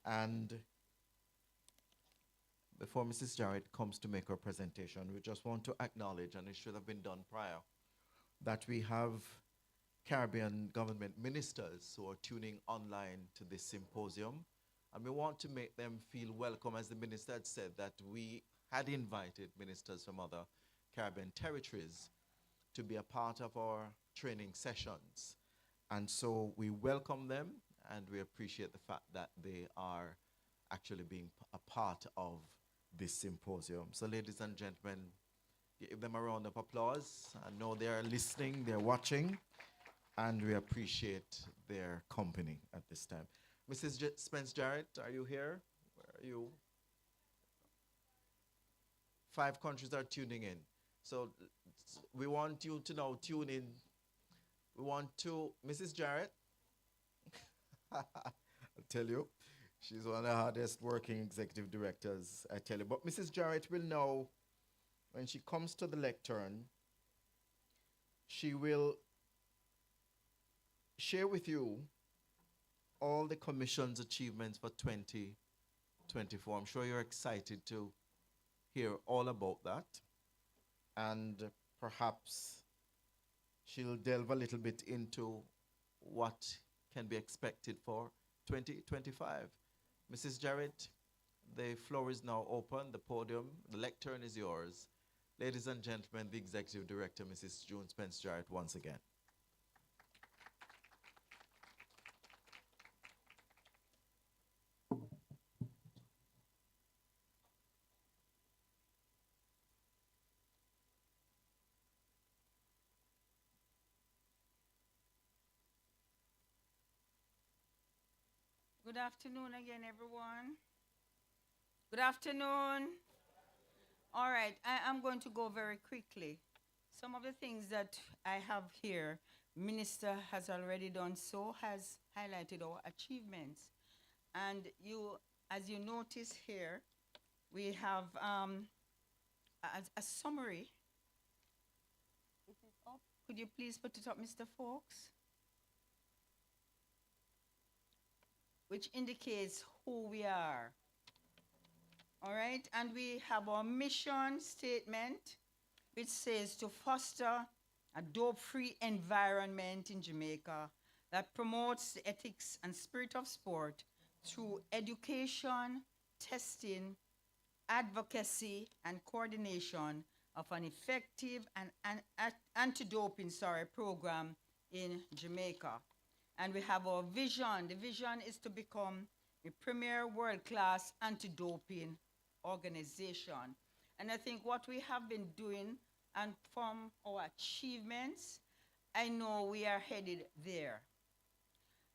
and before Mrs. Jarrett comes to make her presentation, we just want to acknowledge, and it should have been done prior, that we have Caribbean government ministers who are tuning online to this symposium. And we want to make them feel welcome, as the minister had said, that we had invited ministers from other Caribbean territories to be a part of our training sessions. And so we welcome them, and we appreciate the fact that they are actually being a part of this symposium. So ladies and gentlemen, give them a round of applause. I know they are listening, they're watching, and we appreciate their company at this time. Mrs. Spence-Jarrett, are you here? Where are you? 5 countries are tuning in. So we want you to now tune in. We want to, Mrs. Jarrett, I'll tell you, she's one of the hardest working executive directors, I tell you. But Mrs. Jarrett will know, when she comes to the lectern, she will share with you all the Commission's achievements for 2024. I'm sure you're excited to hear all about that. And perhaps she'll delve a little bit into what can be expected for 2025. Mrs. Jarrett, the floor is now open, the podium, the lectern is yours. Ladies and gentlemen, the Executive Director, Mrs. June Spence-Jarrett, once again. Good afternoon again, everyone. Good afternoon. All right, I'm going to go very quickly. Some of the things that I have here, Minister has already done so, has highlighted our achievements. And as you notice here, we have a summary. Is it up? Could you please put it up, Mr. Fawkes? Which indicates who we are. All right, and we have our mission statement, which says to foster a dope-free environment in Jamaica that promotes the ethics and spirit of sport through education, testing, advocacy, and coordination of an effective and anti-doping program in Jamaica. And we have our vision. The vision is to become a premier world-class anti-doping organization. And I think what we have been doing, and from our achievements, I know we are headed there.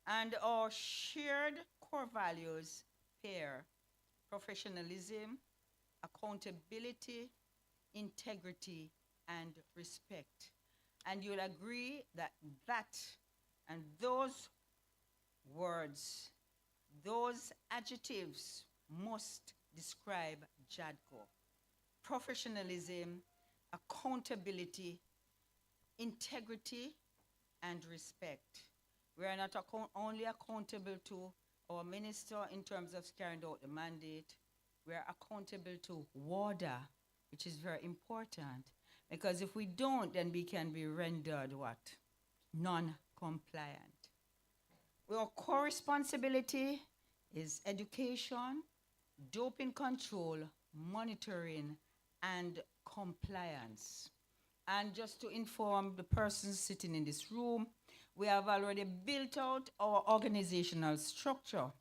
And our shared core values pair professionalism, accountability, integrity, and respect. And you'll agree that and those words, those adjectives must describe Jadco. Professionalism, accountability, integrity, and respect. We are not only accountable to our minister in terms of carrying out the mandate, we are accountable to WADA, which is very important. Because if we don't, then we can be rendered what? Non-compliant. Our core responsibility is education, doping control, monitoring, and compliance. And just to inform the persons sitting in this room, we have already built out our organizational structure.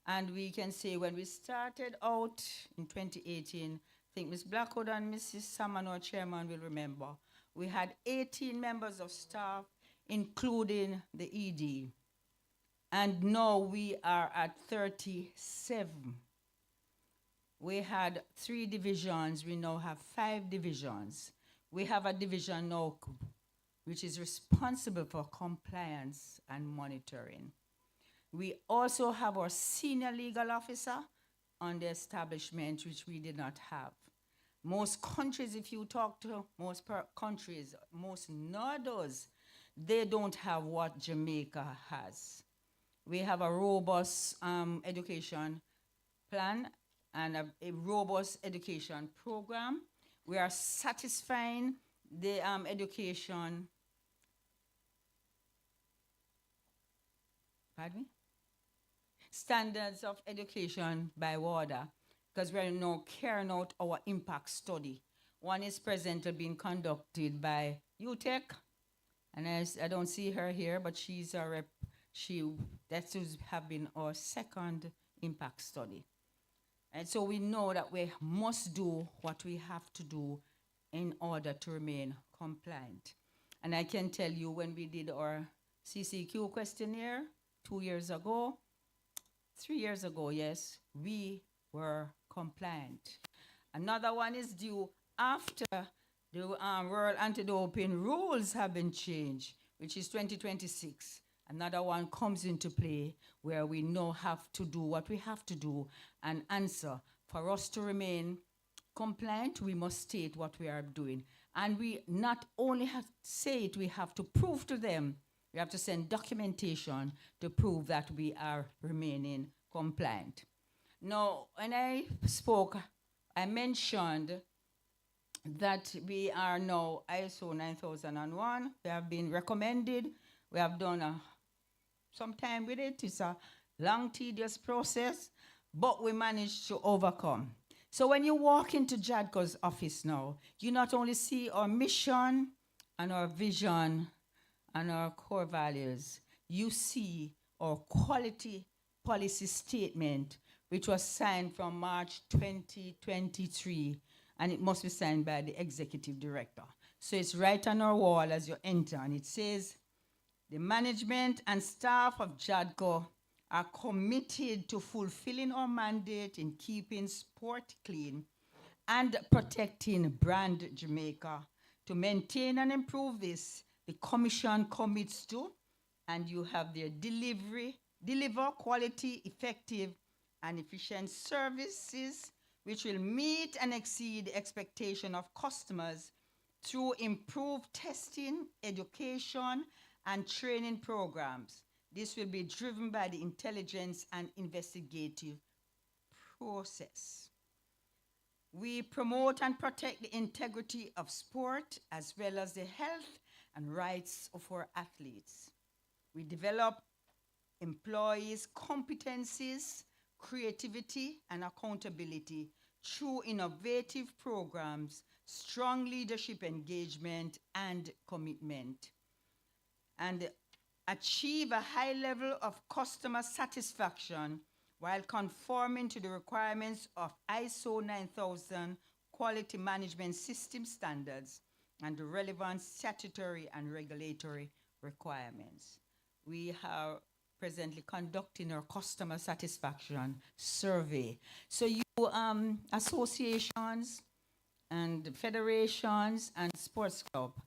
And we can say when we started out in 2018, I think Ms. Blackwood and Mrs. Salmon, our chairman, will remember, we had 18 members of staff, including the ED. And now we are at 37. We had 3 divisions, we now have 5 divisions. We have a division now which is responsible for compliance and monitoring. We also have our senior legal officer on the establishment, which we did not have. Most countries, if you talk to most countries, most NODOs, they don't have what Jamaica has. We have a robust education plan and a robust education program. We are satisfying the education, pardon me? Standards of education by WADA, because we're now carrying out our impact study. One is presently being conducted by UTEC, and I don't see her here, but she's a rep. That should have been our second impact study. And so we know that we must do what we have to do in order to remain compliant. And I can tell you when we did our CCQ questionnaire 2 years ago, 3 years ago, yes, we were compliant. Another one is due after the World Anti-Doping rules have been changed, which is 2026. Another one comes into play where we now have to do what we have to do and answer. For us to remain compliant, we must state what we are doing. And we not only have to say it, we have to prove to them. We have to send documentation to prove that we are remaining compliant. Now, when I spoke, I mentioned that we are now ISO 9001. We have been recommended. We have done some time with it. It's a long, tedious process, but we managed to overcome. So when you walk into Jadco's office now, you not only see our mission and our vision and our core values, you see our quality policy statement, which was signed from March 2023, and it must be signed by the executive director. So it's right on our wall as you enter, and it says, the management and staff of Jadco are committed to fulfilling our mandate in keeping sport clean and protecting brand Jamaica. To maintain and improve this, the Commission commits to, and you have their deliver quality, effective, and efficient services which will meet and exceed the expectation of customers through improved testing, education, and training programs. This will be driven by the intelligence and investigative process. We promote and protect the integrity of sport as well as the health and rights of our athletes. We develop employees' competencies, creativity, and accountability through innovative programs, strong leadership engagement, and commitment. And achieve a high level of customer satisfaction while conforming to the requirements of ISO 9000 quality management system standards and the relevant statutory and regulatory requirements. We are presently conducting our customer satisfaction survey. So you associations and federations and sports clubs,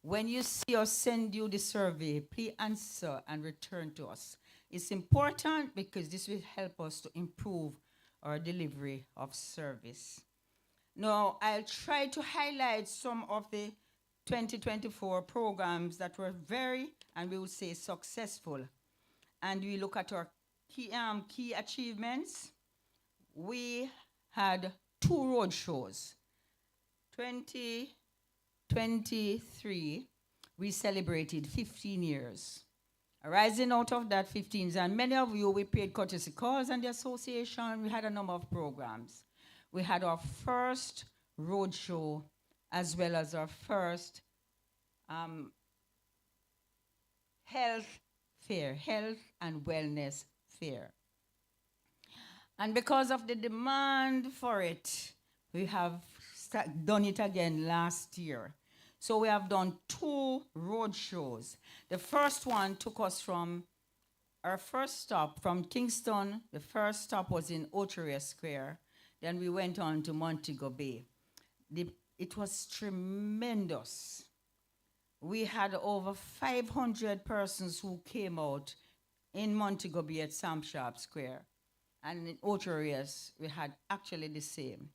When you see us send you the survey, please answer and return to us. It's important because this will help us to improve our delivery of service. Now, I'll try to highlight some of the 2024 programs that were very, and we would say, successful. And we look at our key achievements. We had 2 road shows. 2023, we celebrated 15 years. Arising out of that 15, and many of you, we paid courtesy calls and the association. We had a number of programs. We had our first road show as well as our first health fair, health and wellness fair. And because of the demand for it, we have done it again last year. So we have done 2 road shows. The first one took us from our first stop from Kingston. The first stop was in Oteria Square. Then we went on to Montego Bay. It was tremendous. We had over 500 persons who came out in Montego Bay at Sam Sharp Square. And in Oterias, we had actually the same.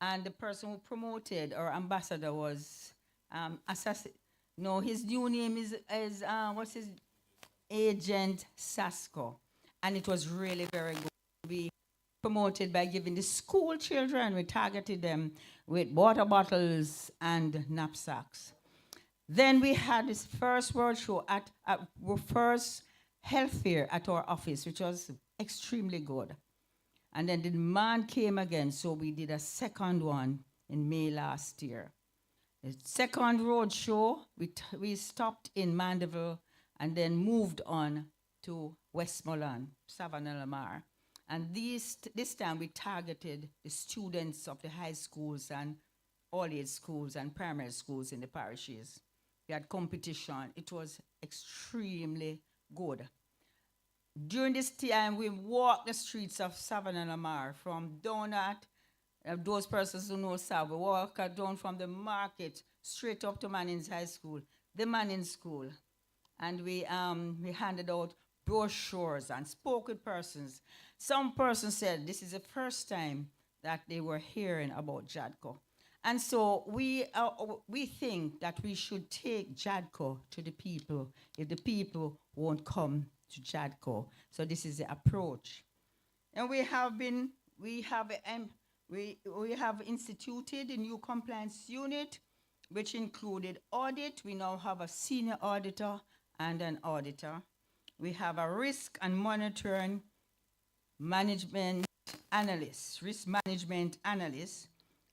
And the person who promoted, our ambassador, was his new name is what's his? Agent Sasco. And it was really very good. We promoted by giving the school children, we targeted them with water bottles and knapsacks. Then we had this first world show at first health fair at our office, which was extremely good. And then the demand came again, so we did a second one in May last year. The second road show, we stopped in Mandeville and then moved on to Westmoreland, Savannah Lamar. And this time we targeted the students of the high schools and all-age schools and primary schools in the parishes. We had competition. It was extremely good. During this time, we walked the streets of Savannah Lamar from down at, those persons who know South, we walked down from the market straight up to Manning's High School, the Manning School. And we handed out brochures and spoke with persons. Some persons said this is the first time that they were hearing about Jadco. And so we think that we should take Jadco to the people if the people won't come to Jadco. So this is the approach. And we have instituted a new compliance unit, which included audit. We now have a senior auditor and an auditor. We have a risk and monitoring management analyst, risk management analyst.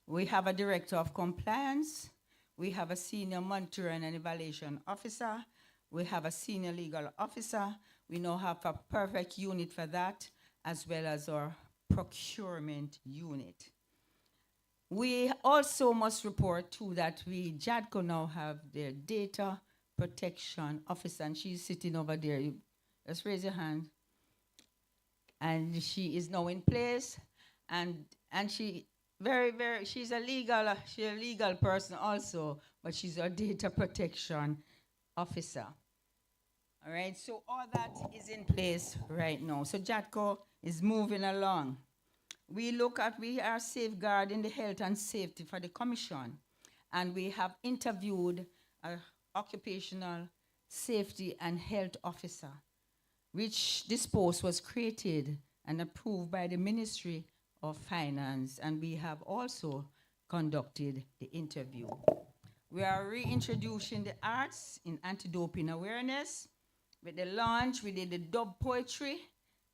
We have a director of compliance. We have a senior monitoring and evaluation officer. We have a senior legal officer. We now have a perfect unit for that, as well as our procurement unit. We also must report too that Jadco now have their data protection officer, and she's sitting over there. Just raise your hand. And she is now in place, and she she's a legal person also, but she's a data protection officer. All right, so all that is in place right now. So Jadco is moving along. We are safeguarding the health and safety for the commission, and we have interviewed an occupational safety and health officer, which this post was created and approved by the Ministry of Finance, and we have also conducted the interview. We are reintroducing the arts in anti-doping awareness. With the launch, we did the dub poetry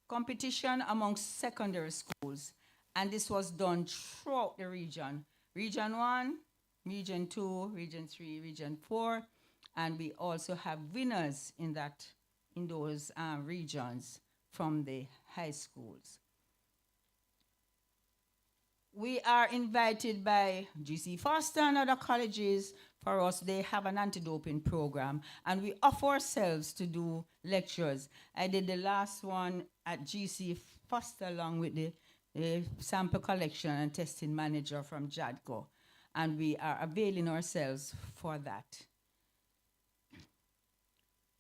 competition amongst secondary schools, and this was done throughout the region. Region 1, Region 2, Region 3, Region 4, and we also have winners in those regions from the high schools. We are invited by GC Foster and other colleges. For us, they have an anti-doping program, and we offer ourselves to do lectures. I did the last one at GC Foster along with the sample collection and testing manager from Jadco, and we are availing ourselves for that.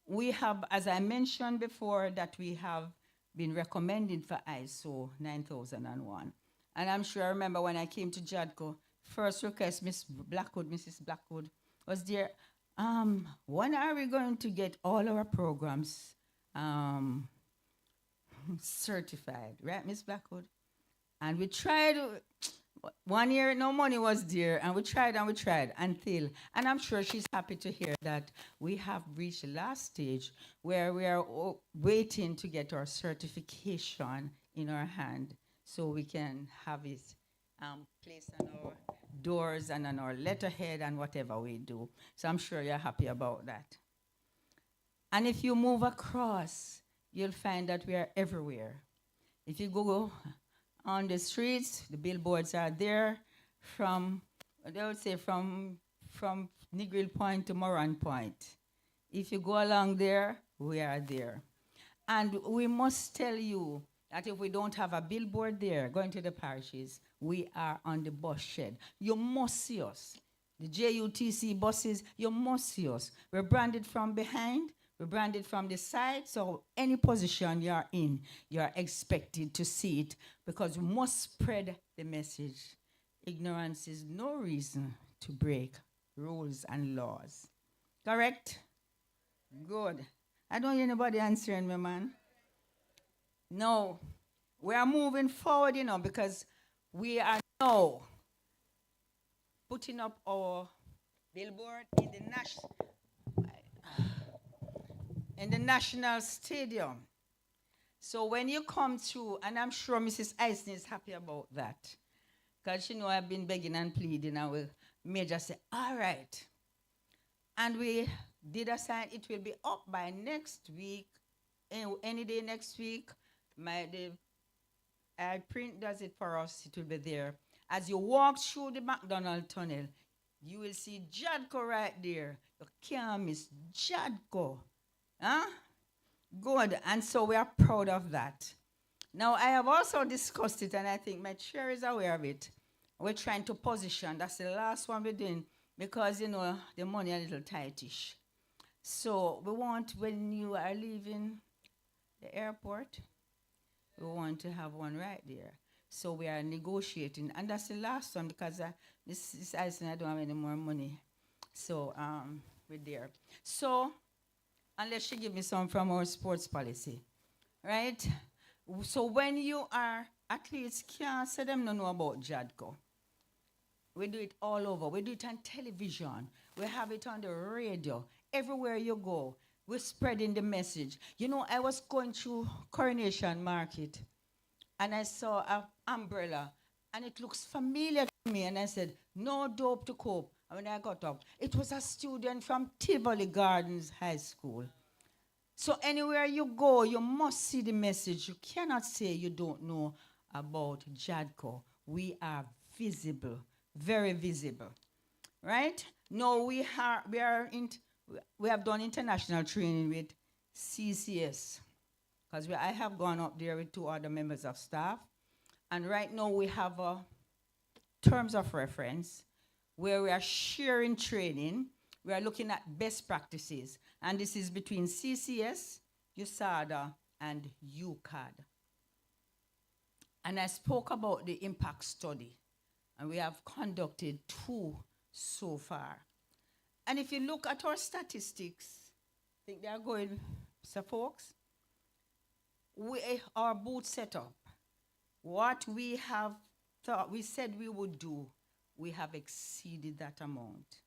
we have, as I mentioned before, that we have been recommended for ISO 9001. And I'm sure I remember when I came to Jadco, first request, Mrs. Blackwood, was there, when are we going to get all our programs certified, right, Miss Blackwood? And we tried, 1 year, no money was there, and we tried until, and I'm sure she's happy to hear that we have reached the last stage where we are waiting to get our certification in our hand so we can have it placed on our doors and on our letterhead and whatever we do. So I'm sure you're happy about that. And if you move across, you'll find that we are everywhere. If you go on the streets, the billboards are there from, they would say from Negril Point to Moran Point. If you go along there, we are there. And we must tell you that if we don't have a billboard there going to the parishes, we are on the bus shed. You must see us. The JUTC buses, you must see us. We're branded from behind, we're branded from the side, so any position you're in, you're expected to see it because we must spread the message. Ignorance is no reason to break rules and laws. Correct? Good. I don't hear anybody answering me, man. No. We are moving forward, because we are now putting up our billboard in the National Stadium. So when you come through, and I'm sure Mrs. Eisen is happy about that, because she know I've been begging and pleading, and we may just say, all right. And we did assign, it will be up by next week, any day next week. I print does it for us, it will be there. As you walk through the McDonald Tunnel, you will see Jadco right there. You can't miss Jadco. Huh? Good, and so we are proud of that. Now, I have also discussed it, and I think my chair is aware of it. We're trying to position, that's the last one we're doing, because, the money a little tightish. So we want, when you are leaving the airport, we want to have one right there. So we are negotiating, and that's the last one, because Mrs. Eisen, I don't have any more money. So we're there. So, unless she give me some from our sports policy, right? So when you are, athletes can't say them no know about Jadco. We do it all over. We do it on television. We have it on the radio. Everywhere you go, we're spreading the message. I was going through Coronation Market, and I saw an umbrella, and it looks familiar to me, and I said, no dope to cope. And when I got up, it was a student from Tivoli Gardens High School. So anywhere you go, you must see the message. You cannot say you don't know about Jadco. We are visible, very visible, right? No, we have done international training with CCS, because I have gone up there with 2 other members of staff, and right now we have terms of reference where we are sharing training. We are looking at best practices, and this is between CCS, USADA, and UCAD. And I spoke about the impact study, and we have conducted 2 so far. And if you look at our statistics, I think they are going, so folks, our booth setup, what we have thought, we said we would do, we have exceeded that amount.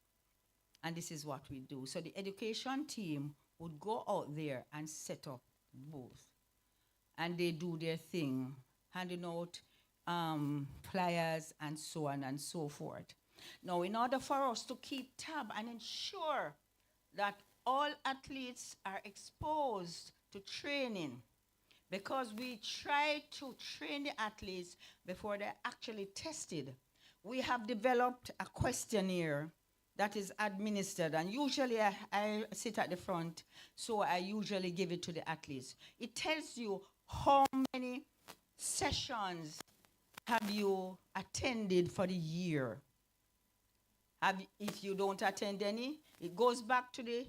And this is what we do. So the education team would go out there and set up booths. And they do their thing, handing out flyers and so on and so forth. Now, in order for us to keep tab and ensure that all athletes are exposed to training, because we try to train the athletes before they're actually tested, we have developed a questionnaire that is administered, and usually I sit at the front, so I usually give it to the athletes. It tells you how many sessions have you attended for the year. If you don't attend any, it goes back to the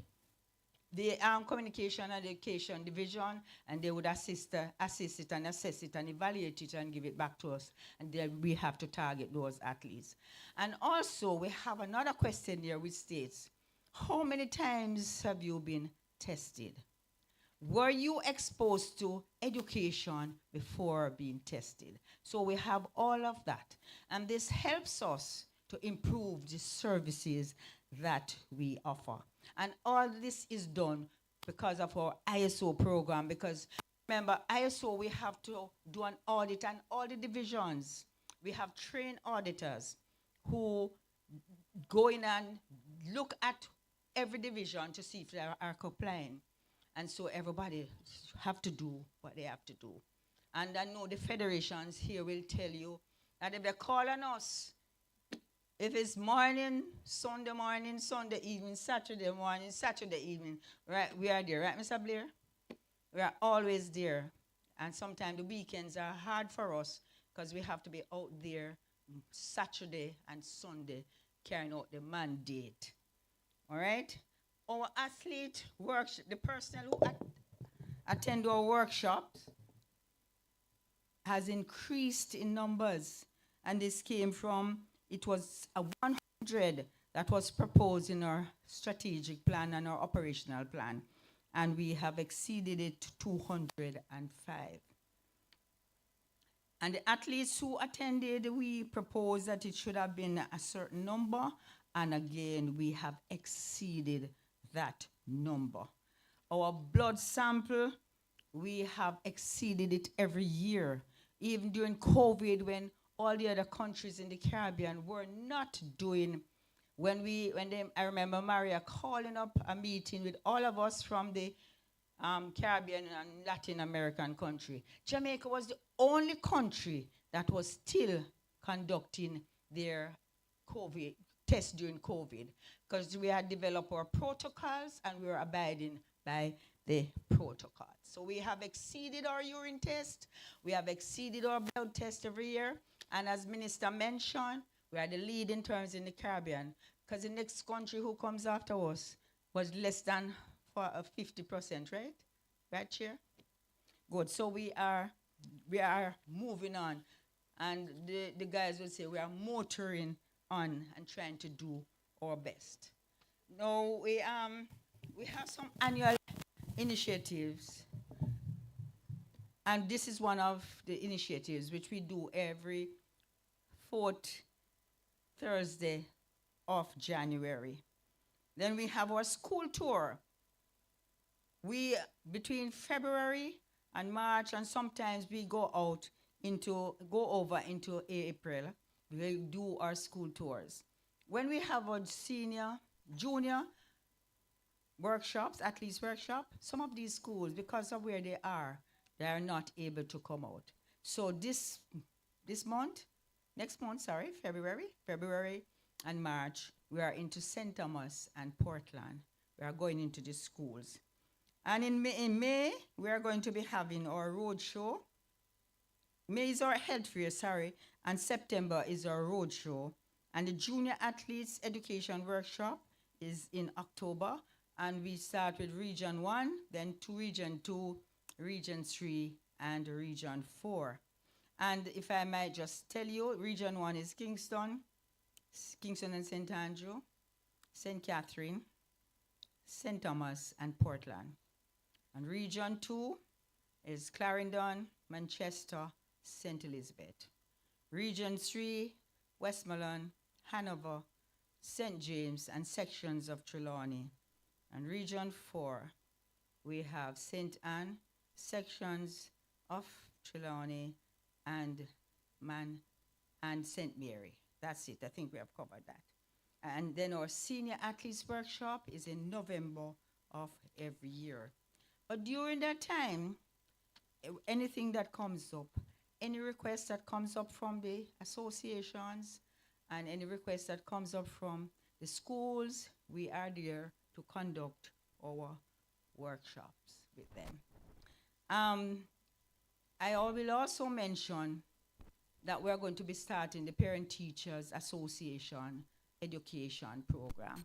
the Communication and Education Division, and they would assist it and assess it and evaluate it and give it back to us. And then we have to target those athletes. And also, we have another question here which states, how many times have you been tested? Were you exposed to education before being tested? So we have all of that. And this helps us to improve the services that we offer. And all this is done because of our ISO program, because remember, ISO, we have to do an audit, and all the divisions, we have trained auditors who go in and look at every division to see if they are complying. And so everybody have to do what they have to do. And I know the federations here will tell you that if they call on us, if it's morning, Sunday evening, Saturday morning, Saturday evening, right, we are there, right, Mr. Blair? We are always there. And sometimes the weekends are hard for us because we have to be out there Saturday and Sunday carrying out the mandate. All right? Our athlete workshop, the personnel who attend our workshops has increased in numbers. And this came from, it was a 100 that was proposed in our strategic plan and our operational plan. And we have exceeded it to 205. And the athletes who attended, we proposed that it should have been a certain number. And again, we have exceeded that number. Our blood sample, we have exceeded it every year. Even during COVID, when all the other countries in the Caribbean were not doing, I remember Maria calling up a meeting with all of us from the Caribbean and Latin American country. Jamaica was the only country that was still conducting their COVID test during COVID, because we had developed our protocols and we were abiding by the protocols. So we have exceeded our urine test, we have exceeded our blood test every year, and as Minister mentioned, we are the lead in terms in the Caribbean, because the next country who comes after us was less than 50%, right? Right, Chair? Good, so we are moving on, and the guys will say we are motoring on and trying to do our best. Now, we have some annual initiatives, and this is one of the initiatives which we do every fourth Thursday of January. Then we have our school tour. We, between February and March, and sometimes we go over into April, we do our school tours. When we have our junior workshops, athletes workshop, some of these schools, because of where they are not able to come out. So next month, February and March, we are into St. Thomas and Portland. We are going into the schools. And in May, we are going to be having our road show. May is our health fair, and September is our road show. And the Junior Athletes Education Workshop is in October, and we start with Region 1, then to Region 2, Region 3, and Region 4. And if I might just tell you, Region 1 is Kingston and St. Andrew, St. Catherine, St. Thomas, and Portland. And Region 2 is Clarendon, Manchester, St. Elizabeth. Region 3, Westmoreland, Hanover, St. James, and sections of Trelawney. And Region 4, we have St. Anne, sections of Trelawney, and St. Mary. That's it. I think we have covered that. And then our Senior Athletes Workshop is in November of every year. But during that time, anything that comes up, any request that comes up from the associations and any request that comes up from the schools, we are there to conduct our workshops with them. I will also mention that we're going to be starting the Parent Teachers Association education program.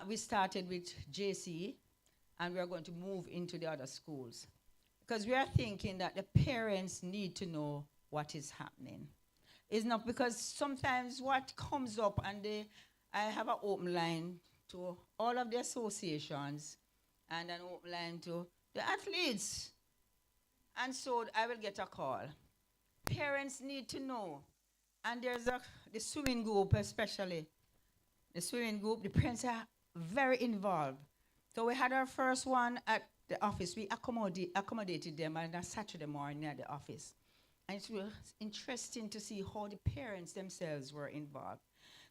We started with JC, and we are going to move into the other schools. Because we are thinking that the parents need to know what is happening. It's not because sometimes what comes up, and I have an open line to all of the associations and an open line to the athletes. And so I will get a call. Parents need to know. And there's the swimming group especially. The swimming group, the parents are very involved. So we had our first one at the office. We accommodated them on a Saturday morning at the office. And it was interesting to see how the parents themselves were involved.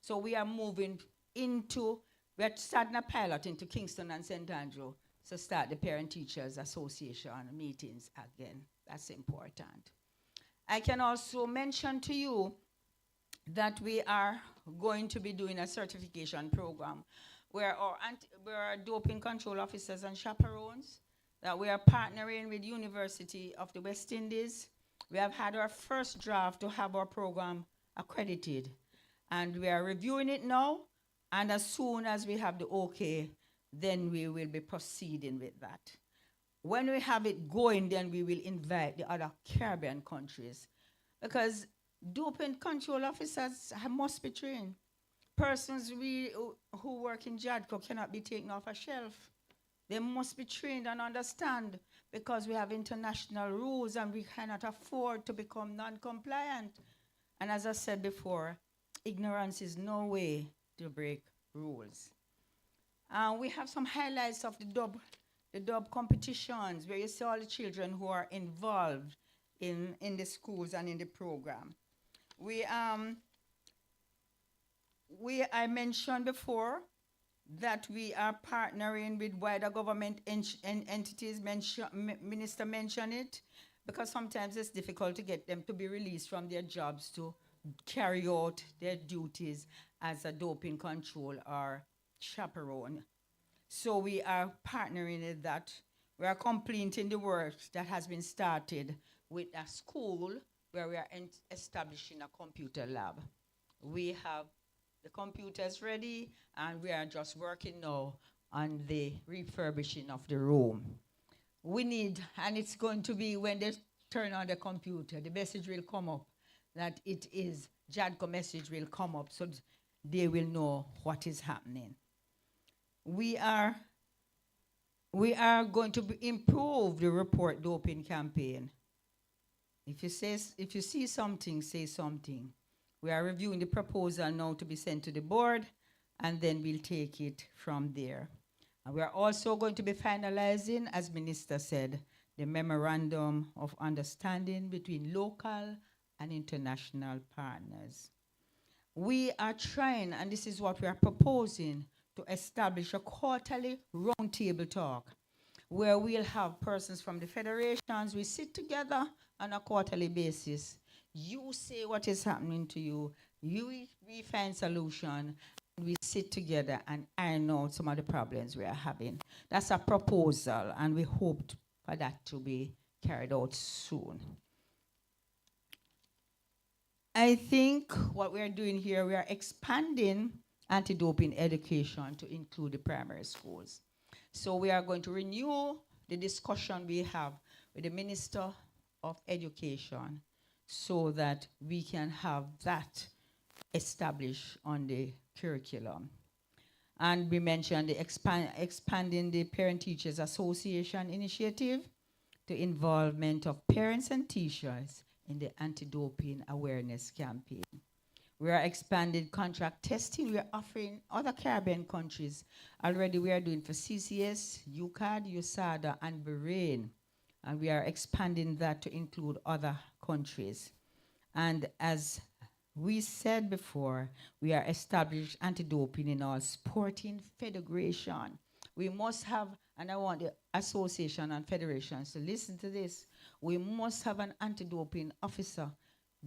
So we are moving into, we're starting a pilot into Kingston and St. Andrew to start the Parent-Teachers Association meetings again. That's important. I can also mention to you that we are going to be doing a certification program where our doping control officers and chaperones, that we are partnering with University of the West Indies. We have had our first draft to have our program accredited, and we are reviewing it now, and as soon as we have the okay, then we will be proceeding with that. When we have it going, then we will invite the other Caribbean countries, because doping control officers must be trained. Persons who work in Jadco cannot be taken off a shelf. They must be trained and understand, because we have international rules and we cannot afford to become non-compliant. And as I said before, ignorance is no way to break rules. We have some highlights of the dub competitions, where you see all the children who are involved in the schools and in the program. I mentioned before that we are partnering with wider government entities. Minister mentioned it, because sometimes it's difficult to get them to be released from their jobs to carry out their duties as a doping control or chaperone. So we are partnering with that. We are completing the work that has been started with a school where we are establishing a computer lab. We have the computers ready, and we are just working now on the refurbishing of the room. We need, and it's going to be when they turn on the computer, the message will come up that it is, Jadco message will come up, so they will know what is happening. We are going to improve the report doping campaign. If you see something, say something. We are reviewing the proposal now to be sent to the board, and then we'll take it from there. And we are also going to be finalizing, as Minister said, the memorandum of understanding between local and international partners. We are trying, and this is what we are proposing, to establish a quarterly roundtable talk where we'll have persons from the federations. We sit together on a quarterly basis. You say what is happening to you. We find solution. And we sit together and iron out some of the problems we are having. That's a proposal, and we hope for that to be carried out soon. I think what we are doing here, we are expanding anti-doping education to include the primary schools. So we are going to renew the discussion we have with the Minister of Education, so that we can have that established on the curriculum. And we mentioned the expanding the Parent-Teachers Association initiative to involvement of parents and teachers in the anti-doping awareness campaign. We are expanding contract testing. We are offering other Caribbean countries. Already we are doing for CCS, UCAD, USADA, and Bahrain. And we are expanding that to include other countries. And as we said before, we are established anti-doping in all sporting federation. We must have, and I want the association and federations to listen to this, we must have an anti-doping officer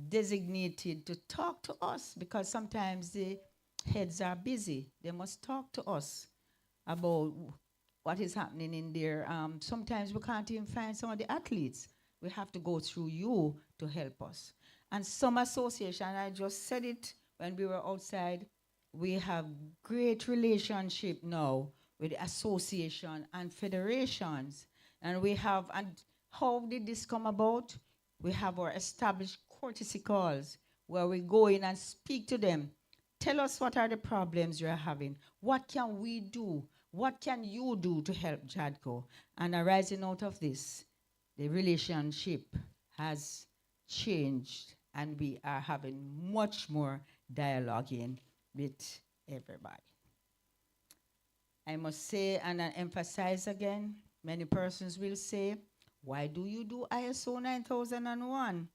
designated to talk to us, because sometimes the heads are busy. They must talk to us about what is happening in there. Sometimes we can't even find some of the athletes. We have to go through you to help us. And some association, I just said it when we were outside, we have great relationship now with the association and federations. And we have, and how did this come about? We have our established courtesy calls where we go in and speak to them. Tell us what are the problems you're having. What can we do? What can you do to help Jadco? And arising out of this, the relationship has changed and we are having much more dialoguing with everybody. I must say and I emphasize again, many persons will say, why do you do ISO 9001?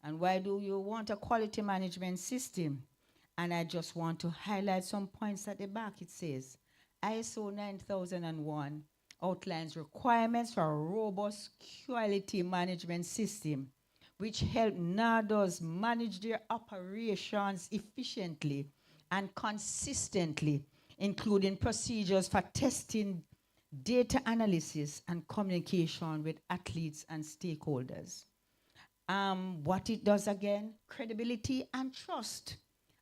And why do you want a quality management system? And I just want to highlight some points at the back. It says, ISO 9001 outlines requirements for a robust quality management system which help NADOs manage their operations efficiently and consistently, including procedures for testing, data analysis, and communication with athletes and stakeholders. What it does again, credibility and trust.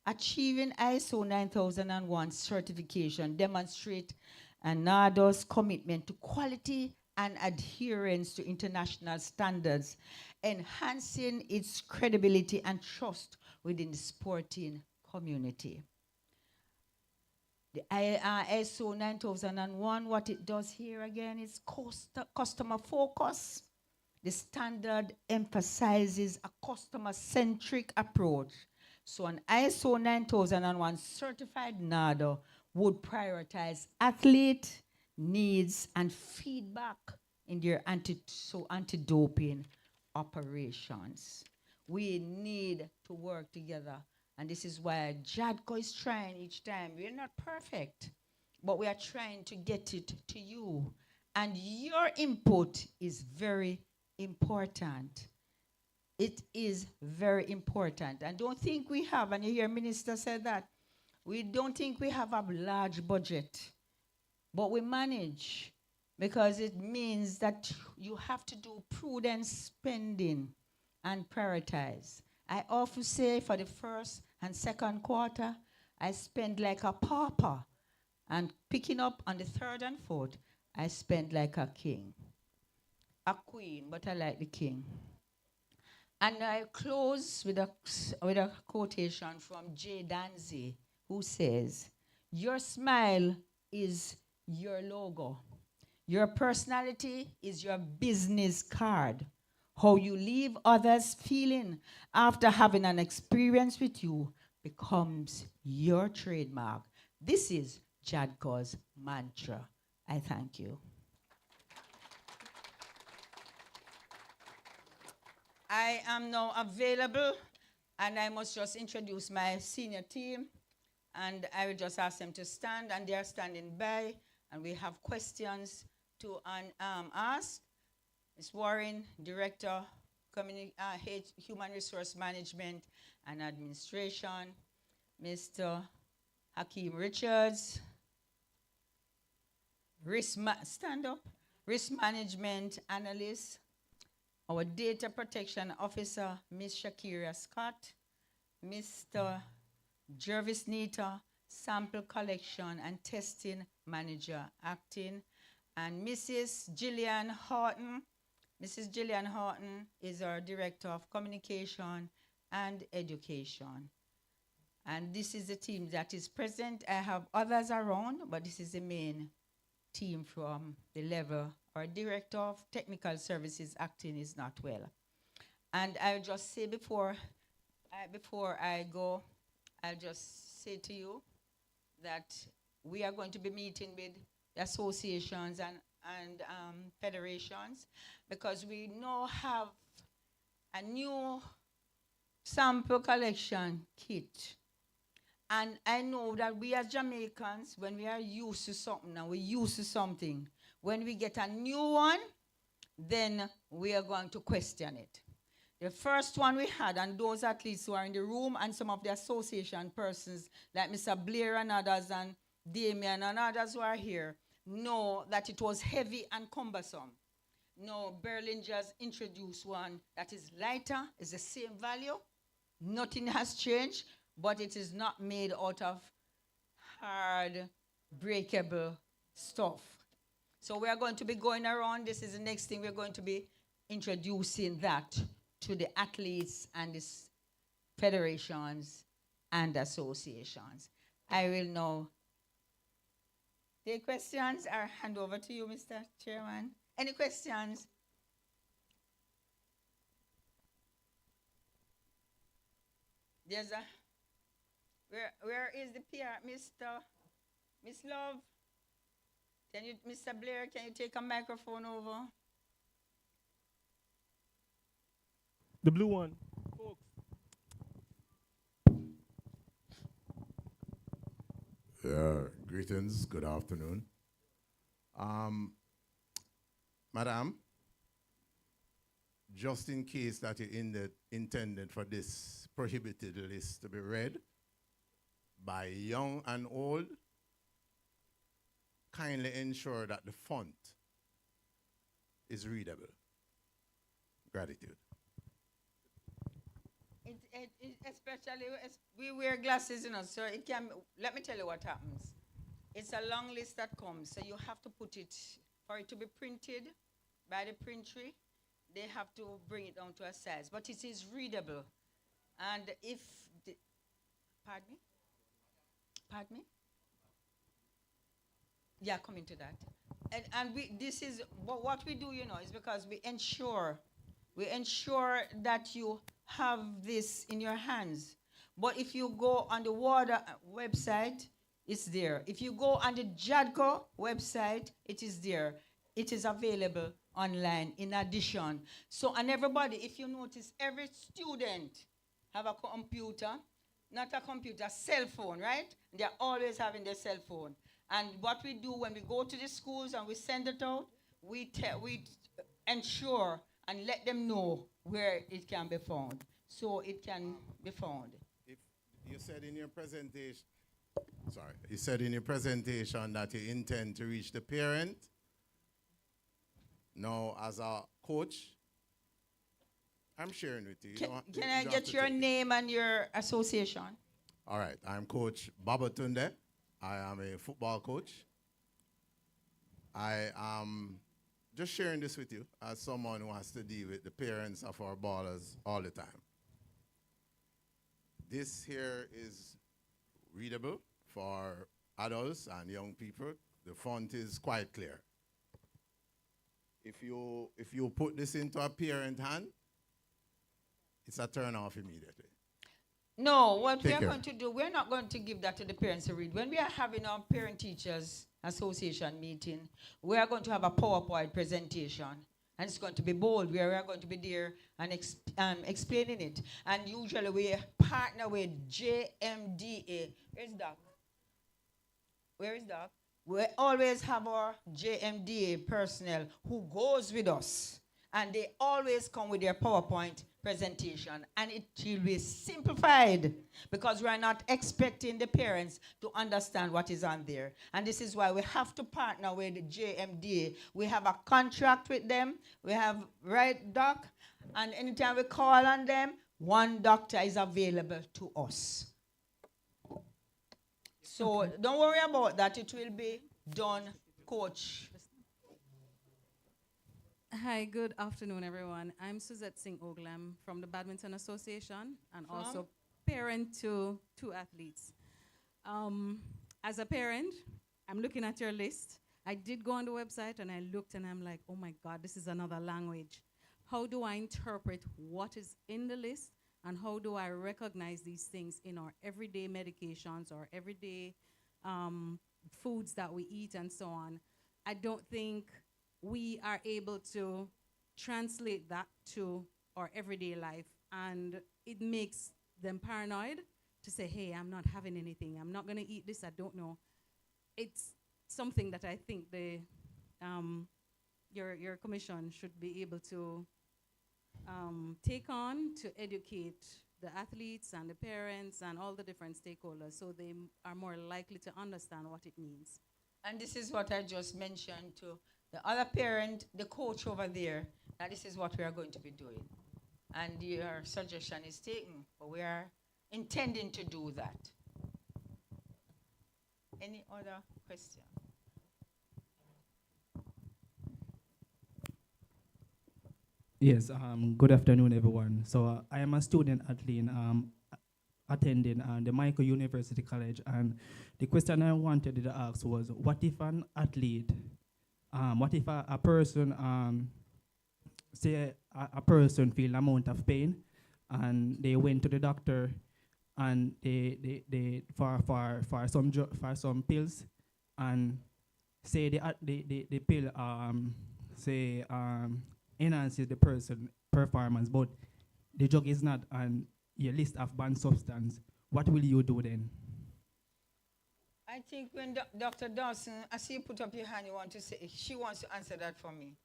Achieving ISO 9001 certification demonstrate NADO's commitment to quality and adherence to international standards, enhancing its credibility and trust within the sporting community. The ISO 9001, what it does here again is customer focus. The standard emphasizes a customer-centric approach. So an ISO 9001 certified NADO would prioritize athlete needs and feedback in their anti-doping operations. We need to work together. And this is why Jadco is trying each time. We're not perfect, but we are trying to get it to you. And your input is very important. It is very important. And don't think we have, and you hear Minister said that, we don't think we have a large budget, but we manage because it means that you have to do prudent spending and prioritize. I often say for the first and second quarter, I spend like a pauper. And picking up on the third and fourth, I spend like a king. A queen, but I like the king. And I close with a quotation from Jay Danzy, who says, your smile is your logo. Your personality is your business card. How you leave others feeling after having an experience with you becomes your trademark. This is Jadco's mantra. I thank you. I am now available, and I must just introduce my senior team, and I will just ask them to stand, and they are standing by, and we have questions to ask. Ms. Warren, Director, Human Resource Management and Administration. Mr. Hakeem Richards, stand up. Risk Management Analyst. Our Data Protection Officer, Ms. Shakira Scott. Mr. Jervis Nita, Sample Collection and Testing Manager, Acting. And Mrs. Gillian Horton. Mrs. Gillian Horton is our Director of Communication and Education. And this is the team that is present. I have others around, but this is the main team from the level. Our Director of Technical Services Acting is not well. And I'll just say before I go, I'll just say to you that we are going to be meeting with associations and federations, because we now have a new sample collection kit. And I know that we as Jamaicans, when we are used to something and we're used to something, when we get a new one, then we are going to question it. The first one we had, and those athletes who are in the room and some of the association persons, like Mr. Blair and others, and Damien and others who are here, know that it was heavy and cumbersome. No, Berlin just introduced one that is lighter, is the same value. Nothing has changed, but it is not made out of hard, breakable stuff. So we are going to be going around. This is the next thing we're going to be introducing that to the athletes and the federations and associations. I will now take questions or hand over to you, Mr. Chairman. Any questions? There's a, where is the PR, Miss Love? Can you, Mr. Blair, can you take a microphone over? The blue one. Folks. Greetings, good afternoon. Madam, just in case that you intended for this prohibited list to be read by young and old, kindly ensure that the font is readable. Gratitude. Especially we wear glasses, you know, so it can, let me tell you what happens. It's a long list that comes, so you have to put it, for it to be printed by the printery, they have to bring it down to a size, but it is readable. And if, pardon me? Pardon me? Yeah, coming to that. And this is, what we do, you know, is because we ensure that you have this in your hands. But if you go on the WADA website, it's there. If you go on the Jadco website, it is there. It is available online in addition. So, and everybody, if you notice, every student have a computer, not a computer, a cell phone, right? They're always having their cell phone. And what we do when we go to the schools and we send it out, we ensure and let them know where it can be found. So it can be found. If you said in your presentation, you said in your presentation that you intend to reach the parent. Now, as a coach, I'm sharing with you. Can I get your name and your association? All right, I'm Coach Babatunde. I am a football coach. I am just sharing this with you as someone who has to deal with the parents of our ballers all the time. This here is readable for adults and young people. The font is quite clear. If you put this into a parent hand, it's a turn off immediately. No, what we are going to do, we're not going to give that to the parents to read. When we are having our parent-teachers association meeting, we are going to have a PowerPoint presentation. And it's going to be bold, where we are going to be there and explaining it. And usually we partner with JMDA. Where's Doc? Where is Doc? We always have our JMDA personnel who goes with us. And they always come with their PowerPoint presentation. And it will be simplified because we are not expecting the parents to understand what is on there. And this is why we have to partner with the JMDA. We have a contract with them. We have, right, Doc? And anytime we call on them, one doctor is available to us. So don't worry about that. It will be done, Coach. Hi, good afternoon, everyone. I'm Suzette Singh Oglam from the Badminton Association and also parent to two athletes. As a parent, I'm looking at your list. I did go on the website and I looked and I'm like, oh my God, this is another language. How do I interpret what is in the list and how do I recognize these things in our everyday medications or everyday foods that we eat and so on? I don't think we are able to translate that to our everyday life, and it makes them paranoid to say, hey, I'm not having anything, I'm not going to eat this, I don't know. It's something that I think the your commission should be able to take on to educate the athletes and the parents and all the different stakeholders so they are more likely to understand what it means. And this is what I just mentioned to the other parent, the coach over there, that this is what we are going to be doing. And your suggestion is taken, but we are intending to do that. Any other question? Yes, good afternoon, everyone. So I am a student athlete attending the Michael University College, and the question I wanted to ask was, what if an athlete, what if a person, say a person feel an amount of pain, and they went to the doctor, and they for for some pills, and say the pill say enhances the person performance, but the drug is not on your list of banned substance. What will you do then? I think when Dr. Dawson, I see you put up your hand, you want to say, she wants to answer that for me.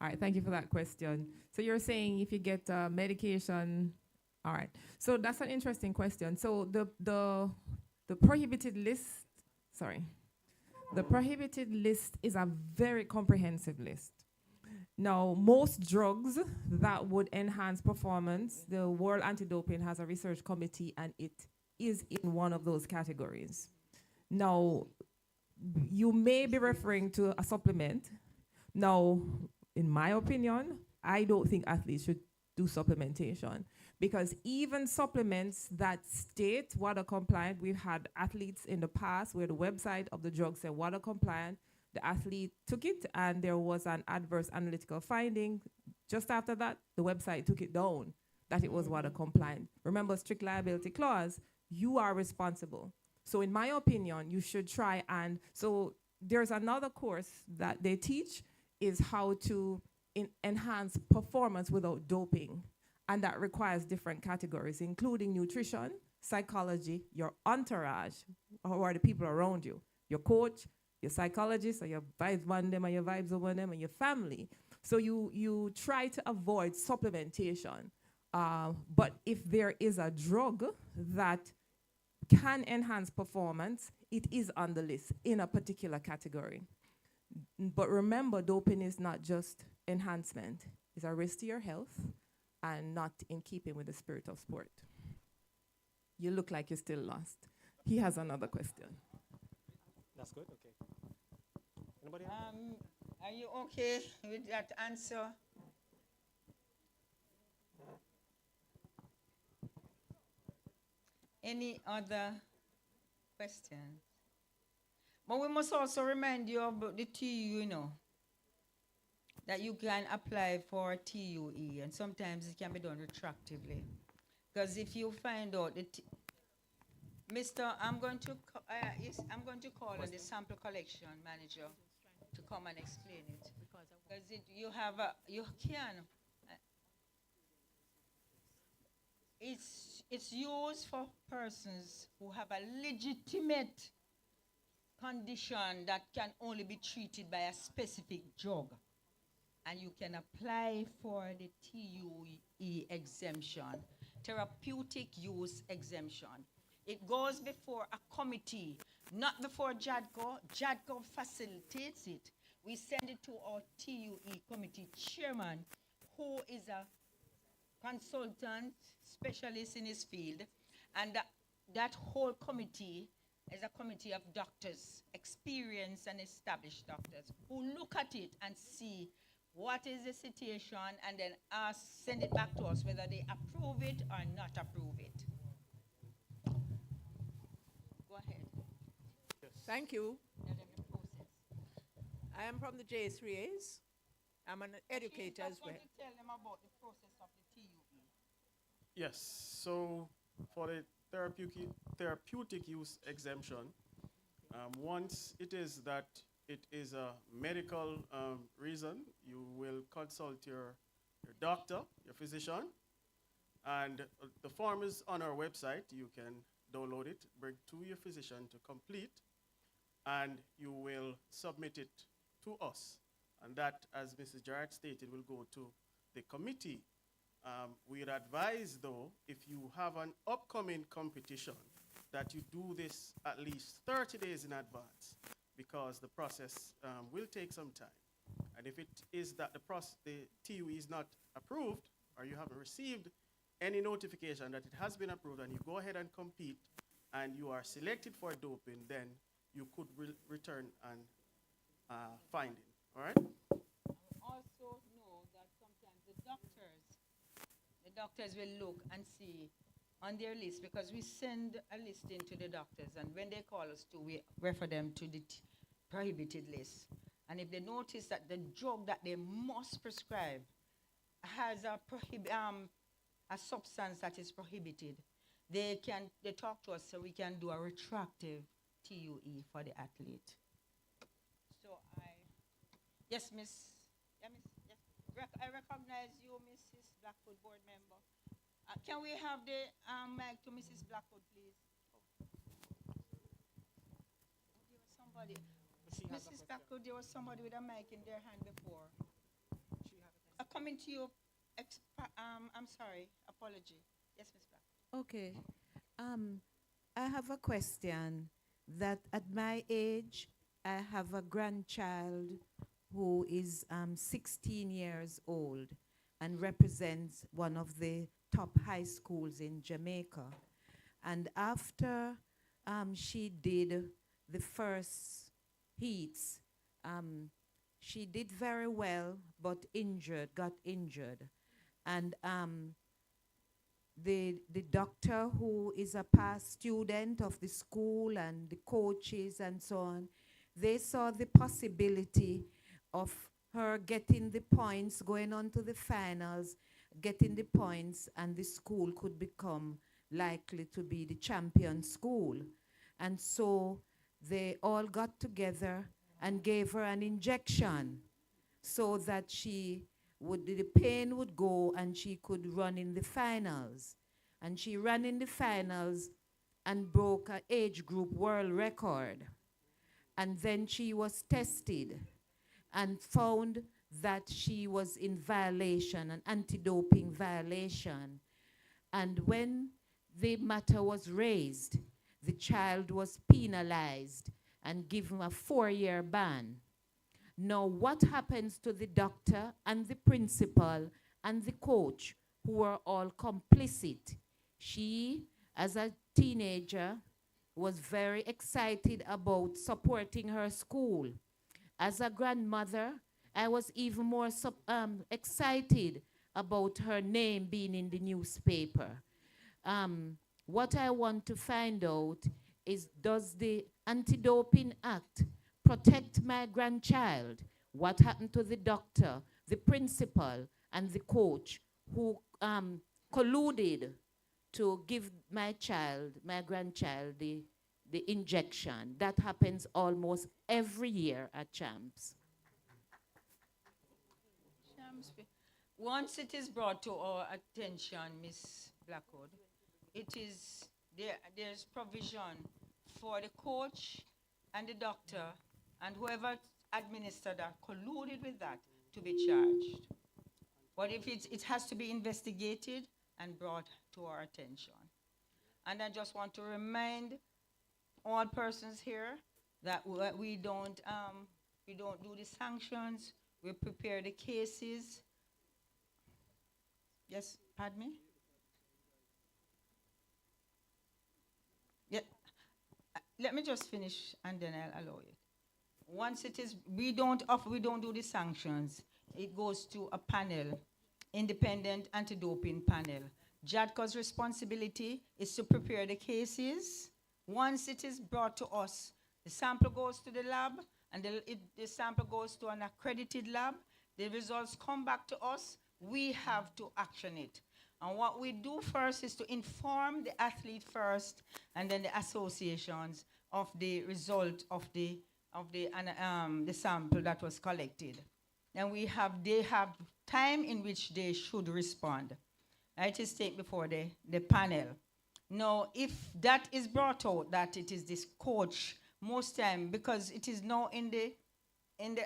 All right, thank you for that question. So you're saying if you get medication, all right. So that's an interesting question. So the prohibited list, sorry, the prohibited list is a very comprehensive list. Now, most drugs that would enhance performance, the World Anti-Doping has a research committee, and it is in one of those categories. Now, you may be referring to a supplement. Now, in my opinion, I don't think athletes should do supplementation, because even supplements that state water compliant, we've had athletes in the past where the website of the drug said water compliant, the athlete took it and there was an adverse analytical finding. Just after that, the website took it down that it was water compliant. Remember, strict liability clause, you are responsible. So in my opinion, you should try, and so there's another course that they teach is how to enhance performance without doping. And that requires different categories, including nutrition, psychology, your entourage, who are the people around you, your coach, your psychologist, or your vibes on them, or your vibes over them, and your family. So you try to avoid supplementation. But if there is a drug that can enhance performance, it is on the list in a particular category. But remember, doping is not just enhancement. It's a risk to your health and not in keeping with the spirit of sport. You look like you're still lost. He has another question. That's good, okay. Anybody else? Are you okay with that answer? Any other questions? But we must also remind you about the TUE, you know, that you can apply for TUE, and sometimes it can be done retroactively. Because if you find out that, Mr., I'm going to call on the sample collection manager to come and explain it. Because you can. It's used for persons who have a legitimate condition that can only be treated by a specific drug. And you can apply for the TUE exemption, therapeutic use exemption. It goes before a committee, not before Jadco. Jadco facilitates it. We send it to our TUE committee chairman, who is a consultant, specialist in his field, and that whole committee is a committee of doctors, experienced and established doctors, who look at it and see what is the situation, and then send it back to us whether they approve it or not approve it. Go ahead. Yes. Thank you. I am from the J3As. I'm an educator as well. Tell them about the process of the TUE. Yes, so for the therapeutic use exemption, once it is that it is a medical reason, you will consult your doctor, your physician, and the form is on our website. You can download it, bring to your physician to complete, and you will submit it to us. And that, as Mrs. Jarrett stated, will go to the committee. We'd advise, though, if you have an upcoming competition, that you do this at least 30 days in advance, because the process will take some time. And if it is that the TUE is not approved, or you haven't received any notification that it has been approved, and you go ahead and compete, and you are selected for doping, then you could return and find it. All right? Also The doctors will look and see on their list, because we send a list in to the doctors, and when they call us to, we refer them to the prohibited list. And if they notice that the drug that they must prescribe has a substance that is prohibited, they talk to us so we can do a retroactive TUE for the athlete. So yes, Miss, I recognize you, Mrs. Blackwood, board member. Can we have the mic to Mrs. Blackwood, please? There was somebody. Mrs. Blackwood, there was somebody with a mic in their hand before. Coming to you, I'm sorry, apology. Yes, Ms. Blackwood. Okay. I have a question that at my age, I have a grandchild who is 16 years old and represents one of the top high schools in Jamaica. And after she did the first heats, she did very well, but got injured. And the doctor, who is a past student of the school, and the coaches and so on, they saw the possibility of her getting the points, going on to the finals, getting the points, and the school could become likely to be the champion school. And so they all got together and gave her an injection so that the pain would go and she could run in the finals. And she ran in the finals and broke an age group world record. And then she was tested and found that she was in violation, an anti-doping violation. And when the matter was raised, the child was penalized and given a 4-year ban. Now, what happens to the doctor and the principal and the coach, who were all complicit? She, as a teenager, was very excited about supporting her school. As a grandmother, I was even more excited about her name being in the newspaper. What I want to find out is, does the Anti-Doping Act protect my grandchild? What happened to the doctor, the principal, and the coach who colluded to give my grandchild, the injection? That happens almost every year at Champs. Once it is brought to our attention, Ms. Blackwood, there's provision for the coach and the doctor and whoever administered that, colluded with that, to be charged. But if it has to be investigated and brought to our attention. And I just want to remind all persons here that we don't do the sanctions. We prepare the cases. Yes, pardon me? Yeah. Let me just finish and then I'll allow it. Once it is, we don't do the sanctions. It goes to a panel, independent anti-doping panel. Jadco's responsibility is to prepare the cases. Once it is brought to us, the sample goes to the lab, and the sample goes to an accredited lab. The results come back to us. We have to action it. And what we do first is to inform the athlete first, and then the associations of the result of the sample that was collected. And they have time in which they should respond. It is taken before the panel. Now, if that is brought out, that it is this coach, most time, because it is now in the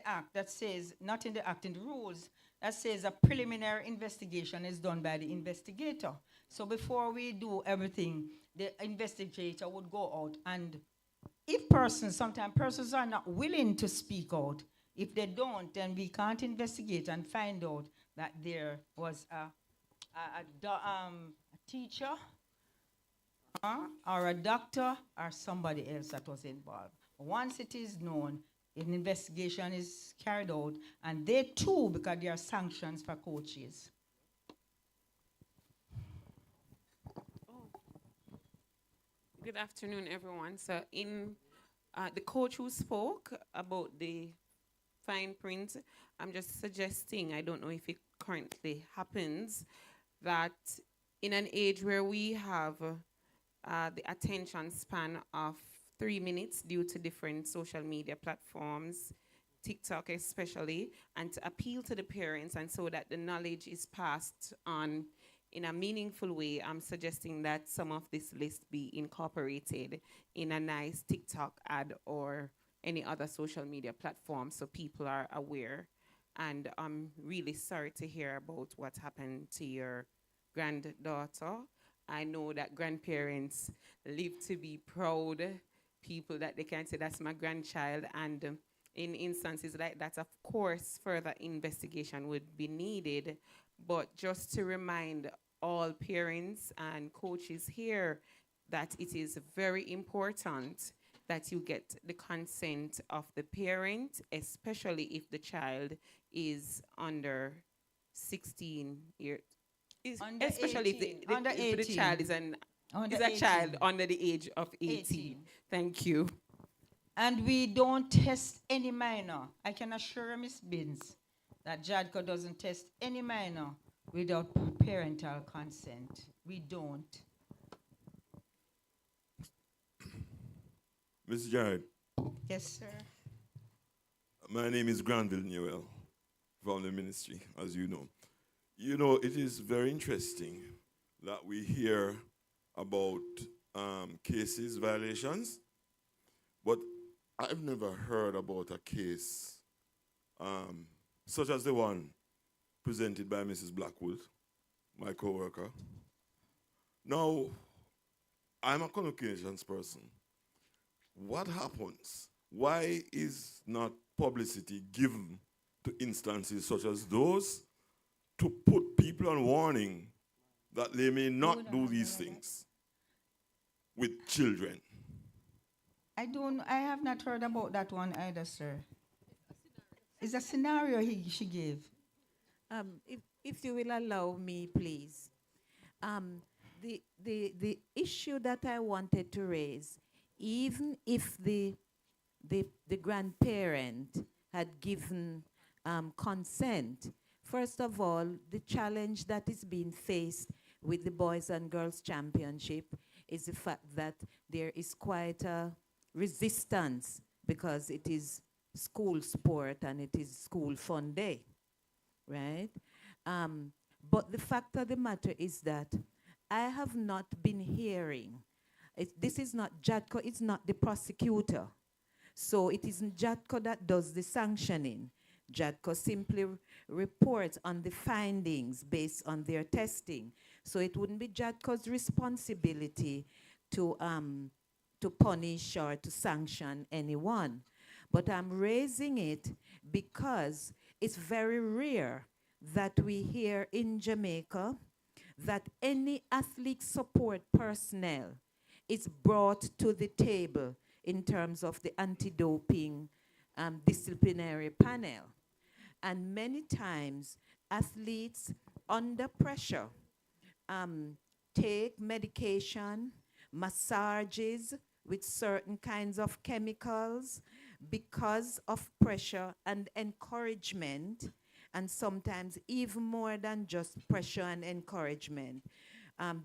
act that says, not in the act, in the rules, that says a preliminary investigation is done by the investigator. So before we do everything, the investigator would go out, and if sometimes persons are not willing to speak out, if they don't, then we can't investigate and find out that there was a teacher or a doctor or somebody else that was involved. Once it is known, an investigation is carried out, and they too, because there are sanctions for coaches, Good afternoon, everyone. So, in the coach who spoke about the fine print, I'm just suggesting, I don't know if it currently happens, that in an age where we have the attention span of 3 minutes due to different social media platforms, TikTok especially, and to appeal to the parents and so that the knowledge is passed on in a meaningful way, I'm suggesting that some of this list be incorporated in a nice TikTok ad or any other social media platform so people are aware. And I'm really sorry to hear about what happened to your granddaughter. I know that grandparents live to be proud people that they can say, that's my grandchild. And in instances like that, of course, further investigation would be needed. But just to remind all parents and coaches here that it is very important that you get the consent of the parent, especially if the child is under 16 years. Under Especially 18, if the, under if the child is, 18. Under is a child 18. under the age of 18. Thank you. And we don't test any minor. I can assure Ms. Binns that Jadco doesn't test any minor without parental consent. We don't. Mr. Jared. Yes, sir. My name is Granville Newell from the ministry, as you know. You know, it is very interesting that we hear about cases, violations, but I've never heard about a case such as the one presented by Mrs. Blackwood, my co-worker. Now, I'm a communications person. What happens? Why is not publicity given to instances such as those to put people on warning that they may not do these things with children? I have not heard about that one either, sir. It's a scenario she gave. If you will allow me, please. The issue that I wanted to raise, even if the grandparent had given consent, first of all, the challenge that is being faced with the Boys and Girls Championship is the fact that there is quite a resistance because it is school sport and it is school fun day, right? But the fact of the matter is that I have not been hearing, this is not Jadco, it's not the prosecutor. So it isn't Jadco that does the sanctioning. Jadco simply reports on the findings based on their testing. So it wouldn't be Jadco's responsibility to punish or to sanction anyone. But I'm raising it because it's very rare that we hear in Jamaica that any athlete support personnel is brought to the table in terms of the anti-doping disciplinary panel. And many times, athletes under pressure take medication, massages with certain kinds of chemicals because of pressure and encouragement, and sometimes even more than just pressure and encouragement,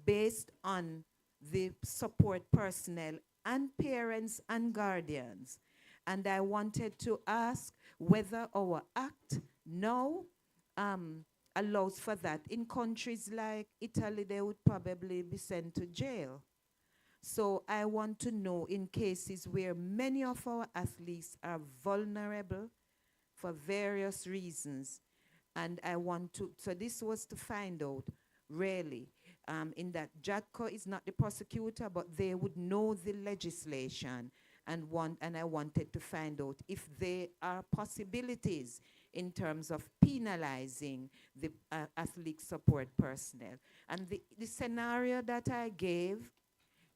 based on the support personnel and parents and guardians. And I wanted to ask whether our act now allows for that. In countries like Italy, they would probably be sent to jail. So I want to know, in cases where many of our athletes are vulnerable for various reasons, and I want to, so this was to find out, really, in that Jadco is not the prosecutor, but they would know the legislation, and I wanted to find out if there are possibilities in terms of penalizing the athlete support personnel. And the scenario that I gave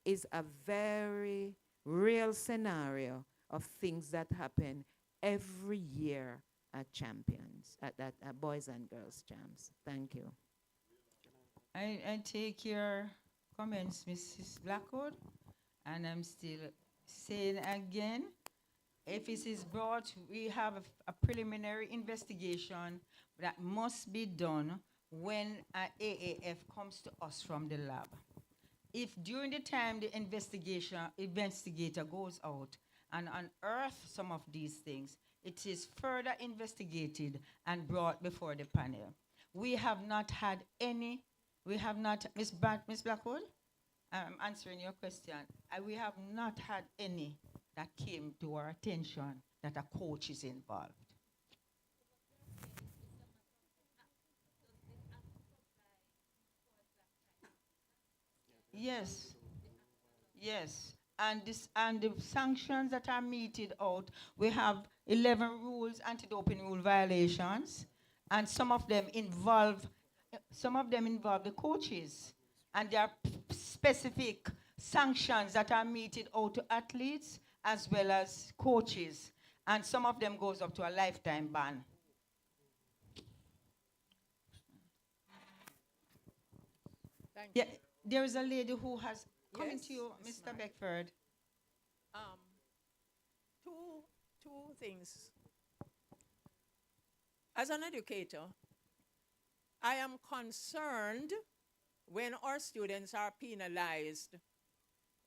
is a very real scenario of things that happen every year at champions, at Boys and Girls Champs. Thank you. I take your comments, Mrs. Blackwood, And I'm still saying again, if it is brought, we have a preliminary investigation that must be done when an AAF comes to us from the lab. If during the time the investigator goes out and unearths some of these things, it is further investigated and brought before the panel. We have not had any, Ms. Blackwood, I'm answering your question. We have not had any that came to our attention that a coach is involved. Yes, yes. And the sanctions that are meted out, we have 11 rules, anti-doping rule violations, and some of them involve the coaches. And there are specific sanctions that are meted out to athletes as well as coaches. And some of them goes up to a lifetime ban. Yeah, there is a lady who has coming to you, Mr. Beckford. Two things. As an educator, I am concerned when our students are penalized,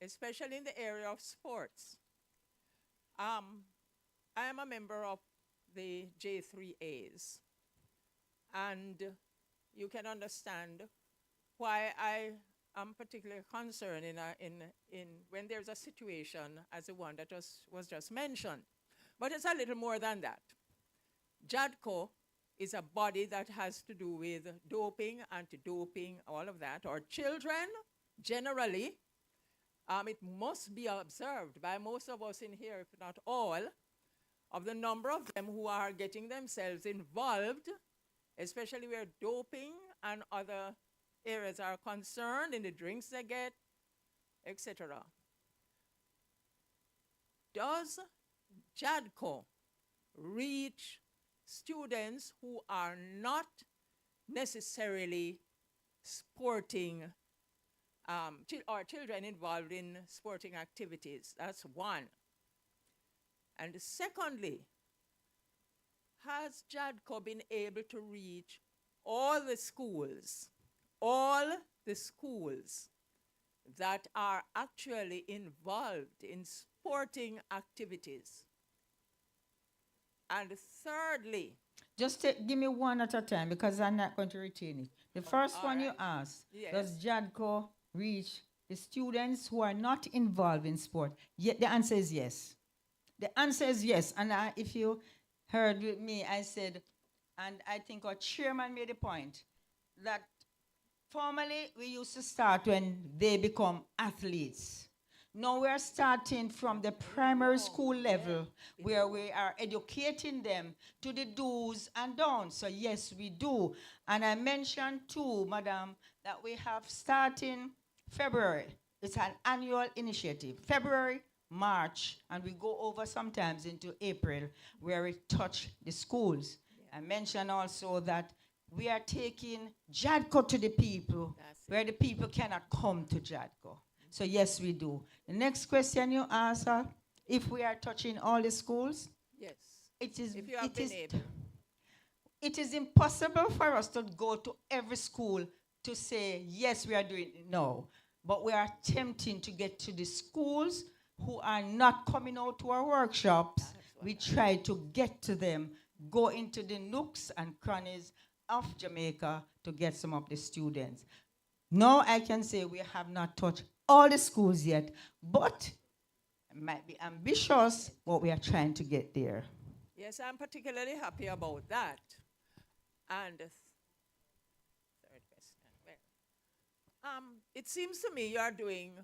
especially in the area of sports. I am a member of the J3As, and you can understand why I am particularly concerned in when there's a situation as the one that was just mentioned. But it's a little more than that. Jadco is a body that has to do with doping, anti-doping, all of that. Our children, generally, it must be observed by most of us in here, if not all, of the number of them who are getting themselves involved, especially where doping and other areas are concerned, in the drinks they get, etc. Does Jadco reach students who are not necessarily sporting, or children involved in sporting activities? That's one. And secondly, has Jadco been able to reach all the schools that are actually involved in sporting activities? And thirdly, just give me one at a time because I'm not going to retain it. The first one you asked, does Jadco reach the students who are not involved in sport? Yet the answer is yes. The answer is yes. And if you heard with me, I said, and I think our chairman made a point, that formerly we used to start when they become athletes. Now we're starting from the primary school level where we are educating them to the do's and don'ts. So yes, we do. And I mentioned too, Madam, that we have starting February. It's an annual initiative. February, March, and we go over sometimes into April where we touch the schools. I mentioned also that we are taking Jadco to the people where the people cannot come to Jadco. So yes, we do. The next question you asked, if we are touching all the schools? Yes. It is, if you have been able. It is impossible for us to go to every school to say, yes, we are doing it. No. But we are attempting to get to the schools who are not coming out to our workshops. We try to get to them, go into the nooks and crannies of Jamaica to get some of the students. Now I can say we have not touched all the schools yet, but it might be ambitious, but we are trying to get there. Yes, I'm particularly happy about that. And third question. Well, it seems to me you are doing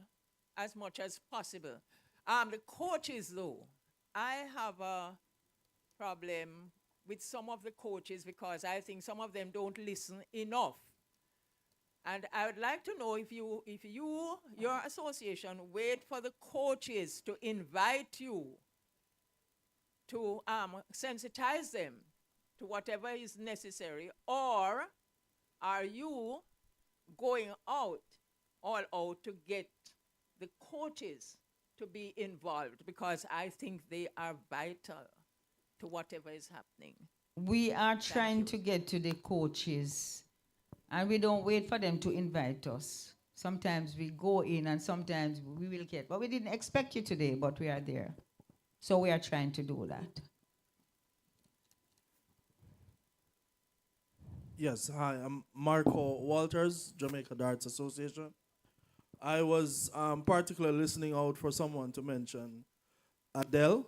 as much as possible. The coaches, though, I have a problem with some of the coaches because I think some of them don't listen enough. And I would like to know if your association, wait for the coaches to invite you to sensitize them to whatever is necessary, or are you going out, all out, to get the coaches to be involved because I think they are vital to whatever is happening. We are trying to get to the coaches, and we don't wait for them to invite us. Sometimes we go in, and sometimes we will get. But we didn't expect you today, but we are there. So we are trying to do that. Yes, hi, I'm Marco Walters, Jamaica Darts Association. I was particularly listening out for someone to mention Adele,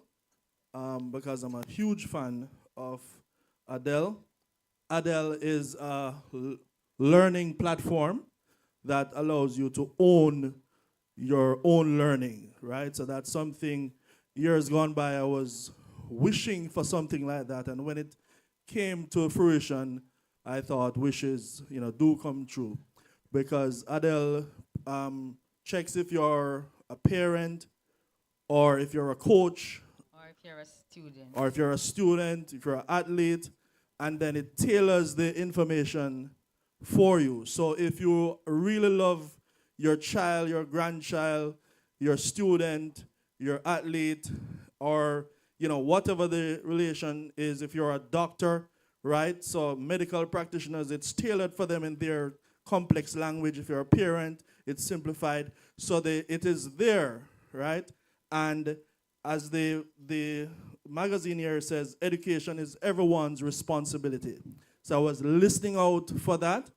because I'm a huge fan of Adele. Adele is a learning platform that allows you to own your own learning, right? So that's something years gone by I was wishing for something like that, and when it came to fruition, I thought wishes, do come true, because Adele checks if you're a parent, or if you're a coach, Or if you're a student. or if you're a student, if you're an athlete, and then it tailors the information for you. So if you really love your child, your grandchild, your student, your athlete, or whatever the relation is, if you're a doctor, right? So medical practitioners, it's tailored for them in their complex language. If you're a parent, it's simplified. So it is there, right? And as the magazine here says, education is everyone's responsibility. So I was listening out for that.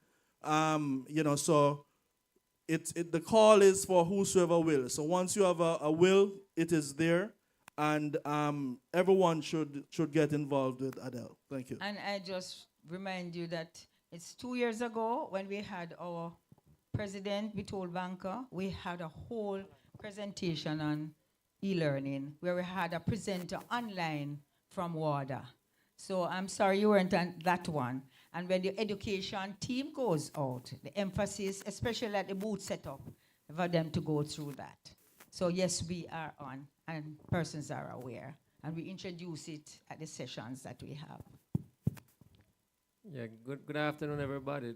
So the call is for whosoever will. So once you have a will, it is there. And everyone should get involved with Adele. Thank you. And I just remind you that it's 2 years ago when we had our president, we told Banker, we had a whole presentation on e-learning where we had a presenter online from WADA. So I'm sorry you weren't on that one. And when the education team goes out, the emphasis, especially at the booth setup, for them to go through that. So yes, we are on, and persons are aware, and we introduce it at the sessions that we have. Yeah, good afternoon, everybody.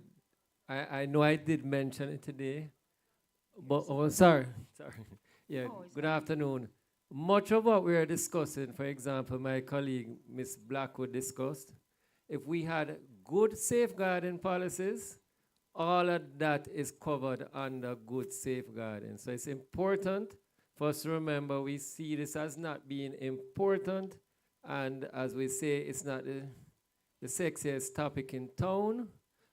I know I did mention it today, but sorry. Yeah, good afternoon. Much of what we are discussing, for example, my colleague Ms. Blackwood discussed, if we had good safeguarding policies, all of that is covered under good safeguarding. So it's important for us to remember we see this as not being important, and as we say, it's not the sexiest topic in town,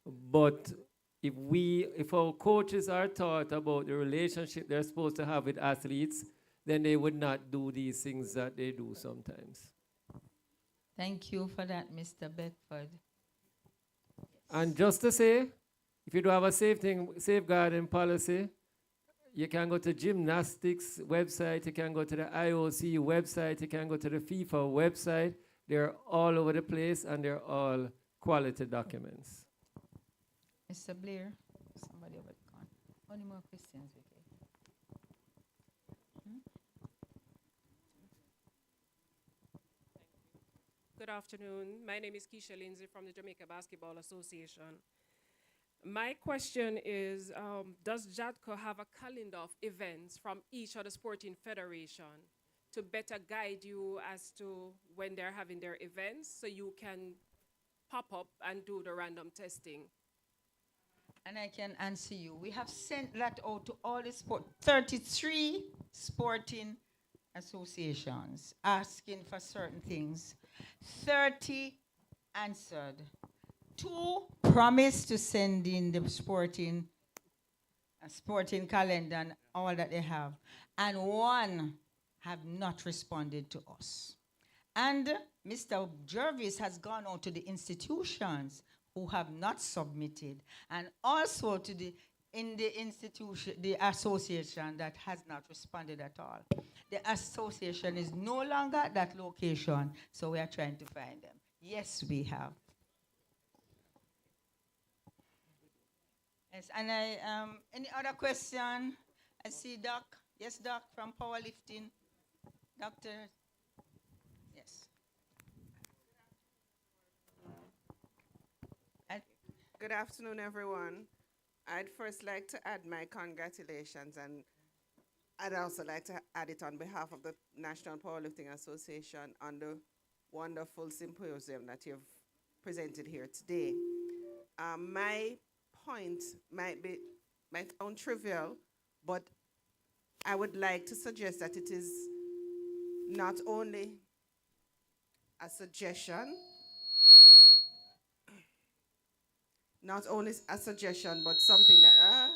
but if our coaches are taught about the relationship they're supposed to have with athletes, then they would not do these things that they do sometimes. Thank you for that, Mr. Beckford. And just to say, if you do have a safeguarding policy, you can go to gymnastics website, you can go to the IOC website, you can go to the FIFA website. They're all over the place, and they're all quality documents. Mr. Blair, somebody over the corner. Any more questions? Good afternoon. My name is Keisha Lindsay from the Jamaica Basketball Association. My question is, does Jadco have a calendar of events from each of the sporting federation to better guide you as to when they're having their events so you can pop up and do the random testing? And I can answer you. We have sent that out to all the 33 sporting associations asking for certain things. 30 answered. 2 promised to send in the sporting calendar and all that they have. And 1 have not responded to us. And Mr. Jervis has gone out to the institutions who have not submitted, and also to the association that has not responded at all. The association is no longer at that location, so we are trying to find them. Yes, we have. Yes, and any other question? I see Doc. Yes, Doc, from powerlifting. Doctor. Yes. Good afternoon, everyone. I'd first like to add my congratulations and I'd also like to add it on behalf of the National Powerlifting Association on the wonderful symposium that you've presented here today. My point might sound trivial, but I would like to suggest that it is not only a suggestion, but something that,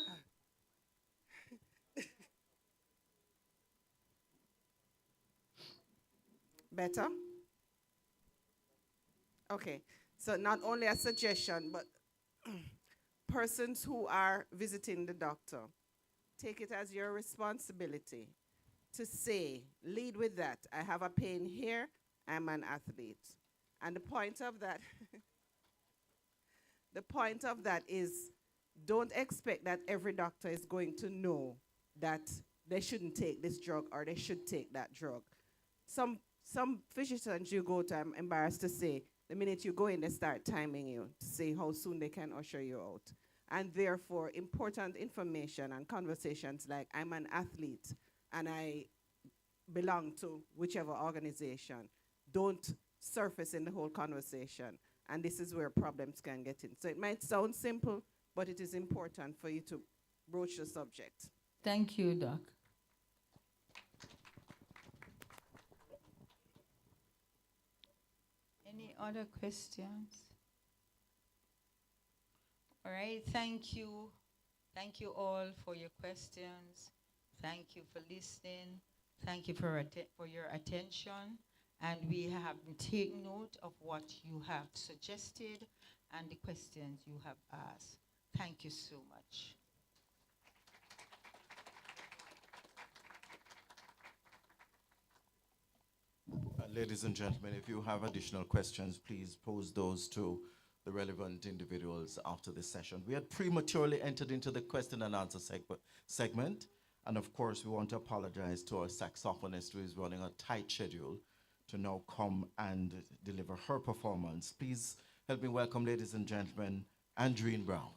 better? Okay, so not only a suggestion, but persons who are visiting the doctor, take it as your responsibility to say, lead with that. I have a pain here, I'm an athlete. And the point of that, is don't expect that every doctor is going to know that they shouldn't take this drug or they should take that drug. Some physicians you go to, I'm embarrassed to say, the minute you go in, they start timing you to see how soon they can usher you out. And therefore, important information and conversations like, I'm an athlete and I belong to whichever organization, don't surface in the whole conversation. And this is where problems can get in. So it might sound simple, but it is important for you to broach the subject. Thank you, Doc. Any other questions? All right, thank you. Thank you all for your questions. Thank you for listening. Thank you for your attention. And we have taken note of what you have suggested and the questions you have asked. Thank you so much. Ladies and gentlemen, if you have additional questions, please pose those to the relevant individuals after this session. We had prematurely entered into the question and answer segment. And of course, we want to apologize to our saxophonist who is running a tight schedule to now come and deliver her performance. Please help me welcome, ladies and gentlemen, Andreen Brown.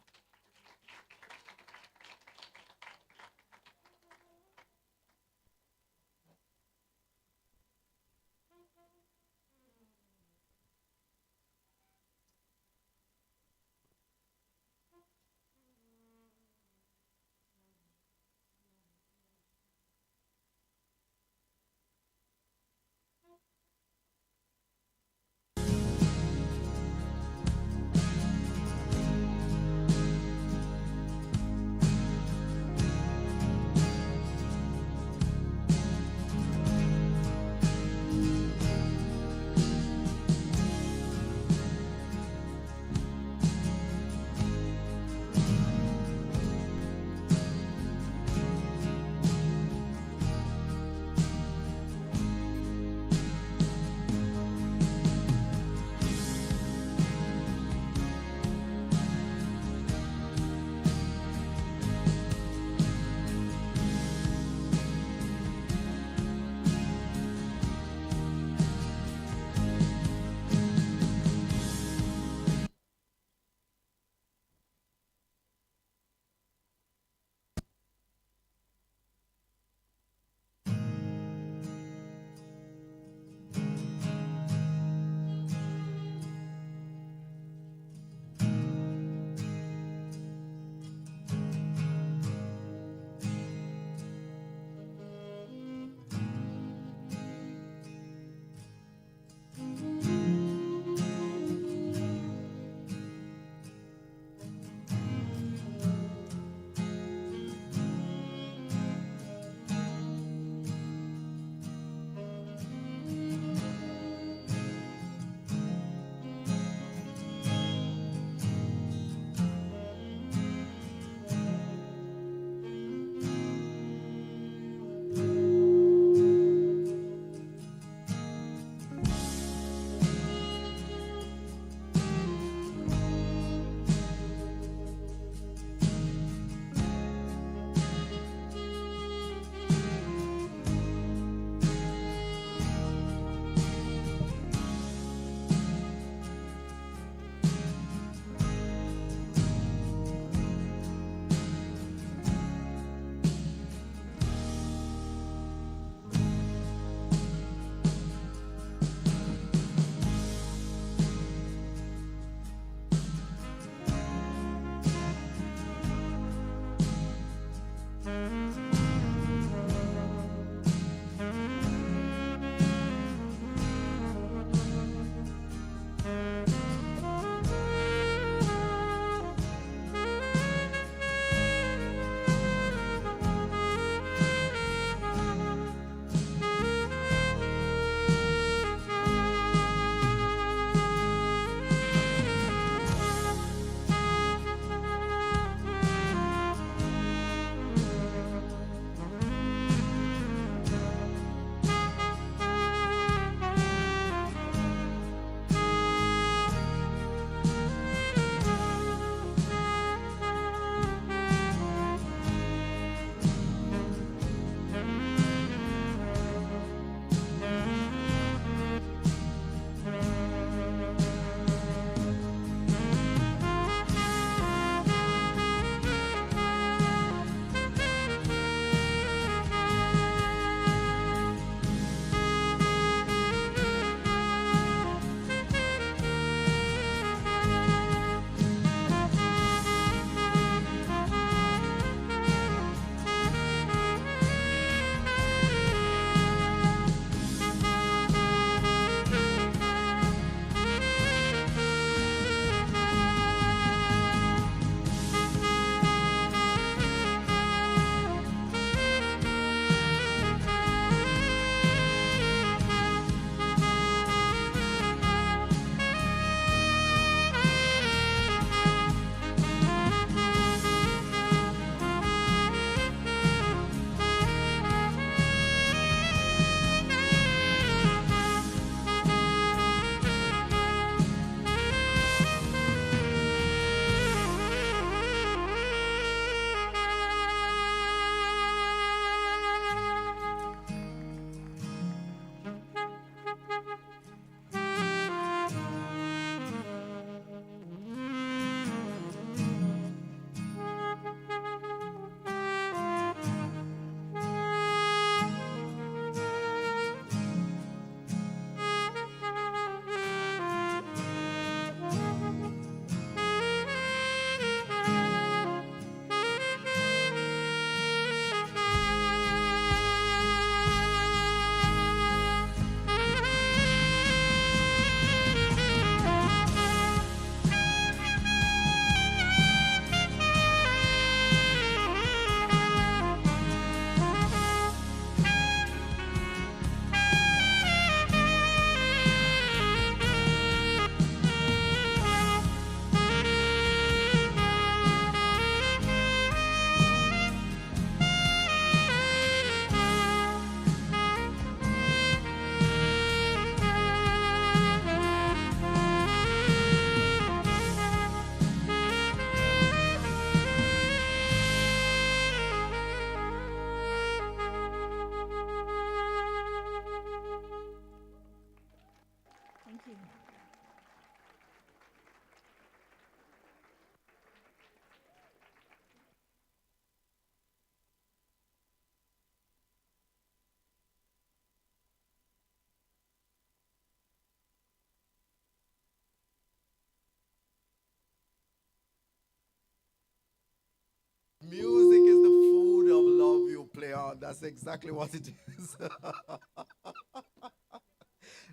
That's exactly what it is.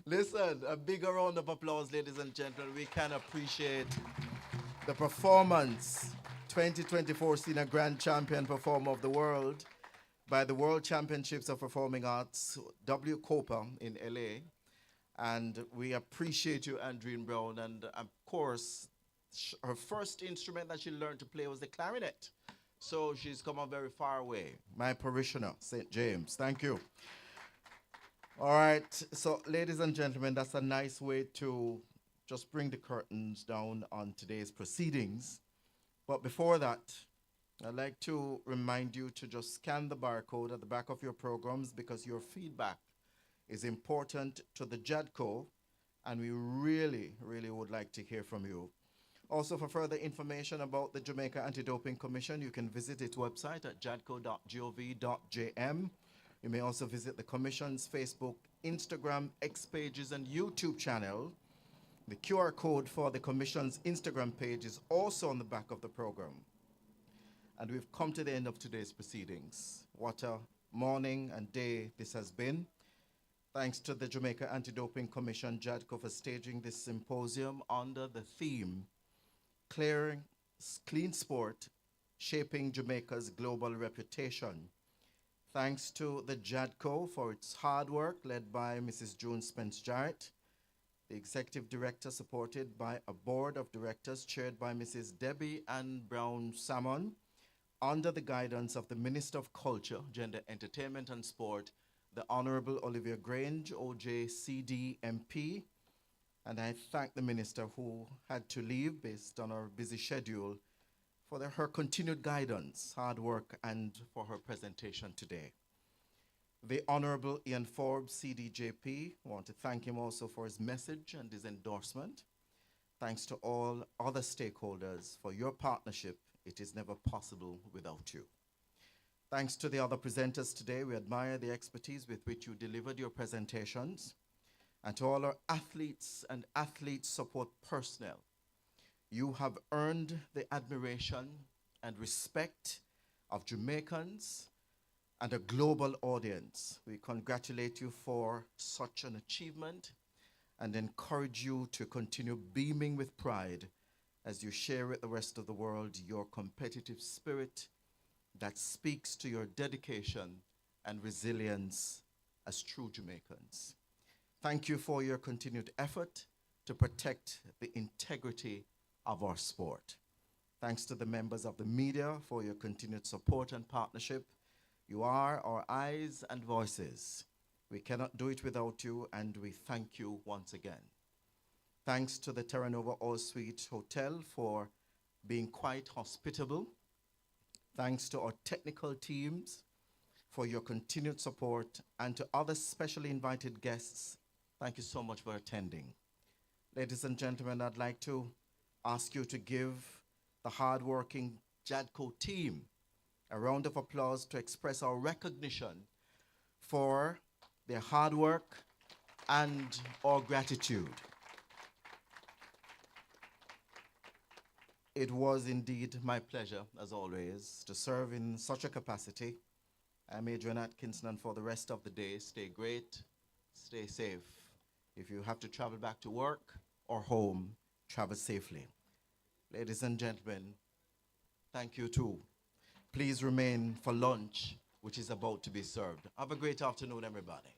Listen, a bigger round of applause, ladies and gentlemen. We can appreciate the performance, 2024 Senior Grand Champion Performer of the World by the World Championships of Performing Arts, W. Copa in LA. And we appreciate you, Andreen Brown. And of course, her first instrument that she learned to play was the clarinet. So she's come a very far way. My parishioner, St. James. Thank you. All right. So, ladies and gentlemen, that's a nice way to just bring the curtains down on today's proceedings. But before that, I'd like to remind you to just scan the barcode at the back of your programs, because your feedback is important to the Jadco, and we really, really would like to hear from you. Also, for further information about the Jamaica Anti-Doping Commission, you can visit its website at jadco.gov.jm. You may also visit the Commission's Facebook, Instagram, X pages, and YouTube channel. The QR code for the Commission's Instagram page is also on the back of the program. And we've come to the end of today's proceedings. What a morning and day this has been. Thanks to the Jamaica Anti-Doping Commission, Jadco, for staging this symposium under the theme, Clean Sport, Shaping Jamaica's Global Reputation. Thanks to the Jadco for its hard work, led by Mrs. June Spence-Jarrett, the Executive Director, supported by a Board of Directors chaired by Mrs. Debbie Ann Brown-Salmon, under the guidance of the Minister of Culture, Gender, Entertainment and Sport, the Honorable Olivia Grange, OJCD MP, and I thank the Minister, who had to leave based on her busy schedule, for her continued guidance, hard work, and for her presentation today. The Honorable Ian Forbes, CDJP, I want to thank him also for his message and his endorsement. Thanks to all other stakeholders for your partnership. It is never possible without you. Thanks to the other presenters today. We admire the expertise with which you delivered your presentations. And to all our athletes and athlete support personnel, you have earned the admiration and respect of Jamaicans and a global audience. We congratulate you for such an achievement and encourage you to continue beaming with pride as you share with the rest of the world your competitive spirit that speaks to your dedication and resilience as true Jamaicans. Thank you for your continued effort to protect the integrity of our sport. Thanks to the members of the media for your continued support and partnership. You are our eyes and voices. We cannot do it without you, and we thank you once again. Thanks to the Terra Nova All Suite Hotel for being quite hospitable. Thanks to our technical teams for your continued support, and to other specially invited guests, thank you so much for attending. Ladies and gentlemen, I'd like to ask you to give the hardworking Jadco team a round of applause to express our recognition for their hard work and our gratitude. It was indeed my pleasure, as always, to serve in such a capacity. I'm Adrian Atkinson, and for the rest of the day, stay great, stay safe. If you have to travel back to work or home, travel safely. Ladies and gentlemen, thank you too. Please remain for lunch, which is about to be served. Have a great afternoon, everybody.